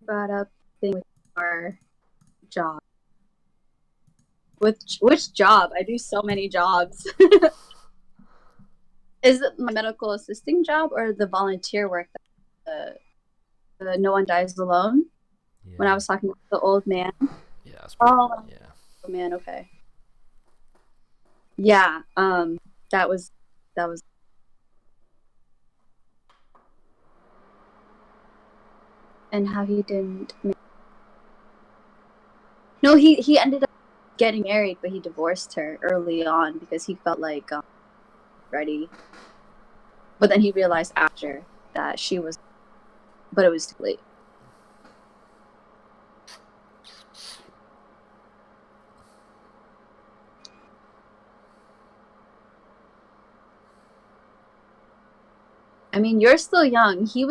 Brought up thing with our job. With which job? I do so many jobs. Is it my medical assisting job or the volunteer work? The No One Dies Alone. Yeah. When I was talking to the old man. Yeah. Yeah. Oh man. Okay. Yeah. That was. And how he didn't. No, he ended up getting married, but he divorced her early on because he felt like ready. But then he realized after that she was, but it was too late. I mean, you're still young. He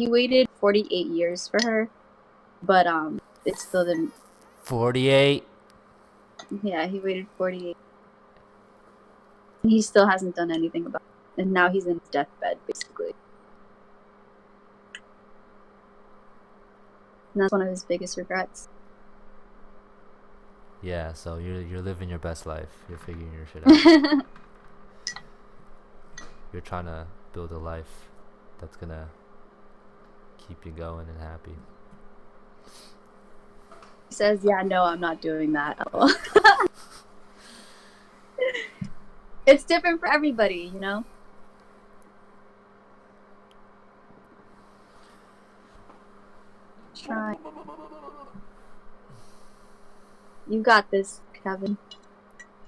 waited 48 years for her, but it still didn't. 48. Yeah, he waited 48. He still hasn't done anything about it, and now he's in his deathbed, basically. And that's one of his biggest regrets. Yeah, so you're living your best life. You're figuring your shit out. You're trying to build a life that's gonna keep you going and happy. He says, yeah, no, I'm not doing that at all. It's different for everybody, you know? Try. You got this, Kevin.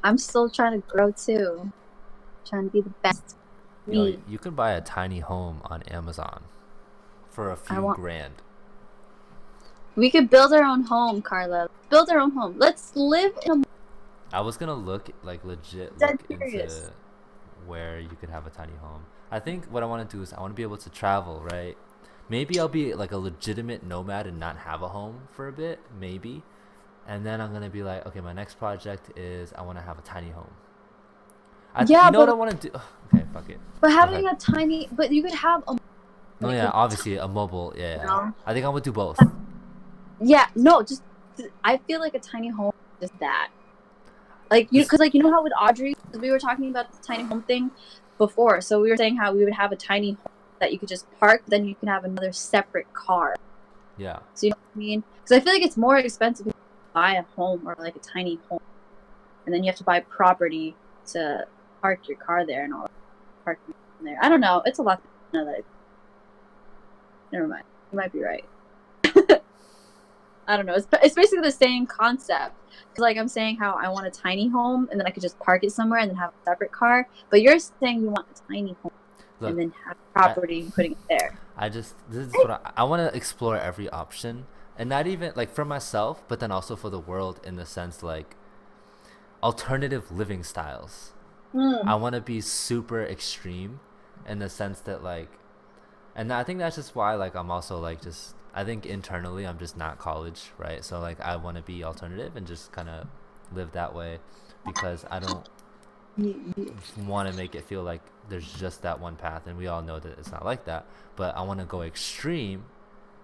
I'm still trying to grow too. Trying to be the best. Yo, you could buy a tiny home on Amazon for a few grand. We could build our own home, Carla. Build our own home. Let's live in a... I was gonna look into where you could have a tiny home. I think what I want to do is I want to be able to travel, right? Maybe I'll be like a legitimate nomad and not have a home for a bit, maybe. And then I'm gonna be like, okay, my next project is I want to have a tiny home. You know what I want to do? Okay, fuck it. But having a tiny, but you could have a... No, yeah, obviously a mobile, yeah. No. I think I would do both. Yeah, no, just I feel like a tiny home is just that. Like because you know how with Audrey we were talking about the tiny home thing before. So we were saying how we would have a tiny home that you could just park, then you can have another separate car. Yeah. So you know what I mean? Because I feel like it's more expensive to buy a home or like a tiny home, and then you have to buy property to park your car there and all. Parking there. I don't know. It's a lot. Never mind. You might be right. I don't know. It's basically the same concept. Like I'm saying how I want a tiny home and then I could just park it somewhere and then have a separate car. But you're saying you want a tiny home. Look, and then have property and putting it there. This is what I want to explore every option, and not even like for myself, but then also for the world in the sense like alternative living styles. I want to be super extreme in the sense that like, and I think that's just why like I'm also like just I think internally I'm just not college, right? So like I want to be alternative and just kind of live that way because I don't want to make it feel like there's just that one path, and we all know that it's not like that. But I want to go extreme,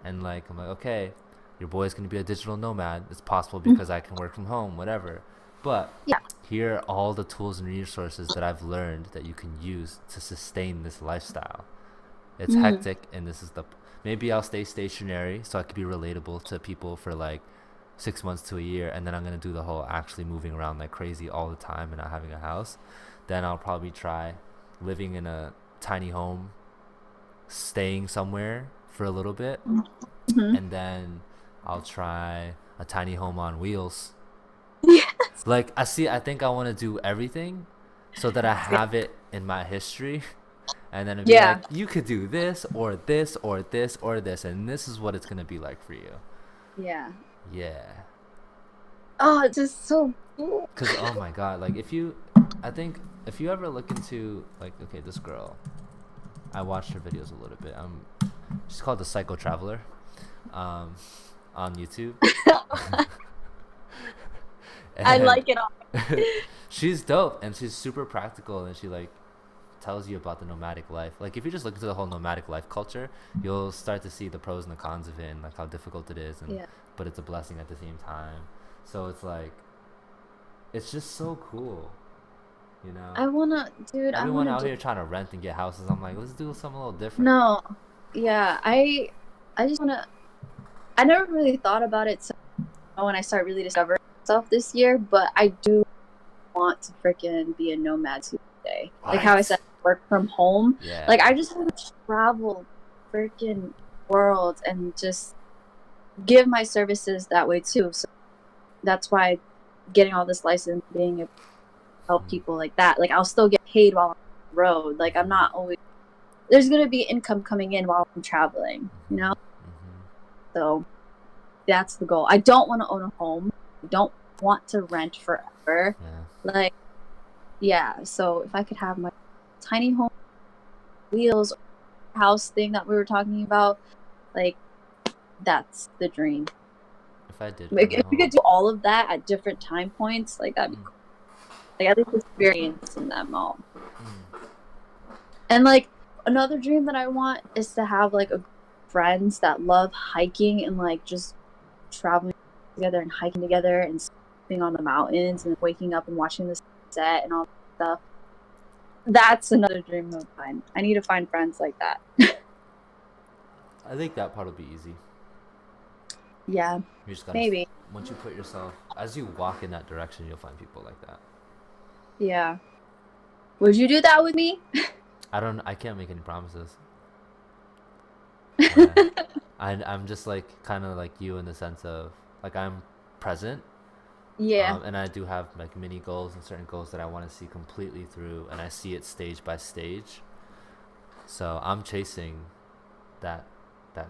and like I'm like, okay, your boy's gonna be a digital nomad. It's possible because I can work from home, whatever. But here are all the tools and resources that I've learned that you can use to sustain this lifestyle. It's hectic, and this is maybe I'll stay stationary so I could be relatable to people for like 6 months to a year, and then I'm gonna do the whole actually moving around like crazy all the time and not having a house. Then I'll probably try living in a tiny home, staying somewhere for a little bit, and then I'll try a tiny home on wheels. Yes. Like I think I want to do everything, so that I have it in my history, and then it'd be Yeah. like, you could do this or this or this or this, and this is what it's gonna be like for you. Yeah. Yeah. Oh, it's just so cool. Cause oh my god, like I think if you ever look into like, okay, this girl, I watched her videos a little bit. She's called the Psycho Traveler, on YouTube. I like it all. She's dope and she's super practical, and she like tells you about the nomadic life. Like if you just look into the whole nomadic life culture, you'll start to see the pros and the cons of it, and like how difficult it is, and Yeah. but it's a blessing at the same time. So it's like, it's just so cool, you know. Everyone out here trying to rent and get houses. I'm like, let's do something a little different. No. Yeah, I just wanna. I never really thought about it when I start really discovering myself this year, but I do want to freaking be a nomad today. Like how I said, work from home. Yeah. Like I just want to travel freaking world and just give my services that way too. So that's why getting all this license, being able to help people like that. Like I'll still get paid while I'm on the road. Like I'm not always. There's gonna be income coming in while I'm traveling, you know. So that's the goal. I don't want to own a home. I don't want to rent forever. Yeah. Like, yeah. So if I could have my tiny home, wheels, house thing that we were talking about, like, that's the dream. If I did, Like, if we could do all of that at different time points, like that'd be cool. Like at least experiencing them all. And like another dream that I want is to have like friends that love hiking and like just traveling together and hiking together and sleeping on the mountains and waking up and watching the sunset and all that stuff. That's another dream of mine. I need to find friends like that. I think that part will be easy. Yeah, You just gotta, maybe. once you put yourself, as you walk in that direction, you'll find people like that. Yeah. Would you do that with me? I can't make any promises. Yeah. I'm just like kind of like you in the sense of like I'm present. Yeah. And I do have like mini goals and certain goals that I want to see completely through, and I see it stage by stage. So I'm chasing that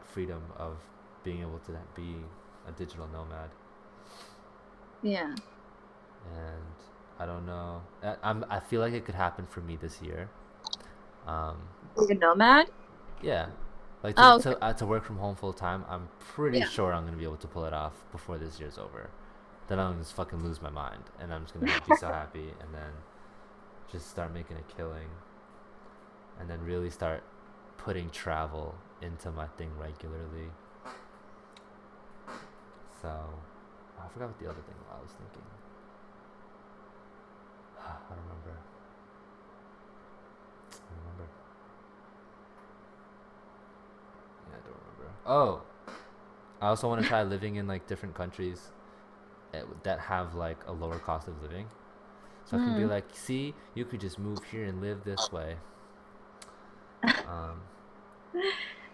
freedom of being able to be a digital nomad. Yeah. And I don't know. I feel like it could happen for me this year. Like a nomad? Yeah. Like to work from home full time, I'm pretty sure I'm gonna be able to pull it off before this year's over. Then I'm gonna just fucking lose my mind, and I'm just gonna be so happy, and then just start making a killing, and then really start putting travel into my thing regularly. So I forgot what the other thing I was thinking. I don't remember. Yeah, I don't remember. Oh, I also want to try living in like different countries that have like a lower cost of living. So I can be like, see, you could just move here and live this way.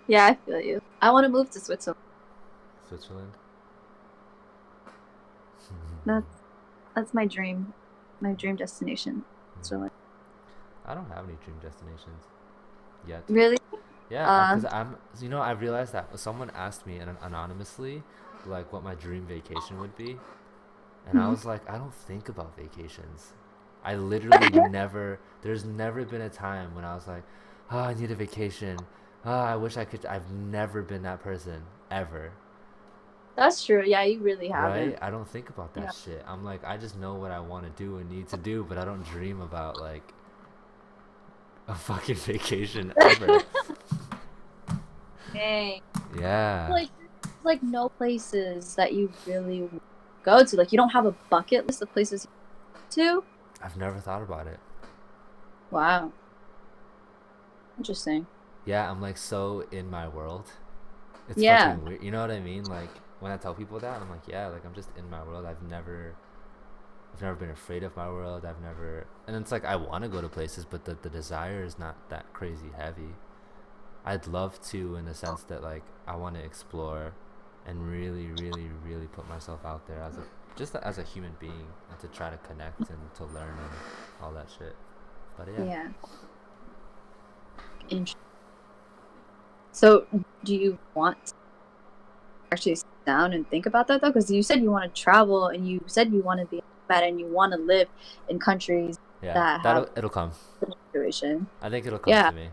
Yeah, I feel you. I want to move to Switzerland. Switzerland? That's my dream destination. Switzerland. I don't have any dream destinations yet. Really? Yeah, because I realized that someone asked me anonymously, like, what my dream vacation would be. And I was like, I don't think about vacations. I literally there's never been a time when I was like, oh, I need a vacation. Oh, I wish I could. I've never been that person, ever. That's true. Yeah, you really haven't. Right? I don't think about that shit. I'm like, I just know what I want to do and need to do, but I don't dream about, like, a fucking vacation ever. Dang. Yeah. Like no places that you really go to. Like you don't have a bucket list of places you go to? I've never thought about it. Wow. Interesting. Yeah, I'm like so in my world. It's Yeah. fucking weird. You know what I mean? Like when I tell people that, I'm like, yeah, like I'm just in my world. I've never been afraid of my world. And it's like I want to go to places, but the desire is not that crazy heavy. I'd love to, in the sense that like I want to explore and really, really, really put myself out there as a human being, and to try to connect and to learn and all that shit. But yeah. Yeah. Interesting. So, do you want to actually sit down and think about that though? Because you said you want to travel, and you said you want to be bad, and you want to live in countries that have it'll come. the situation. I think it'll come Yeah. to me.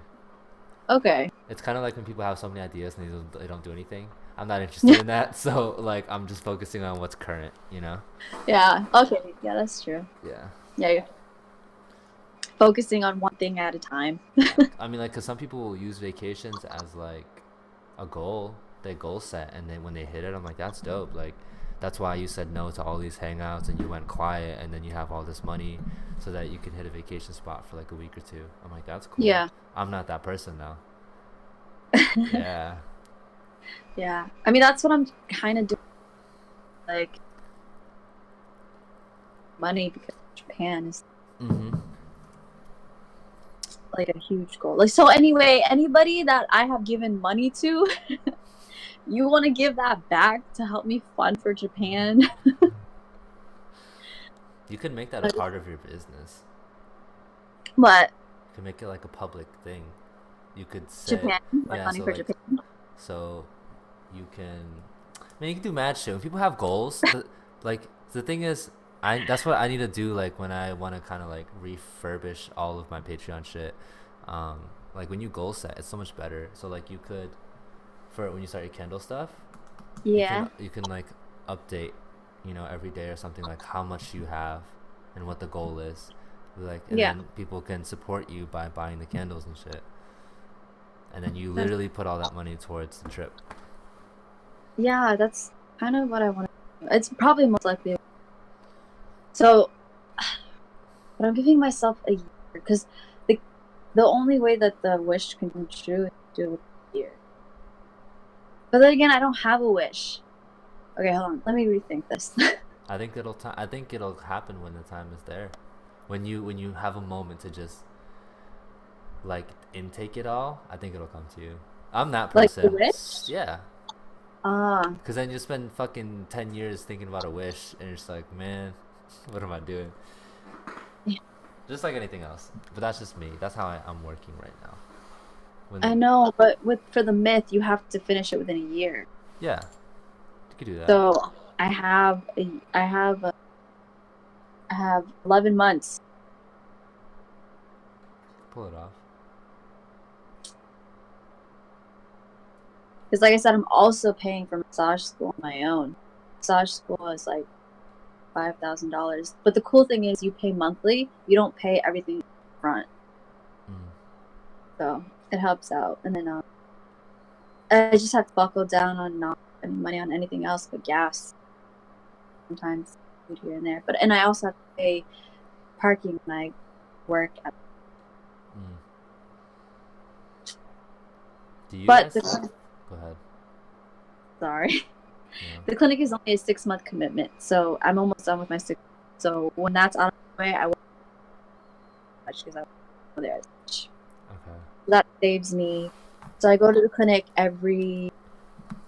Okay. It's kind of like when people have so many ideas and they don't do anything. I'm not interested in that, so like I'm just focusing on what's current, you know? Yeah. Okay. Yeah, that's true. Yeah. Yeah, you're focusing on one thing at a time. I mean, like, cause some people will use vacations as like a goal. They goal set, and then when they hit it, I'm like, that's dope. Like, that's why you said no to all these hangouts and you went quiet, and then you have all this money so that you can hit a vacation spot for like a week or two. I'm like, that's cool. Yeah. I'm not that person though. Yeah. Yeah. I mean, that's what I'm kind of doing. Like, money, because Japan is Mm-hmm. like a huge goal. Like, so anyway, anybody that I have given money to, you want to give that back to help me fund for Japan? You could make that a part of your business. What? You could make it like a public thing. You could say, Japan? Like yeah, money so for like, Japan? so you can, I mean, you can do mad shit. When people have goals, the thing is, that's what I need to do. Like when I want to kind of like refurbish all of my Patreon shit. Like when you goal set, it's so much better. So like you could, for when you start your Kindle stuff, Yeah. you can like update, every day or something, like how much you have and what the goal is. Like, and Yeah. then people can support you by buying the candles and shit. And then you literally put all that money towards the trip. Yeah, that's kind of what I want to do. It's probably most likely. So, but I'm giving myself a year, because the only way that the wish can come true is to do it with a year. But then again, I don't have a wish. Okay, hold on. Let me rethink this. I think it'll happen when the time is there. When you have a moment to just like intake it all, I think it'll come to you. I'm that person. Like the wish? Yeah. Ah. Because then you spend fucking 10 years thinking about a wish, and you're just like, man, what am I doing? Yeah. Just like anything else. But that's just me. That's how I'm working right now. I know, but for the myth, you have to finish it within a year. Yeah. You could do that. So I have 11 months. Pull it off. Because like I said, I'm also paying for massage school on my own. Massage school is like $5,000. But the cool thing is you pay monthly. You don't pay everything up front. So it helps out. And then I just have to buckle down on not spending money on anything else but gas. Sometimes food here and there. And I also have to pay parking when I work at. Do you But guys... Go ahead. Sorry. Yeah. The clinic is only a 6-month commitment, so I'm almost done with my 6. So when that's out of the way, I won't much because I won't go there as much. Okay. That saves me. So I go to the clinic every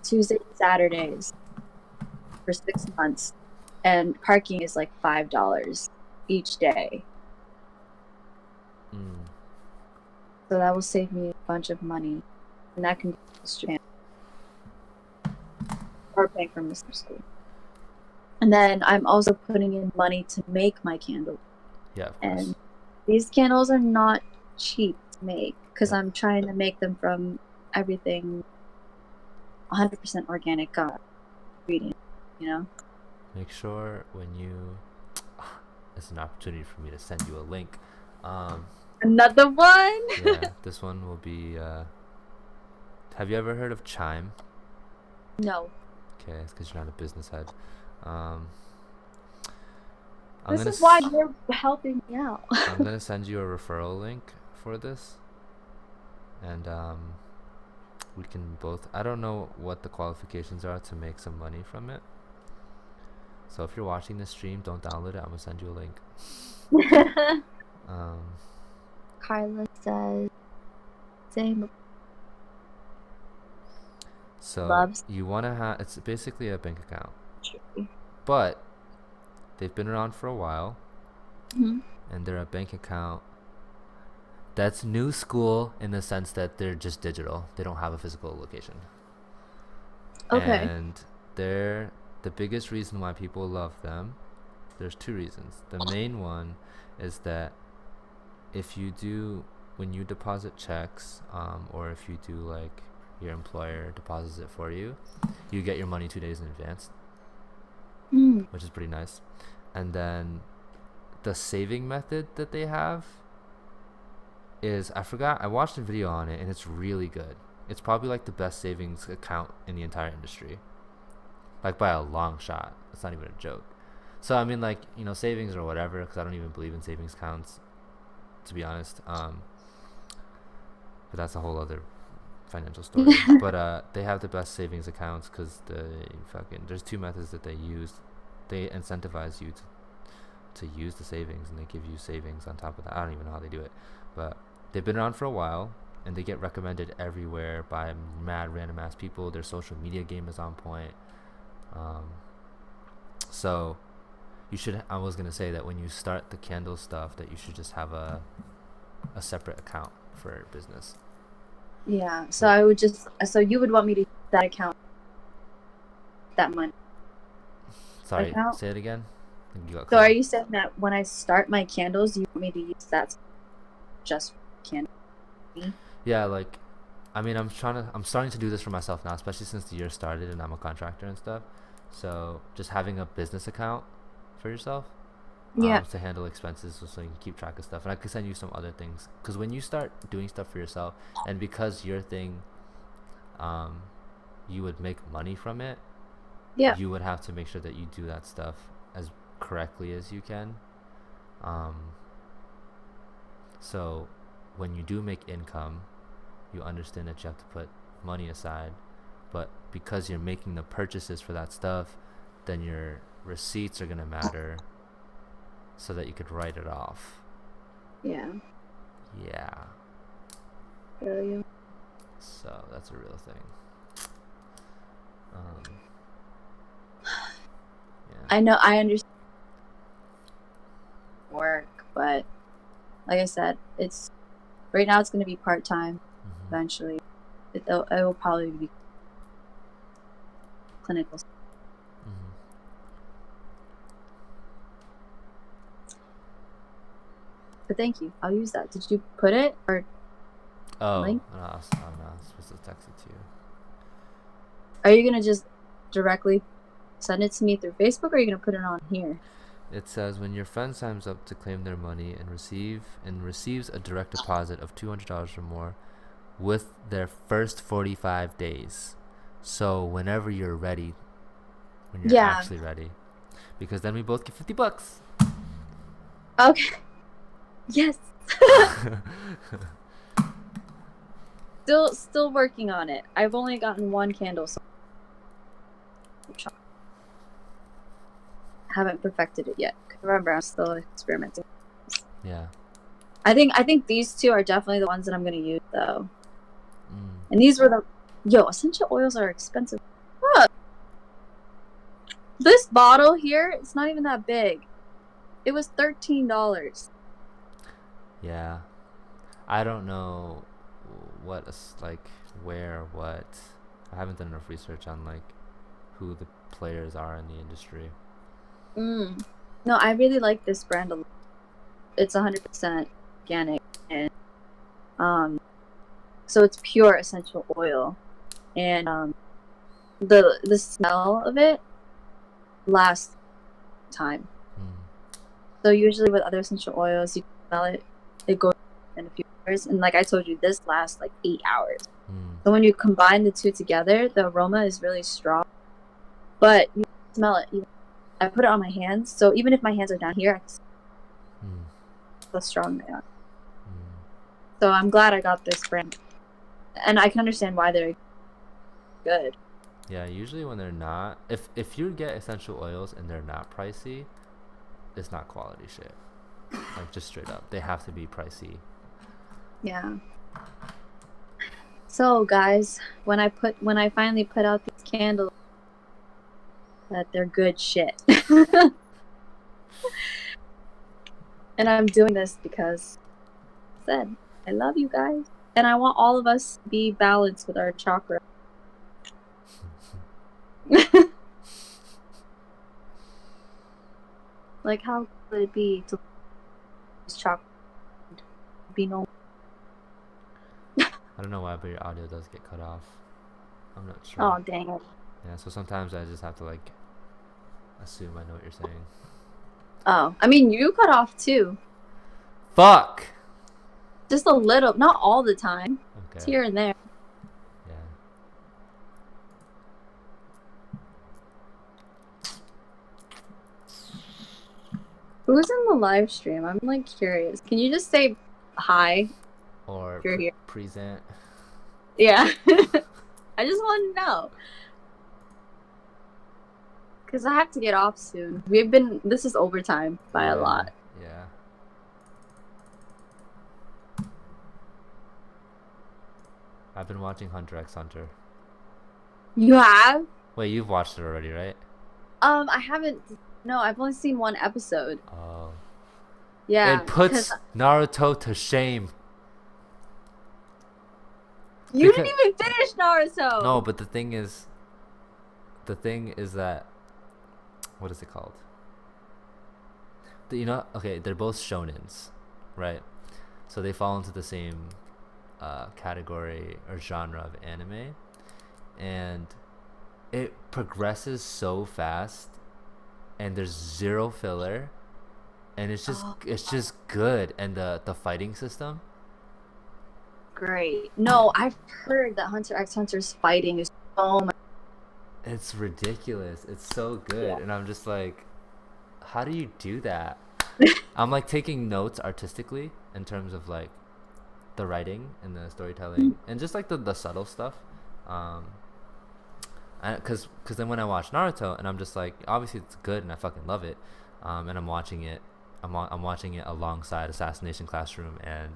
Tuesday and Saturdays for 6 months, and parking is like $5 each day. So that will save me a bunch of money, and that can be Japan. Or paying for massage school. And then I'm also putting in money to make my candles. Yeah, of course. And these candles are not cheap to make, because I'm trying to make them from everything 100% organic ingredient, Make sure when you... It's an opportunity for me to send you a link. Another one? Yeah, this one will be... Have you ever heard of Chime? No. Okay, it's because you're not a business head. This is why you're helping me out. I'm gonna send you a referral link for this, and we can both... I don't know what the qualifications are to make some money from it. So if you're watching this stream, don't download it. I'm gonna send you a link. Carla says, same. So you want to have... It's basically a bank account. True. But they've been around for a while. Mm-hmm. And they're a bank account That's new school in the sense that they're just digital. They don't have a physical location. Okay. And they're the biggest reason why people love them. There's two reasons. The main one is that when you deposit checks, or if you do like your employer deposits it for you, you get your money 2 days in advance, which is pretty nice. And then the saving method that they have is, I watched a video on it and it's really good. It's probably like the best savings account in the entire industry, like by a long shot. It's not even a joke. So I mean, like, savings or whatever, because I don't even believe in savings accounts, to be honest. But that's a whole other financial story. But they have the best savings accounts because there's two methods that they use. They incentivize you to use the savings, and they give you savings on top of that. I don't even know how they do it, but they've been around for a while, and they get recommended everywhere by mad random ass people. Their social media game is on point. So you should. I was gonna say that when you start the candle stuff, that you should just have a separate account for business. Yeah. So you would want me to use that account, that money. Sorry, account? say it again. So are you saying that when I start my candles, you want me to use that just for candles? Yeah, like, I mean, I'm starting to do this for myself now, especially since the year started and I'm a contractor and stuff. So just having a business account for yourself, to handle expenses, so you can keep track of stuff. And I could send you some other things, because when you start doing stuff for yourself, and because your thing, you would make money from it, you would have to make sure that you do that stuff as correctly as you can. So when you do make income, you understand that you have to put money aside, but because you're making the purchases for that stuff, then your receipts are going to matter, so that you could write it off. Yeah. So that's a real thing. I know, I understand work, but like I said, right now it's going to be part-time. Eventually it will probably be clinical. But thank you, I'll use that. Did you put it, or link? No, I'm not supposed to text it to you. Are you gonna just directly send it to me through Facebook, or are you gonna put it on here? It says, when your friend signs up to claim their money and receives a direct deposit of $200 or more with their first 45 days. So whenever you're ready, when you're actually ready, because then we both get $50. Okay. Yes. Still working on it. I've only gotten one candle, so haven't perfected it yet. Remember, I'm still experimenting. Yeah. I think these two are definitely the ones that I'm gonna use, though. And these were essential oils are expensive. Look, this bottle here, it's not even that big. It was $13. Yeah. I don't know what I haven't done enough research on like who the players are in the industry. No, I really like this brand a lot. It's 100% organic, and so it's pure essential oil, and the smell of it lasts time. So usually with other essential oils, you can smell it goes in a few hours, and like I told you, this lasts like 8 hours. So when you combine the two together, the aroma is really strong, but you can smell it. I put it on my hands, so even if my hands are down here, I can smell how strong they are. So I'm glad I got this brand, and I can understand why they're good. Yeah, usually when they're not, if you get essential oils and they're not pricey, it's not quality shit. Like, just straight up, they have to be pricey. Yeah. So guys, when I finally put out these candles, that they're good shit. And I'm doing this because, like I said, I love you guys. And I want all of us to be balanced with our chakra. Like, how could it be to lose chakra and be no? I don't know why, but your audio does get cut off. I'm not sure. Oh, dang it. Yeah, so sometimes I just have to like assume I know what you're saying. Oh, I mean, you cut off too. Fuck! Just a little, not all the time. Okay. It's here and there. Yeah. Who's in the live stream? I'm like curious. Can you just say hi? Or If you're here. present. Yeah. I just want to know. Because I have to get off soon. This is overtime by a lot. Yeah. I've been watching Hunter x Hunter. You have? Wait, you've watched it already, right? I haven't. No, I've only seen one episode. Oh. Yeah. It puts Naruto to shame. You didn't even finish Naruto. No, but the thing is that, what is it called? Okay, they're both shonens, right? So they fall into the same category or genre of anime, and it progresses so fast, and there's zero filler, and it's just good, and the fighting system. Great. No, I've heard that Hunter x Hunter's fighting is so much. It's ridiculous. It's so good. Yeah. And I'm just like, how do you do that? I'm like taking notes artistically in terms of like the writing and the storytelling and just like the subtle stuff. Cause then when I watch Naruto and I'm just like, obviously it's good and I fucking love it. And I'm watching it alongside Assassination Classroom and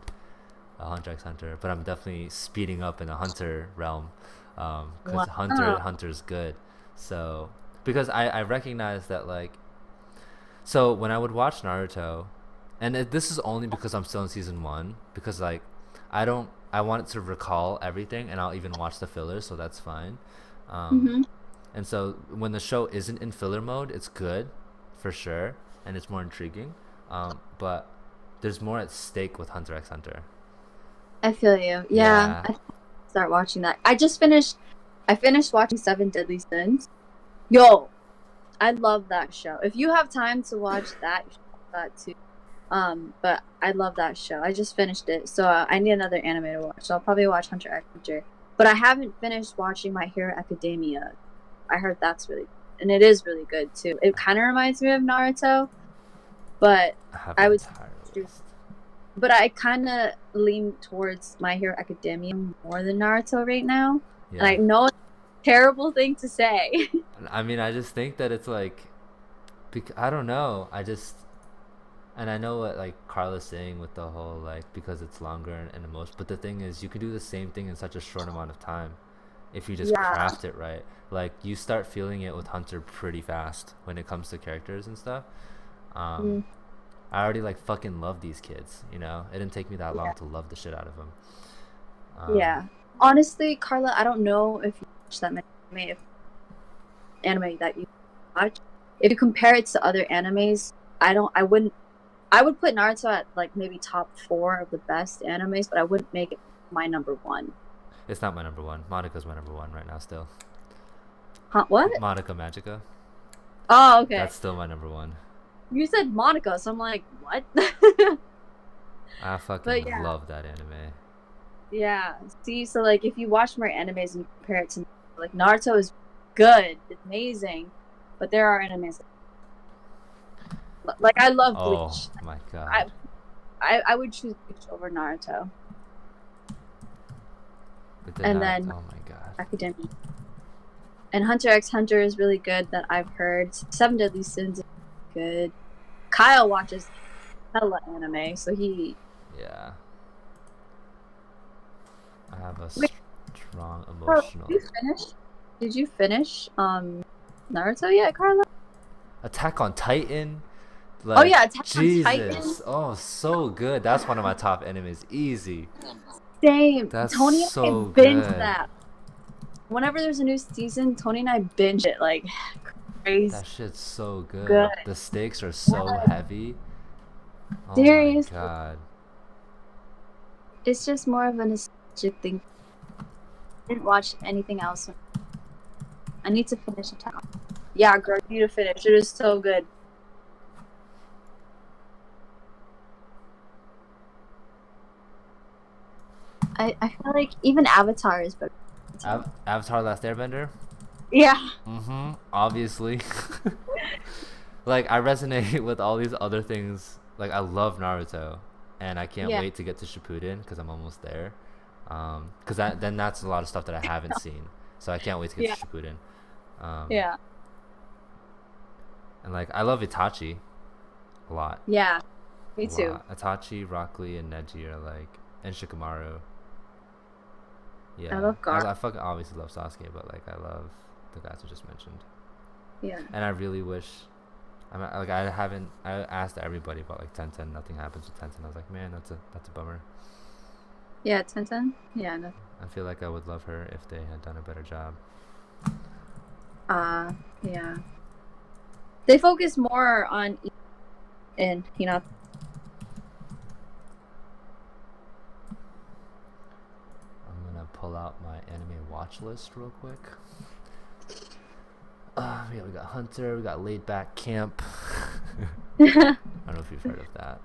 Hunter x Hunter, but I'm definitely speeding up in the Hunter realm. Because Hunter's good. So because I recognize that, like, so when I would watch Naruto, and this is only because I'm still in season 1, because like I want to recall everything, and I'll even watch the fillers, so that's fine. And so when the show isn't in filler mode, it's good for sure, and it's more intriguing. But there's more at stake with Hunter x Hunter. I feel you. Yeah. I start watching that. I finished watching 7 Deadly Sins. Yo, I love that show. If you have time to watch that, you should watch that too. But I love that show. I just finished it, so I need another anime to watch. So I'll probably watch Hunter x Hunter. But I haven't finished watching My Hero Academia. I heard that's really good. And it is really good too. It kind of reminds me of Naruto, but I would. But I kind of lean towards My Hero Academia more than Naruto right now. Yeah. And I know it's a terrible thing to say. I mean, I just think that it's like, I don't know. And I know what like Carla's saying with the whole like because it's longer and the most. But the thing is, you can do the same thing in such a short amount of time if you just craft it right. Like you start feeling it with Hunter pretty fast when it comes to characters and stuff. I already like fucking love these kids, you know? It didn't take me that long to love the shit out of them. Yeah. Honestly, Carla, I don't know if you watch that many anime that you watch. If you compare it to other animes, I would put Naruto at like maybe top 4 of the best animes, but I wouldn't make it my number 1. It's not my number 1. Monica's my number 1 right now still. Huh, what? Monica Magica. Oh, okay. That's still my number 1. You said Monica, so I'm like, what? I fucking love that anime. Yeah. See, so like if you watch more animes and compare it to like Naruto is good, it's amazing, but there are animes like I love Bleach. Oh my god. I would choose Bleach over Naruto. Then oh my god. Academia. And Hunter x Hunter is really good that I've heard. 7 Deadly Sins is good. Kyle watches hella anime, so he... Yeah. I have a strong emotional... Did you finish Naruto yet, Carla? Attack on Titan? Like, Oh yeah, Attack on Titan. Jesus. Oh, so good. That's one of my top animes. Easy. Same. That's Tony and so I binge good. that. Whenever there's a new season, Tony and I binge it like crazy. That shit's so good. Good. The stakes are so heavy. Oh Seriously. my god. It's just more of a nostalgic thing. I didn't watch anything else. I need to finish Attack on Titan. Yeah, girl, you need to finish. It is so good. I feel like even Avatar is better. Avatar Last Airbender? Yeah. Mm-hmm. Obviously. Like, I resonate with all these other things. Like, I love Naruto, and I can't wait to get to Shippuden because I'm almost there. Because then that's a lot of stuff that I haven't seen, so I can't wait to get to Shippuden. Yeah. And like, I love Itachi a lot. Yeah. Me A too. lot. Itachi, Rock Lee, and Neji are like, and Shikamaru. Yeah. I love Gar. I fucking obviously love Sasuke, but like, I love the guys I just mentioned. Yeah. And I really wish. I asked everybody about like Tenten. Nothing happens with Tenten. I was like, man, that's a bummer. Yeah, Tenten. Yeah. No. I feel like I would love her if they had done a better job. Yeah. They focus more on and I'm gonna pull out my anime watch list real quick. We got Hunter, we got Laid Back Camp. I don't know if you've heard of that.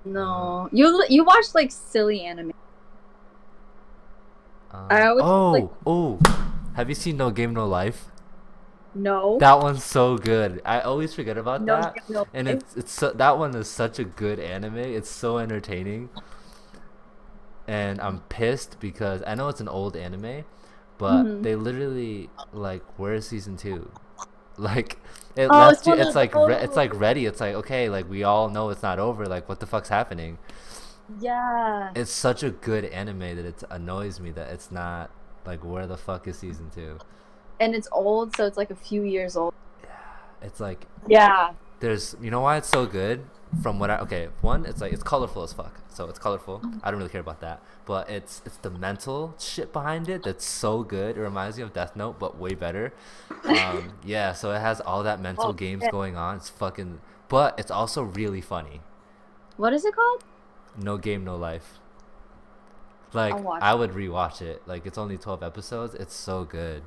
No. You watch like silly anime. I always have you seen No Game No Life? No. That one's so good. I always forget about No that. Game No And Life? that one is such a good anime. It's so entertaining. And I'm pissed because I know it's an old anime, but they literally like, where's season 2? Like, it left you. It's like it's like ready. It's like, okay, like we all know it's not over. Like, what the fuck's happening? Yeah. It's such a good anime that it annoys me that it's not like, where the fuck is season 2? And it's old, so it's like a few years old. Yeah, it's like, Yeah. there's, you know why it's so good? From what one, it's like, it's colorful as fuck, so it's colorful. I don't really care about that, but it's the mental shit behind it that's so good. It reminds me of Death Note, but way better. Yeah, so it has all that mental games going on. It's fucking, but it's also really funny. What is it called? No Game No Life. Like, I would rewatch it. Like, it's only 12 episodes. It's so good.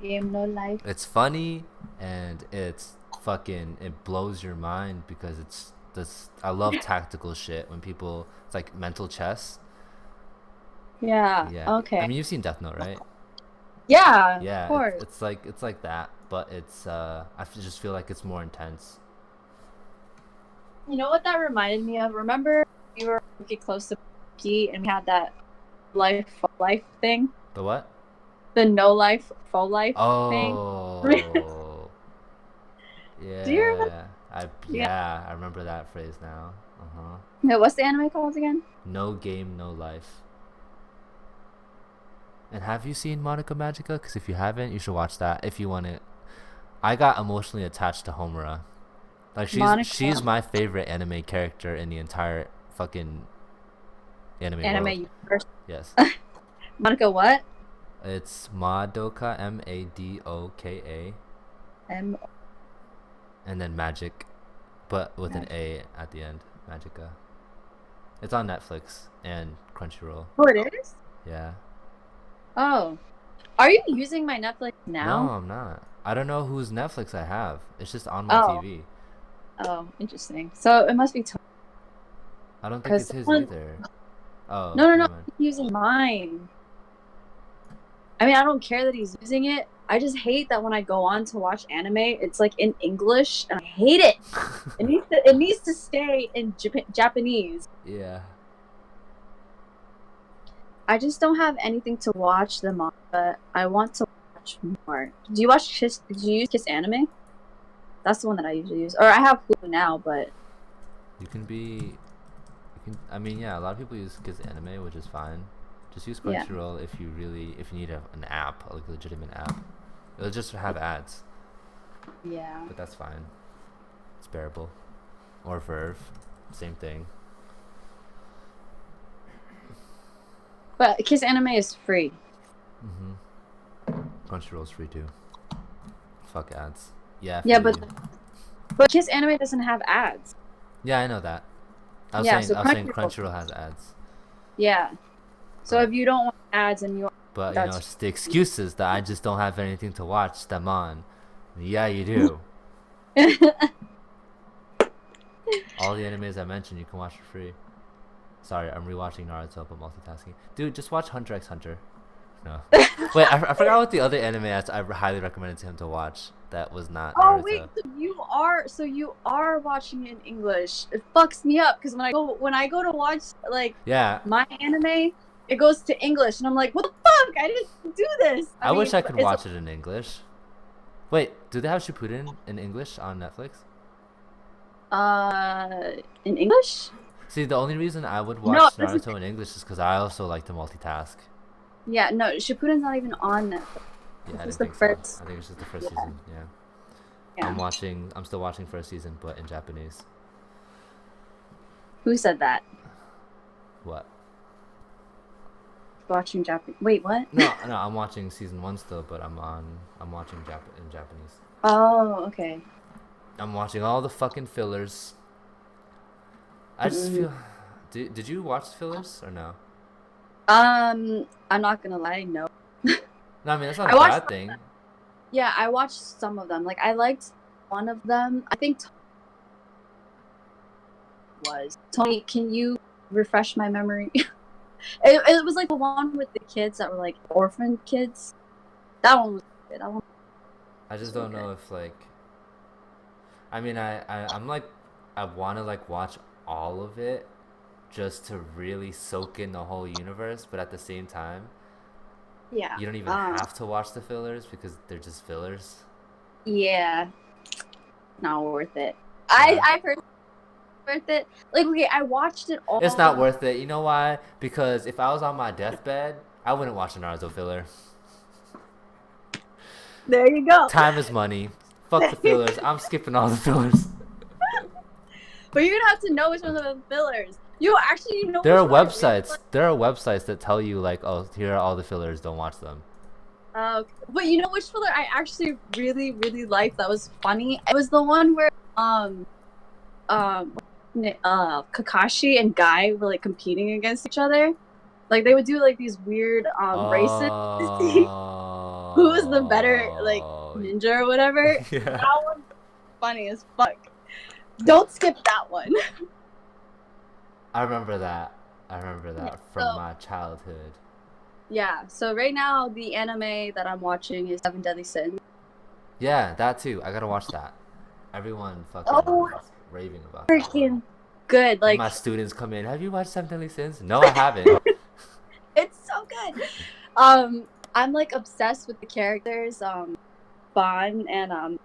Game No Life. It's funny, and it's fucking, it blows your mind because it's this. I love tactical shit when people, it's like mental chess. Yeah. Okay. I mean, you've seen Death Note, right? Yeah. Yeah. Of course. It's like that, but it's just feel like it's more intense. You know what that reminded me of? Remember we were getting close to P and we had that life thing? The what? The no life, full life thing. Oh. Yeah. Do you remember? I remember that phrase now. No, what's the anime called again? No Game No Life. And have you seen Monica Magica? Because if you haven't, you should watch that if you want it. I got emotionally attached to Homura. Like, she's my favorite anime character in the entire fucking anime world. Universe. Yes. Monica what? It's Madoka, Madoka. M. And then Magic, but with an A at the end. Magica. It's on Netflix and Crunchyroll. Oh, it is? Yeah. Oh. Are you using my Netflix now? No, I'm not. I don't know whose Netflix I have. It's just on my TV. Oh, interesting. So it must be I don't think it's his either. Oh. No. He's using mine. I mean, I don't care that he's using it. I just hate that when I go on to watch anime, it's like in English, and I hate it. It needs to stay in Japanese. Yeah. I just don't have anything to watch them on, but I want to watch more. Did you use Kiss Anime? That's the one that I usually use. Or I have Hulu now, but I mean, yeah, a lot of people use Kiss Anime, which is fine. Just use Crunchyroll if you need an app, like a legitimate app. It'll just have ads. Yeah. But that's fine. It's bearable. Or Verve, same thing. But Kiss Anime is free. Crunchyroll's free too. Fuck ads. Yeah. Yeah, free. but Kiss Anime doesn't have ads. Yeah, I know that. I was Yeah, saying so Crunchyroll has ads. Yeah. So if you don't want ads and you But you know, it's just the excuses that I just don't have anything to watch them on. Yeah, you do. All the animes I mentioned you can watch for free. Sorry, I'm rewatching Naruto but multitasking. Dude, just watch Hunter x Hunter. No. Wait, I forgot what the other anime I highly recommended to him to watch that was not Naruto. Oh wait, so you are watching it in English. It fucks me up because when I go to watch like my anime, it goes to English and I'm like, what the fuck? I didn't do this. I wish I could watch it in English. Wait, do they have Shippuden in English on Netflix? In English? See, the only reason I would watch Naruto in English is because I also like to multitask. Yeah, no, Shippuden's not even on Netflix. Yeah, I think so. I think it's just the first season. Yeah. I'm still watching first season, but in Japanese. Who said that? What? Watching Japanese. Wait, what? No, I'm watching season 1 still, but I'm watching in Japanese. Oh, okay. I'm watching all the fucking fillers. I just feel. Did you watch fillers or no? I'm not gonna lie, no. No, I mean that's not a bad thing. Yeah, I watched some of them. Like I liked one of them. I think Tony. Can you refresh my memory? It was like the one with the kids that were like orphan kids. That one was good. I just don't know if like. I mean, I'm like, I want to like watch all of it, just to really soak in the whole universe. But at the same time, yeah, you don't even have to watch the fillers because they're just fillers. Yeah, not worth it. Yeah. I've heard worth it. Like, okay, I watched it all. It's not worth it. You know why? Because if I was on my deathbed, I wouldn't watch a Naruto filler. There you go. Time is money. Fuck the fillers. I'm skipping all the fillers. But you're gonna have to know which ones are the fillers. You know. There are websites. There are websites that tell you like, oh, here are all the fillers. Don't watch them. But you know which filler I actually really, really liked that was funny? It was the one where Kakashi and Guy were like competing against each other. Like they would do like these weird races to see who was the better like ninja or whatever. Yeah. That one's funny as fuck. Don't skip that one. I remember that from my childhood. Yeah, so right now the anime that I'm watching is Seven Deadly Sins. Yeah, that too. I gotta watch that. Everyone fucking raving about that. Freaking good. Like my students come in, have you watched Seven Deadly Sins? No, I haven't. It's so good. I'm like obsessed with the characters, Bon and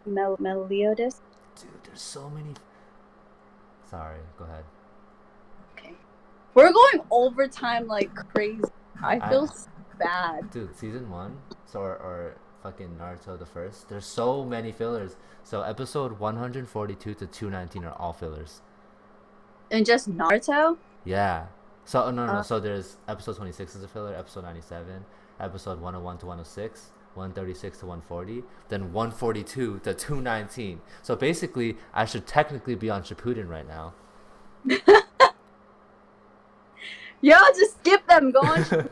Meliodas. Dude, there's so many. Sorry, go ahead. Okay. We're going overtime like crazy. I feel bad. Dude, season 1, or fucking Naruto the first. There's so many fillers. So episode 142 to 219 are all fillers. And just Naruto? Yeah. So no. So there's episode 26 is a filler, episode 97, episode 101 to 106, 136 to 140, then 142 to 219. So basically, I should technically be on Shippuden right now. Yo, just skip them. Go on.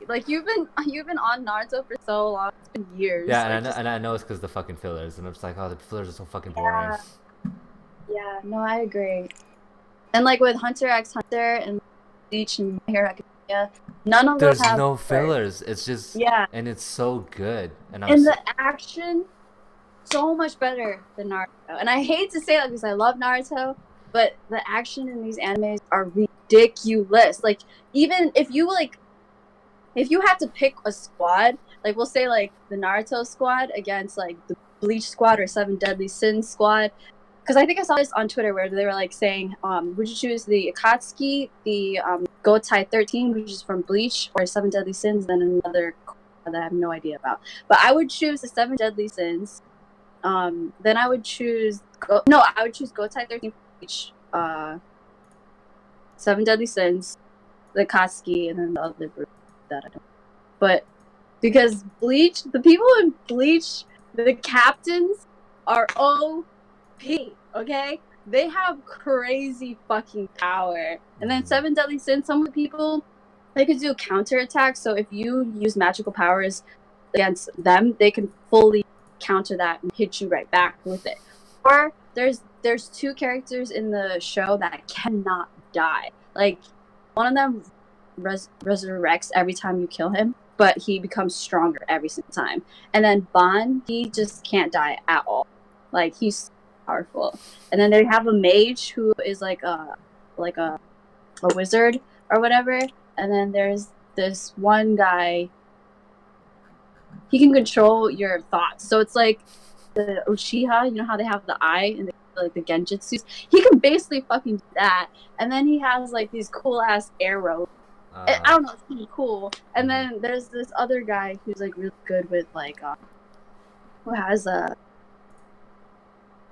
Like you've been on Naruto for so long. It's been years. Yeah, and I know it's because the fucking fillers, and I'm just like, oh, the fillers are so fucking boring. Yeah, no, I agree. And like with Hunter x Hunter and Bleach and My Hero Academia, none of those have. There's no fillers. It's just and it's so good. And the action, so much better than Naruto. And I hate to say that because I love Naruto, but the action in these animes are ridiculous. Like even if you have to pick a squad, like we'll say like the Naruto squad against like the Bleach squad or Seven Deadly Sins squad. Because I think I saw this on Twitter where they were like saying, would you choose the Akatsuki, the Gotai 13, which is from Bleach, or Seven Deadly Sins, then another that I have no idea about. But I would choose the Seven Deadly Sins then I would choose I would choose Gotai 13 Bleach, Seven Deadly Sins, the Katsuki, and then the other group that I don't. But because Bleach, the people in Bleach, the captains are OP. Okay, they have crazy fucking power. And then Seven Deadly Sins, some of the people they could do counterattacks. So if you use magical powers against them, they can fully counter that and hit you right back with it. Or there's two characters in the show that cannot die. Like one of them resurrects every time you kill him, but he becomes stronger every single time. And then Ban, he just can't die at all. Like he's powerful. And then they have a mage who is like a wizard or whatever. And then there's this one guy. He can control your thoughts. So it's like the Uchiha, you know how they have the eye and like the genjutsus? He can basically fucking do that. And then he has like these cool ass arrows. I don't know, it's pretty cool. And then there's this other guy who's like really good with like who has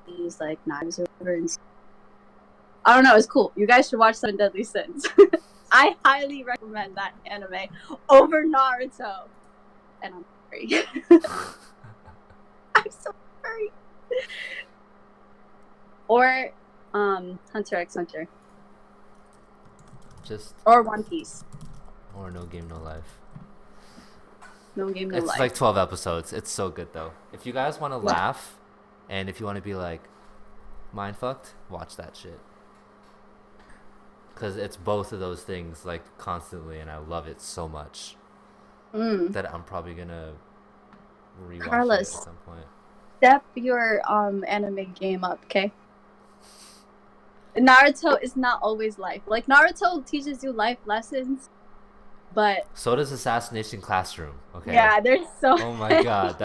these like knives or whatever. And I don't know, it's cool. You guys should watch Seven Deadly Sins. I highly recommend that anime over Naruto. And I'm sorry. I'm so sorry. Or Hunter x Hunter. Or One Piece. Or No Game No Life. No Game No It's Life. like 12 episodes. It's so good though. If you guys want to laugh, and if you want to be like mind fucked, watch that shit. Because it's both of those things like constantly, and I love it so much that I'm probably gonna rewatch it at some point. Step your anime game up, okay? Naruto is not always life. Like Naruto teaches you life lessons, but so does Assassination Classroom. Okay. Yeah, there's so. Oh my god,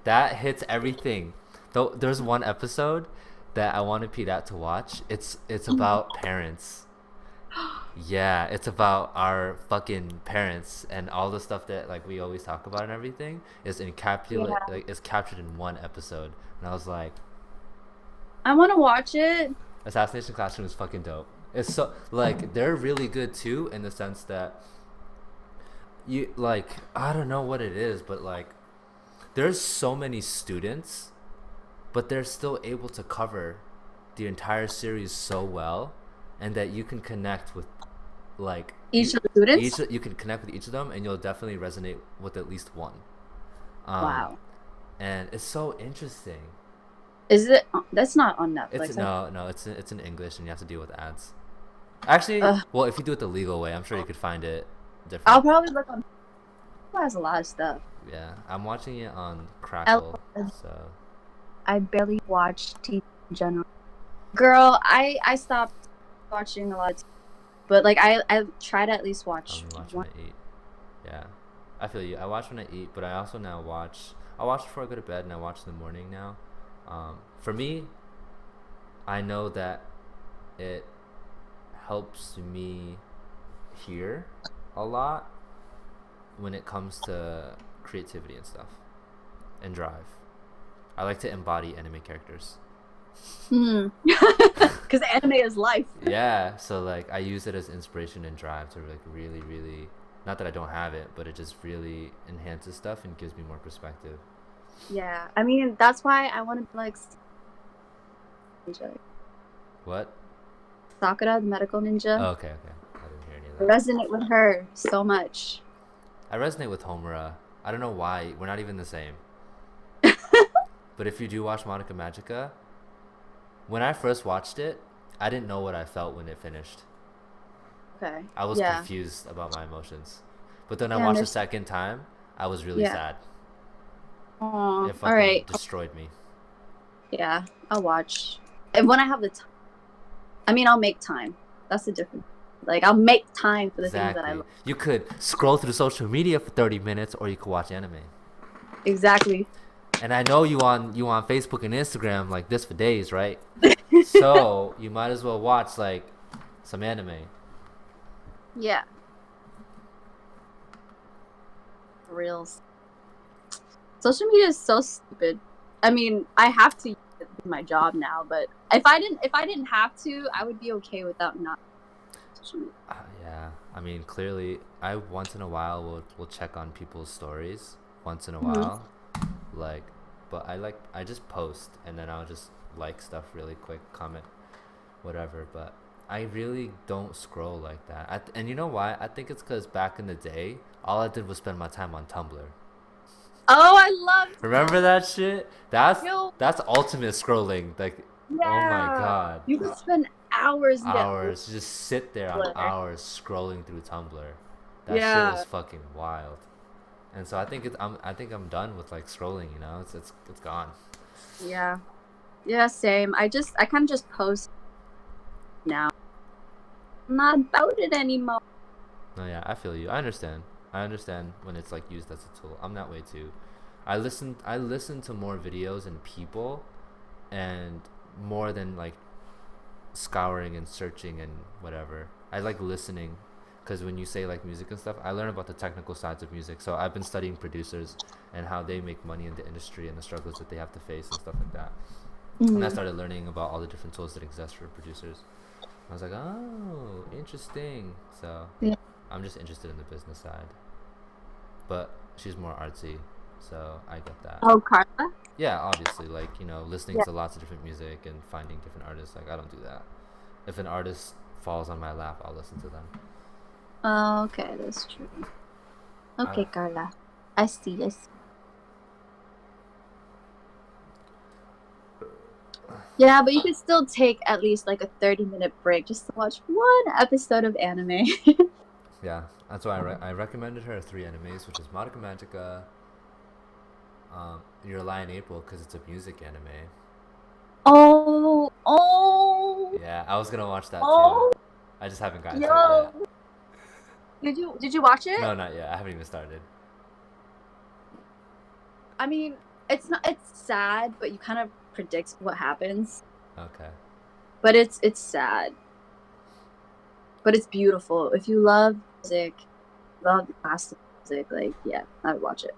that hits everything. Though there's one episode that I wanted Pete to watch. It's about parents. Yeah, it's about our fucking parents and all the stuff that like we always talk about and everything is is captured in one episode. And I was like, I want to watch it. Assassination Classroom is fucking dope. It's so like they're really good too in the sense that you like I don't know what it is, but like there's so many students, but they're still able to cover the entire series so well, and that you can connect with like each of the students. You can connect with each of them, and you'll definitely resonate with at least one. Wow. And it's so interesting. Is it? That's not on Netflix. No, it's in English, and you have to deal with ads. Actually, well, if you do it the legal way, I'm sure you could find it different. I'll probably look on. It has a lot of stuff. Yeah, I'm watching it on Crackle. So I barely watch TV in general. Girl, I stopped watching a lot of TV, but like I try to at least watch. I watch when I eat. Yeah, I feel you. I watch when I eat, but I also now watch. I watch before I go to bed, and I watch in the morning now. For me, I know that it helps me hear a lot when it comes to creativity and stuff and drive. I like to embody anime characters. Because anime is life. Yeah, so like I use it as inspiration and drive to like really, really, not that I don't have it, but it just really enhances stuff and gives me more perspective. Yeah, I mean that's why I want to like. What? Sakura, the medical ninja. Oh, okay. I didn't hear any of I that. resonate with her so much. I resonate with Homura. I don't know why. We're not even the same. But if you do watch Monica Magica, when I first watched it, I didn't know what I felt when it finished. Okay. I was confused about my emotions. But then I watched the second time, I was really sad. Aww. It fucking destroyed me. Yeah, I'll watch. And when I have the time. I mean, I'll make time. That's the difference. Like, I'll make time for the things that I love. You could scroll through social media for 30 minutes, or you could watch anime. Exactly. And I know you on Facebook and Instagram like this for days, right? So you might as well watch like some anime. Yeah. Reels. Social media is so stupid. I mean, I have to use it in my job now, but if I didn't have to, I would be okay without not social media. Yeah, I mean, clearly, I once in a while will check on people's stories once in a while, like, but I just post and then I'll just like stuff really quick, comment, whatever. But I really don't scroll like that. And you know why? I think it's because back in the day, all I did was spend my time on Tumblr. Oh, I love Remember that shit? That's Yo, that's ultimate scrolling. Like, oh my yeah. god, You can spend hours and get hours. Just sit there on Tumblr. hours scrolling through Tumblr. That shit Yeah. was fucking wild. And so I think I'm done with like scrolling. You know, it's gone. Yeah. Yeah, same. I kind of just post now. I'm not about it anymore. No, yeah, I feel you. I understand. I understand when it's like used as a tool. I'm that way too. I listen to more videos and people, and more than like scouring and searching and whatever. I like listening, because when you say like music and stuff, I learn about the technical sides of music. So I've been studying producers and how they make money in the industry and the struggles that they have to face and stuff like that. And I started learning about all the different tools that exist for producers. I was like, oh, interesting. So Yeah. I'm just interested in the business side. But she's more artsy, so I get that. Oh, Carla? Yeah, obviously, like, you know, listening Yeah. to lots of different music and finding different artists, like, I don't do that. If an artist falls on my lap, I'll listen to them. Oh, okay, that's true. Okay, Carla. I see. Yeah, but you could still take at least like a 30-minute break just to watch one episode of anime. Yeah, that's why I recommended her 3 animes, which is Monica Magica, Your Lie in April, because it's a music anime. Oh. Yeah, I was gonna watch that Oh. too. I just haven't gotten to Yo. it Did you watch it? yet. No, not yet. I haven't even started. I mean, it's sad, but you kind of predict what happens. Okay. But it's sad. But it's beautiful. If you love music, love classical music, like, yeah, I would watch it.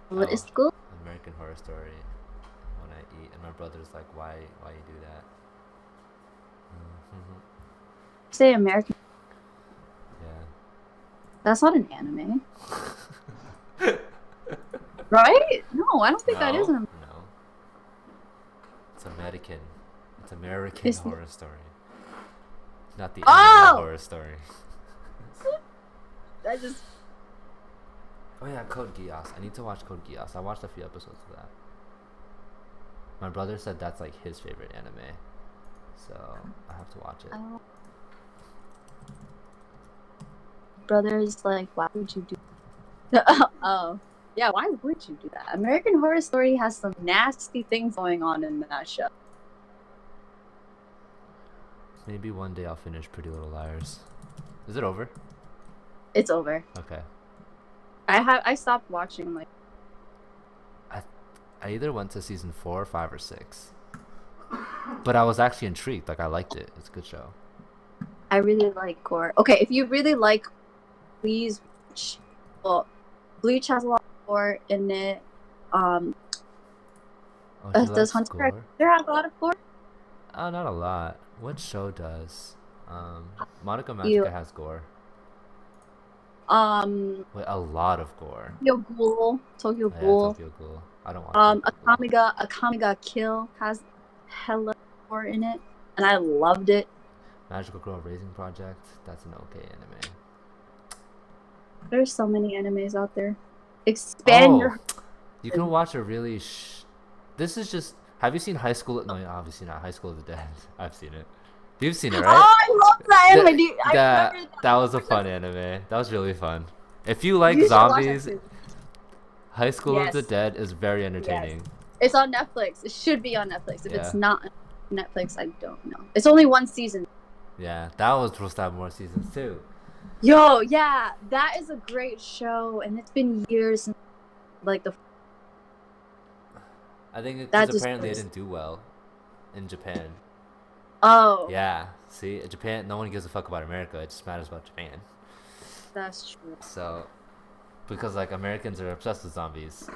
What is good? American Horror Story when I eat, and my brother's like, why you do that? Say American. Yeah. That's not an anime. Right? No, I don't think that is an anime. No. It's American. It's American It's- Horror Story. Not the Oh! anime Horror Story. I just Oh yeah, Code Geass. I need to watch Code Geass. I watched a few episodes of that. My brother said that's like his favorite anime, so I have to watch it. brother's like, why would you do oh. Yeah, why would you do that? American Horror Story has some nasty things going on in that show. Maybe one day I'll finish Pretty Little Liars. Is it over? It's over. Okay. I stopped watching like I either went to season 4, 5, or 6. But I was actually intrigued. Like, I liked it. It's a good show. I really like gore. Okay, if you really like, please watch. Well, Bleach has a lot of gore in it. Oh, she Does likes Hunter gore? x Hunter have a lot of gore? Oh, not a lot. What show does? Monica You- Magica has gore. Wait, a lot of gore. Tokyo Oh, yeah, Ghoul. Tokyo Ghoul. I don't watch Tokyo Ghoul. Akamiga Kill has hella gore in it, and I loved it. Magical Girl Raising Project. That's an okay anime. There's so many animes out there. Expand your. You can watch a really. This is just. Have you seen High School? No, obviously not. High School of the Dead. I've seen it. You've seen it, Oh, right? I love that anime. Dude. I That remember that was a fun anime. That was really fun. If you like You should watch that zombies, too. High School of the Yes. Dead is very entertaining. It's on Netflix. It should be on Netflix. If Yeah. it's not on Netflix, I don't know. It's only one season. Yeah, that was supposed to have more seasons too. Yo, yeah, that is a great show, and it's been years since like the. I think That because apparently it deserves- didn't do well in Japan. Oh, Yeah, see, Japan, no one gives a fuck about America. It just matters about Japan. that's true. So, because like Americans are obsessed with zombies.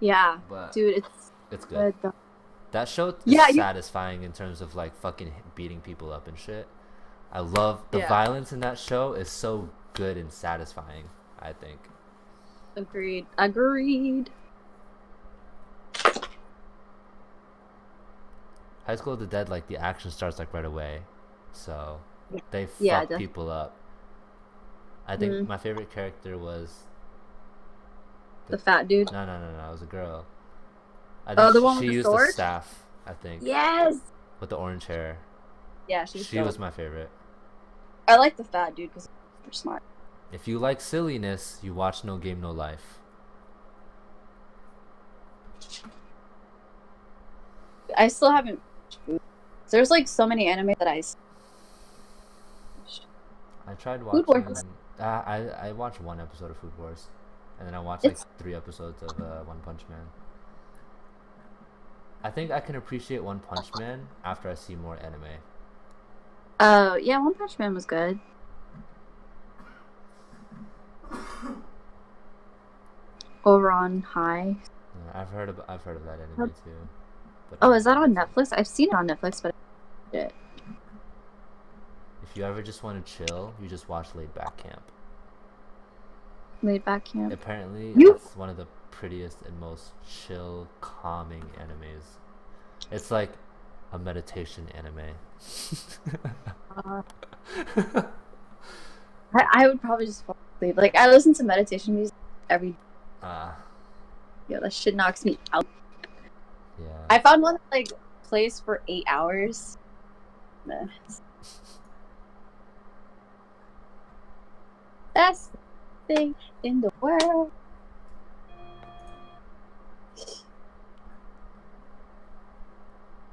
Yeah, But dude, it's good. good. That show is Yeah, satisfying in terms of like fucking beating people up and shit. I love the violence in that show is so good and satisfying, I think. Agreed. High School of the Dead, like the action starts like right away, so they fuck people up. I think my favorite character was the fat dude. No, it was a girl. I think the one with she the used sword? the staff, I think. Yes. With the orange hair. Yeah, she was my favorite. I like the fat dude because they're smart. If you like silliness, you watch No Game No Life. I still haven't. There's like so many anime that I tried watching. Food Wars. I watched one episode of Food Wars, and then I watched like 3 episodes of One Punch Man. I think I can appreciate One Punch Man after I see more anime. Yeah, One Punch Man was good. Ouran High. I've heard of that anime too. But oh, is that on Netflix? I've seen it on Netflix, but I didn't. If you ever just want to chill, you just watch Laid Back Camp. Laid Back Camp. Apparently, it's one of the prettiest and most chill, calming animes. It's like a meditation anime. I would probably just fall asleep. Like, I listen to meditation music every day. Yeah, that shit knocks me out. Yeah. I found one that, like, plays for 8 hours. Best thing in the world.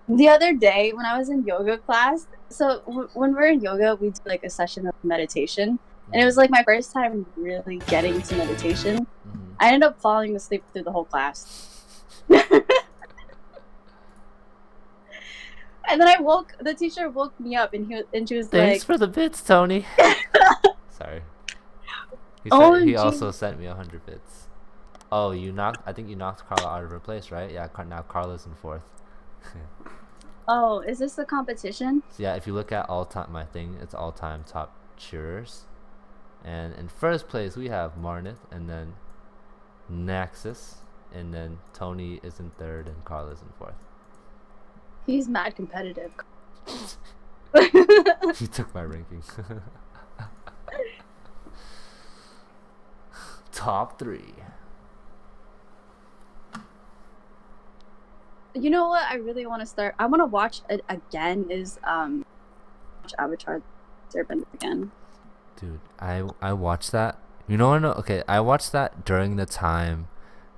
The other day when I was in yoga class, so when we're in yoga, we do like a session of meditation. And it was like my first time really getting into meditation. I ended up falling asleep through the whole class. And then the teacher woke me up and she was like, "Thanks for the bits, Tony." Sorry. He also sent me 100 bits. Oh, I think you knocked Carla out of her place, right? Yeah, now Carla's in 4th. Oh, is this the competition? So yeah, if you look at my thing, it's all-time top cheerers. And in 1st place, we have Marnith, and then Naxus, and then Tony is in 3rd, and Carla's in 4th. He's mad competitive. He took my ranking. Top 3. You know what I really want to start? I want to watch it again watch Avatar Serpent again. Dude, I watched that. You know what? Okay, I watched that during the time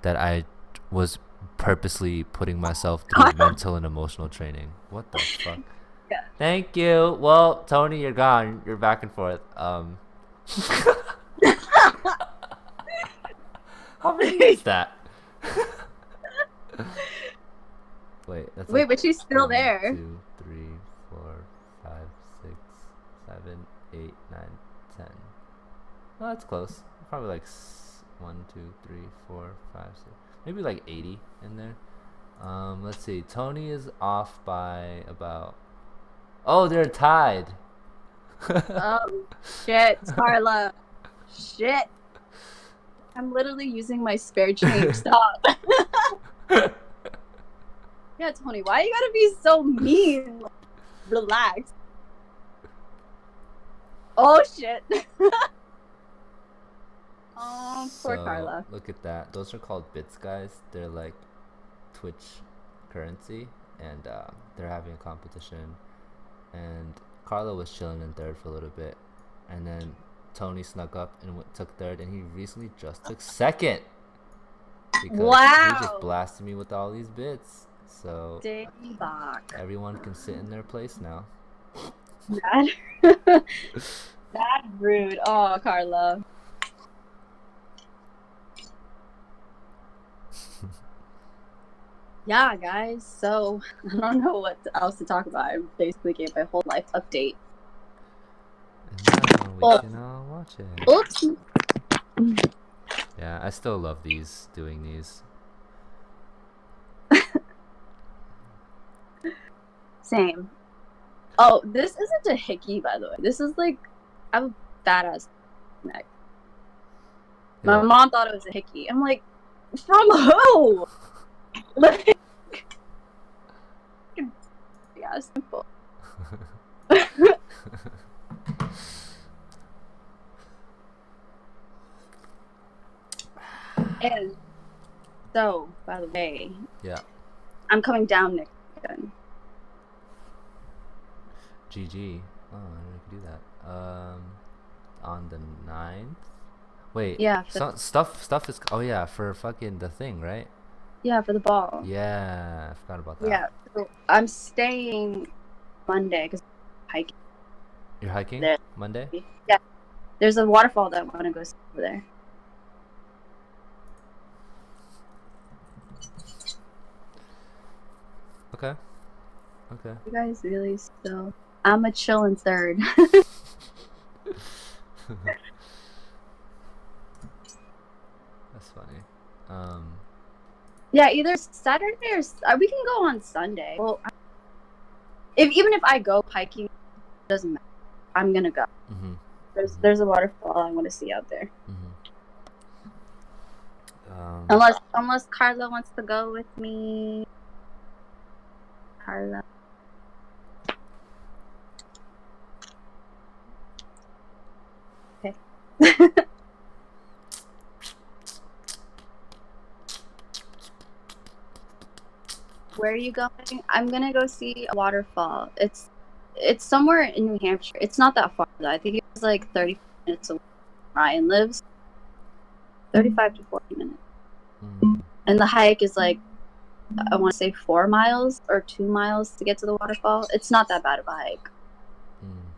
that I was purposely putting myself through mental and emotional training. What the fuck? Yeah. Thank you. Well, Tony, you're gone. You're back and forth. How many is that? Wait, but she's still 1, there. 2, 3, 4, 5, 6, 7, 8, 9, 10. Well, that's close. Probably like 1, 2, 3, 4, 5, 6. Maybe like 80 in there. Let's see. Tony is off by about. Oh, they're tied. Oh shit, Carla. Shit. I'm literally using my spare change. Stop. Yeah, Tony, why you gotta be so mean? Relax. Oh shit. Oh, poor Carla. Look at that. Those are called bits, guys. They're like Twitch currency, and they're having a competition. And Carla was chilling in 3rd for a little bit, and then Tony snuck up and took 3rd, and he recently just took 2nd. Because he just blasted me with all these bits. So everyone can sit in their place now. That rude. Oh, Carla. Yeah, guys. So I don't know what else to talk about. I basically gave my whole life update. And now we can all watch it. Oops. Yeah, I still love doing these. Same. Oh, this isn't a hickey, by the way. This is like, I have a badass neck. My Yeah. mom thought it was a hickey. I'm like, from who? Like, yeah, simple. And so, by the way, Yeah. I'm coming down next weekend. GG. Oh, I didn't do that. On the 9th. Wait. Yeah, Stuff is. Oh yeah, for fucking the thing, right? Yeah, for the ball. Yeah, I forgot about that. Yeah, so I'm staying Monday because I'm hiking. You're hiking There. Monday? Yeah, there's a waterfall that I want to go see over there. Okay. Okay. You guys really still? I'm a chillin' third. That's funny. Yeah, either Saturday or we can go on Sunday. Well, even if I go hiking, it doesn't matter. I'm gonna go. Mm-hmm. There's a waterfall I want to see out there. Mm-hmm. Unless Carla wants to go with me. Carla. Okay. Where are you going? I'm gonna go see a waterfall. It's somewhere in New Hampshire. It's not that far though. I think it's like 30 minutes away where Ryan lives. 35 to 40 minutes. Mm. And the hike is like, I want to say 4 miles or 2 miles to get to the waterfall. It's not that bad of a hike. Mm.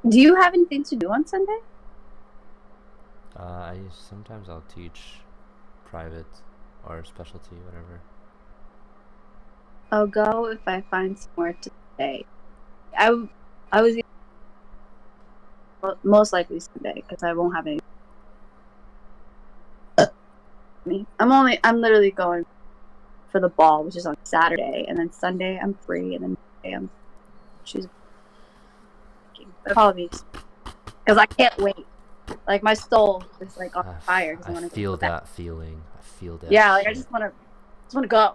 Do you have anything to do on Sunday? Sometimes I'll teach private or specialty, whatever. I'll go if I find somewhere to stay. I was most likely Sunday because I won't have any. I'm literally going for the ball, which is on Saturday, and then Sunday I'm free, and then Monday I'm choosing. Apologies, because I can't wait. Like my soul is like on fire. I feel that feeling. I feel that. Yeah, like I just want to go.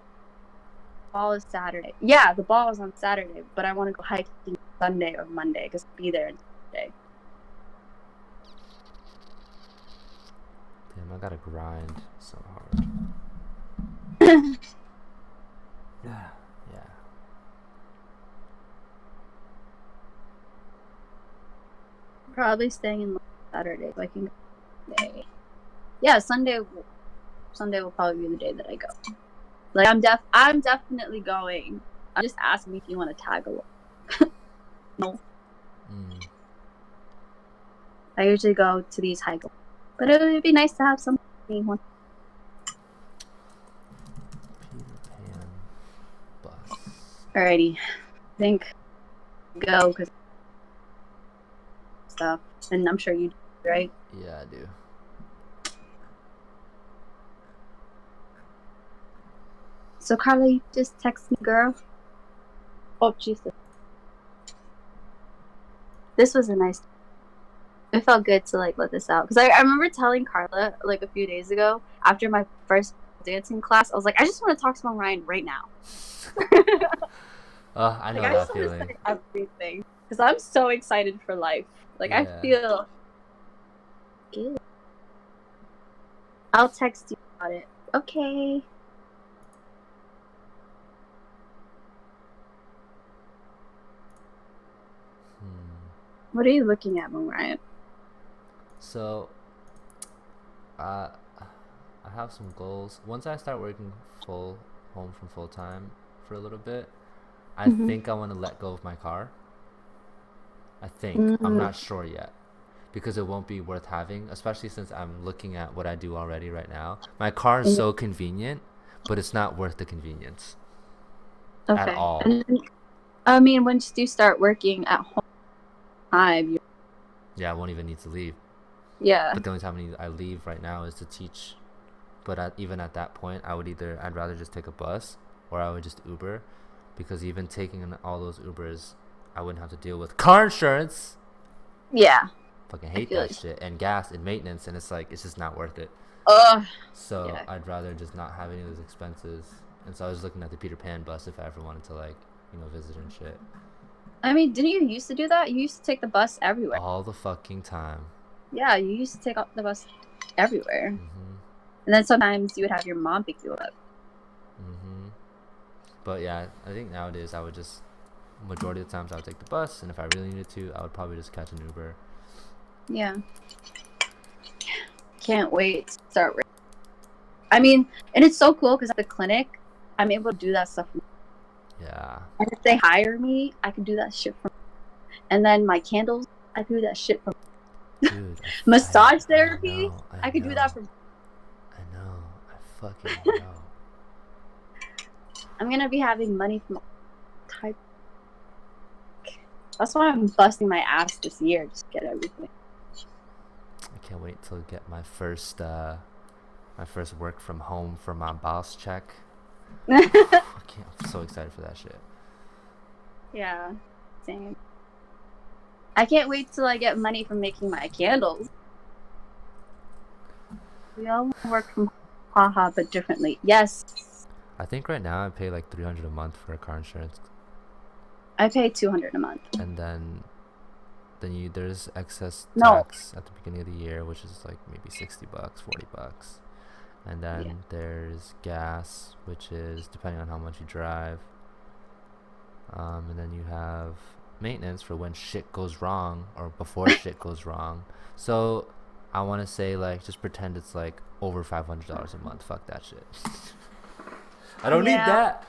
Ball is Saturday. Yeah, the ball is on Saturday, but I want to go hiking Sunday or Monday because I'll be there on Sunday. Damn, I gotta grind so hard. Yeah. Probably staying in Saturday so I can go Sunday. Yeah, Sunday will probably be the day that I go. Like I'm definitely going. I'm just asking if you want to tag along. No. Mm. I usually go to these hikes, but it would be nice to have something. Peter Pan bus. Alrighty, I think go because stuff, and I'm sure you do, right? Yeah, I do. So Carla, you just text me, girl. Oh Jesus, this was a nice. It felt good to like let this out because I remember telling Carla like a few days ago after my first dancing class, I was like, I just want to talk to Ryan right now. I know like, that feeling. Say everything because I'm so excited for life. Like Yeah. I feel good. I'll text you about it. Okay. What are you looking at, Ryan? So, I have some goals. Once I start working home from full time for a little bit, I think I want to let go of my car. I think. I'm not sure yet. Because it won't be worth having, especially since I'm looking at what I do already right now. My car is so convenient, but it's not worth the convenience Okay. at all. And then, I mean, once you start working at home, time. Yeah, I won't even need to leave. Yeah. But the only time I leave right now is to teach. But even at that point, I'd rather just take a bus or I would just Uber, because even taking all those Ubers, I wouldn't have to deal with car insurance. Yeah. Fucking hate that shit. And gas and maintenance, and it's like, it's just not worth it. So yeah. I'd rather just not have any of those expenses. And so I was looking at the Peter Pan bus if I ever wanted to, like, visit and shit. I mean, didn't you used to do that? You used to take the bus everywhere. All the fucking time. Yeah, you used to take the bus everywhere. Mm-hmm. And then sometimes you would have your mom pick you up. Mm-hmm. But yeah, I think nowadays I would just, majority of the times I would take the bus, and if I really needed to, I would probably just catch an Uber. Yeah. Can't wait to start. I mean, and it's so cool because at the clinic, I'm able to do that stuff. Yeah. And if they hire me, I can do that shit from. And then my candles, I can do that shit from. Dude, massage therapy, I could know. do that from. I know. I fucking know. I'm gonna be having money from type. That's why I'm busting my ass this year, just to get everything. I can't wait to get my first work from home for my boss check. I'm so excited for that shit. Yeah, same. I can't wait till I get money from making my candles. We all work from haha, but differently. Yes. I think right now I pay like $300 a month for car insurance. I pay $200 a month. And then there's excess No. tax at the beginning of the year, which is like maybe $60, $40. And then there's gas, which is depending on how much you drive. And then you have maintenance for when shit goes wrong or before shit goes wrong. So I want to say, like, just pretend it's like over $500 a month. Fuck that shit. I don't need that.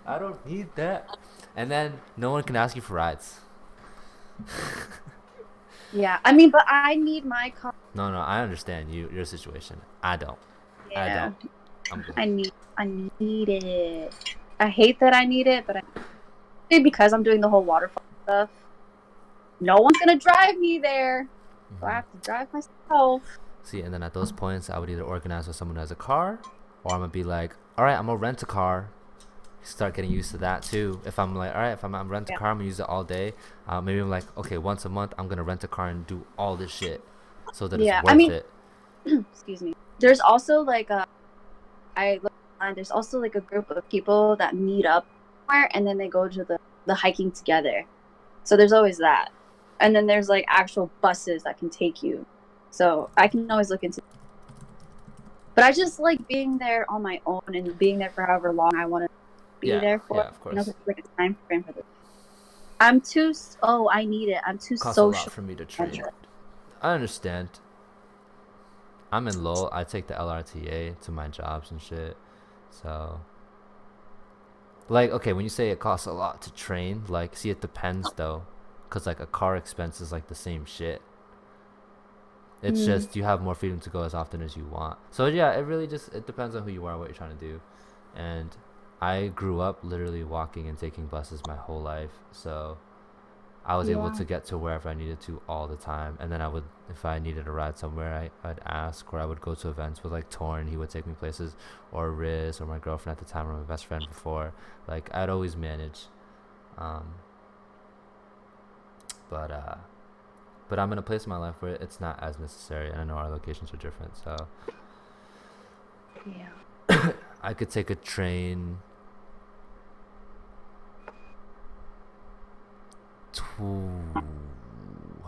I don't need that. And then no one can ask you for rides. Yeah, I mean, but I need my car. No, I understand your situation. I don't. Yeah. I don't. I'm good. I need it. I hate that I need it, but because I'm doing the whole waterfall stuff, no one's gonna drive me there, so I have to drive myself. See, and then at those points, I would either organize with someone who has a car, or I'm gonna be like, all right, I'm gonna rent a car. Start getting used to that too. If I'm like, all right, if I'm rent a car, I'm gonna use it all day. Maybe I'm like, okay, once a month, I'm gonna rent a car and do all this shit, so that it's worth it. Excuse me. There's also like there's also like a group of people that meet up somewhere and then they go to the hiking together. So there's always that. And then there's like actual buses that can take you. So I can always look into. But I just like being there on my own and being there for however long I want to be there for. Yeah, of course. There's like a time frame for this. I'm too. Oh, I need it. I'm too Costs social. a lot for me to train. I understand. I'm in Lowell. I take the LRTA to my jobs and shit. So, like, okay, when you say it costs a lot to train, like, see, it depends though, cause like a car expense is like the same shit. It's just you have more freedom to go as often as you want. So yeah, it depends on who you are, what you're trying to do. And I grew up literally walking and taking buses my whole life, so I was able to get to wherever I needed to all the time. And then I would, if I needed a ride somewhere, I'd ask, or I would go to events with like Torn. He would take me places, or Riz, or my girlfriend at the time, or my best friend before. Like, I'd always manage. But I'm in a place in my life where it's not as necessary, and I know our locations are different, so Yeah. I could take a train to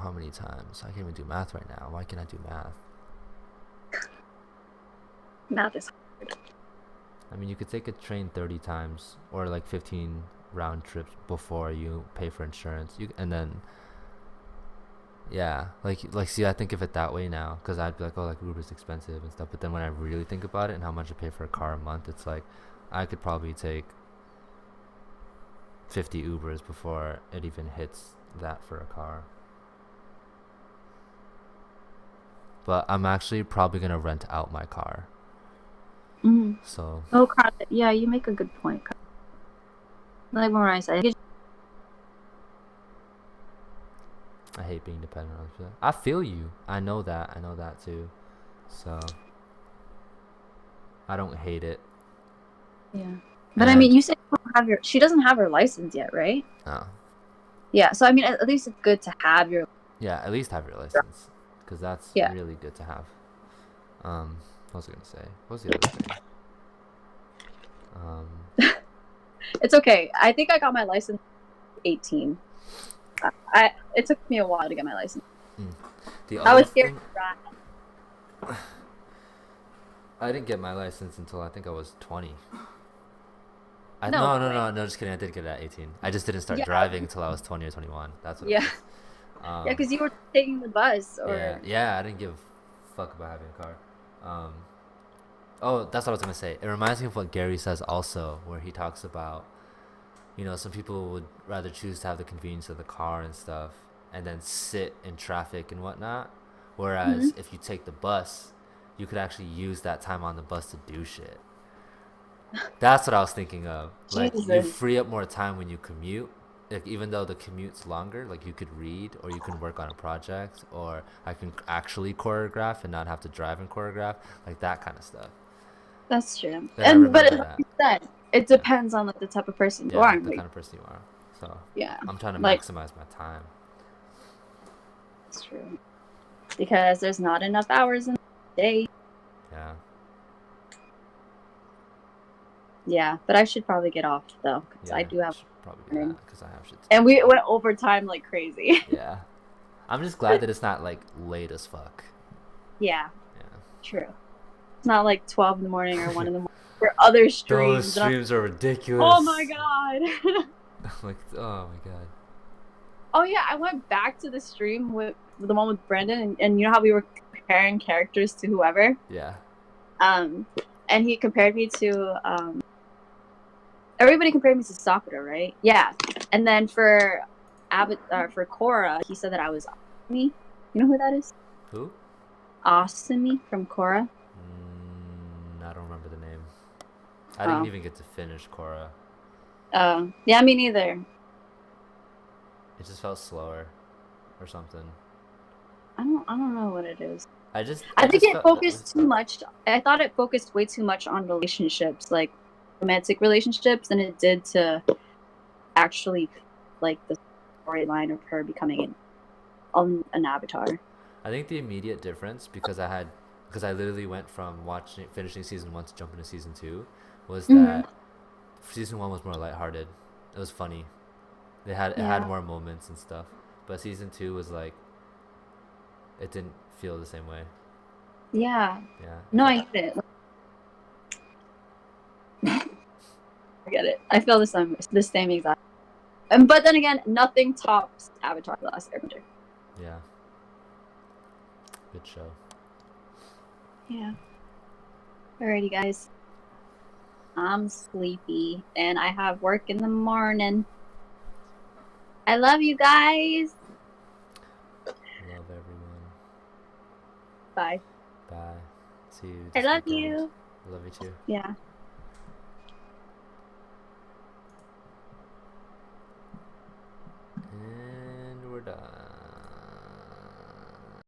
how many times? I can't even do math right now. Why can't I do math? Math is hard. I mean, you could take a train 30 times or like 15 round trips before you pay for insurance. And then, yeah, like see, I think of it that way now, because I'd be like, oh, like Uber's expensive and stuff. But then when I really think about it and how much I pay for a car a month, it's like I could probably take 50 Ubers before it even hits that for a car. But I'm actually probably gonna rent out my car. So Oh, Carla, yeah, you make a good point. Like Mariah said, I hate being dependent on people. I feel you. I know that. I know that too. So I don't hate it. yeah. But I And- mean, you said you don't have your. She doesn't have her license yet, right? No. Yeah. So I mean, at least it's good to have your. Yeah, at least have your license, because that's Yeah. really good to have. What was I gonna say? What was the other thing? It's okay. I think I got my license at 18. It took me a while to get my license. The I other was scared thing, to drive. I didn't get my license until I think I was 20. No No, just kidding. I did get it at 18. I just didn't start Yeah. driving until I was 20 or 21. That's what Yeah. it was. Yeah, because you were taking the bus or. Yeah, I didn't give a fuck about having a car. Oh, that's what I was gonna say. It reminds me of what Gary says also, where he talks about, some people would rather choose to have the convenience of the car and stuff, and then sit in traffic and whatnot. Whereas if you take the bus, you could actually use that time on the bus to do shit. That's what I was thinking of. Like, you Jesus. free up more time when you commute. Like, even though the commute's longer, like, you could read, or you can work on a project, or I can actually choreograph and not have to drive and choreograph, like that kind of stuff. That's true. Then I And remember but like that. you said, it depends on like the type of person you Yeah, are. the Like, kind of person you are. So yeah, I'm trying to like maximize my time. that's true. Because there's not enough hours in the day. Yeah. Yeah, but I should probably get off though, because Yeah. I do have. Should probably do that, because I have shit to And do. we went overtime like crazy. Yeah. I'm just glad that it's not like late as fuck. Yeah, Yeah. true. It's not like 12 in the morning or 1 in the morning for other streams. Those streams are ridiculous. Oh my god. Like, oh my god. Oh yeah, I went back to the stream with the one with Brandon, and you know how we were comparing characters to whoever. Yeah. And he compared me to everybody compared me to Sakura, right? Yeah. And then for for Korra, he said that I was Asumi. You know who that is? Who? Asumi from Korra. I don't remember the name. I didn't Oh. even get to finish Korra. Yeah, me neither. It just felt slower, or something. I don't know what it is. I think it focused too much. I thought it focused way too much on relationships, like romantic relationships, than it did to actually like the storyline of her becoming an avatar. I think the immediate difference, because I literally went from finishing season 1 to jumping to season 2, was that season 1 was more lighthearted. It was funny. It had more moments and stuff. But season 2 was like, it didn't feel the same way. Yeah. Yeah. No, I get it. I get it. I feel the same exact. But then again, nothing tops Avatar: The Last Airbender. Yeah. Good show. Yeah. Alrighty, guys. I'm sleepy, and I have work in the morning. I love you guys. Love everyone. Bye. Bye. See you. I this love weekend. you. I love you too. Yeah.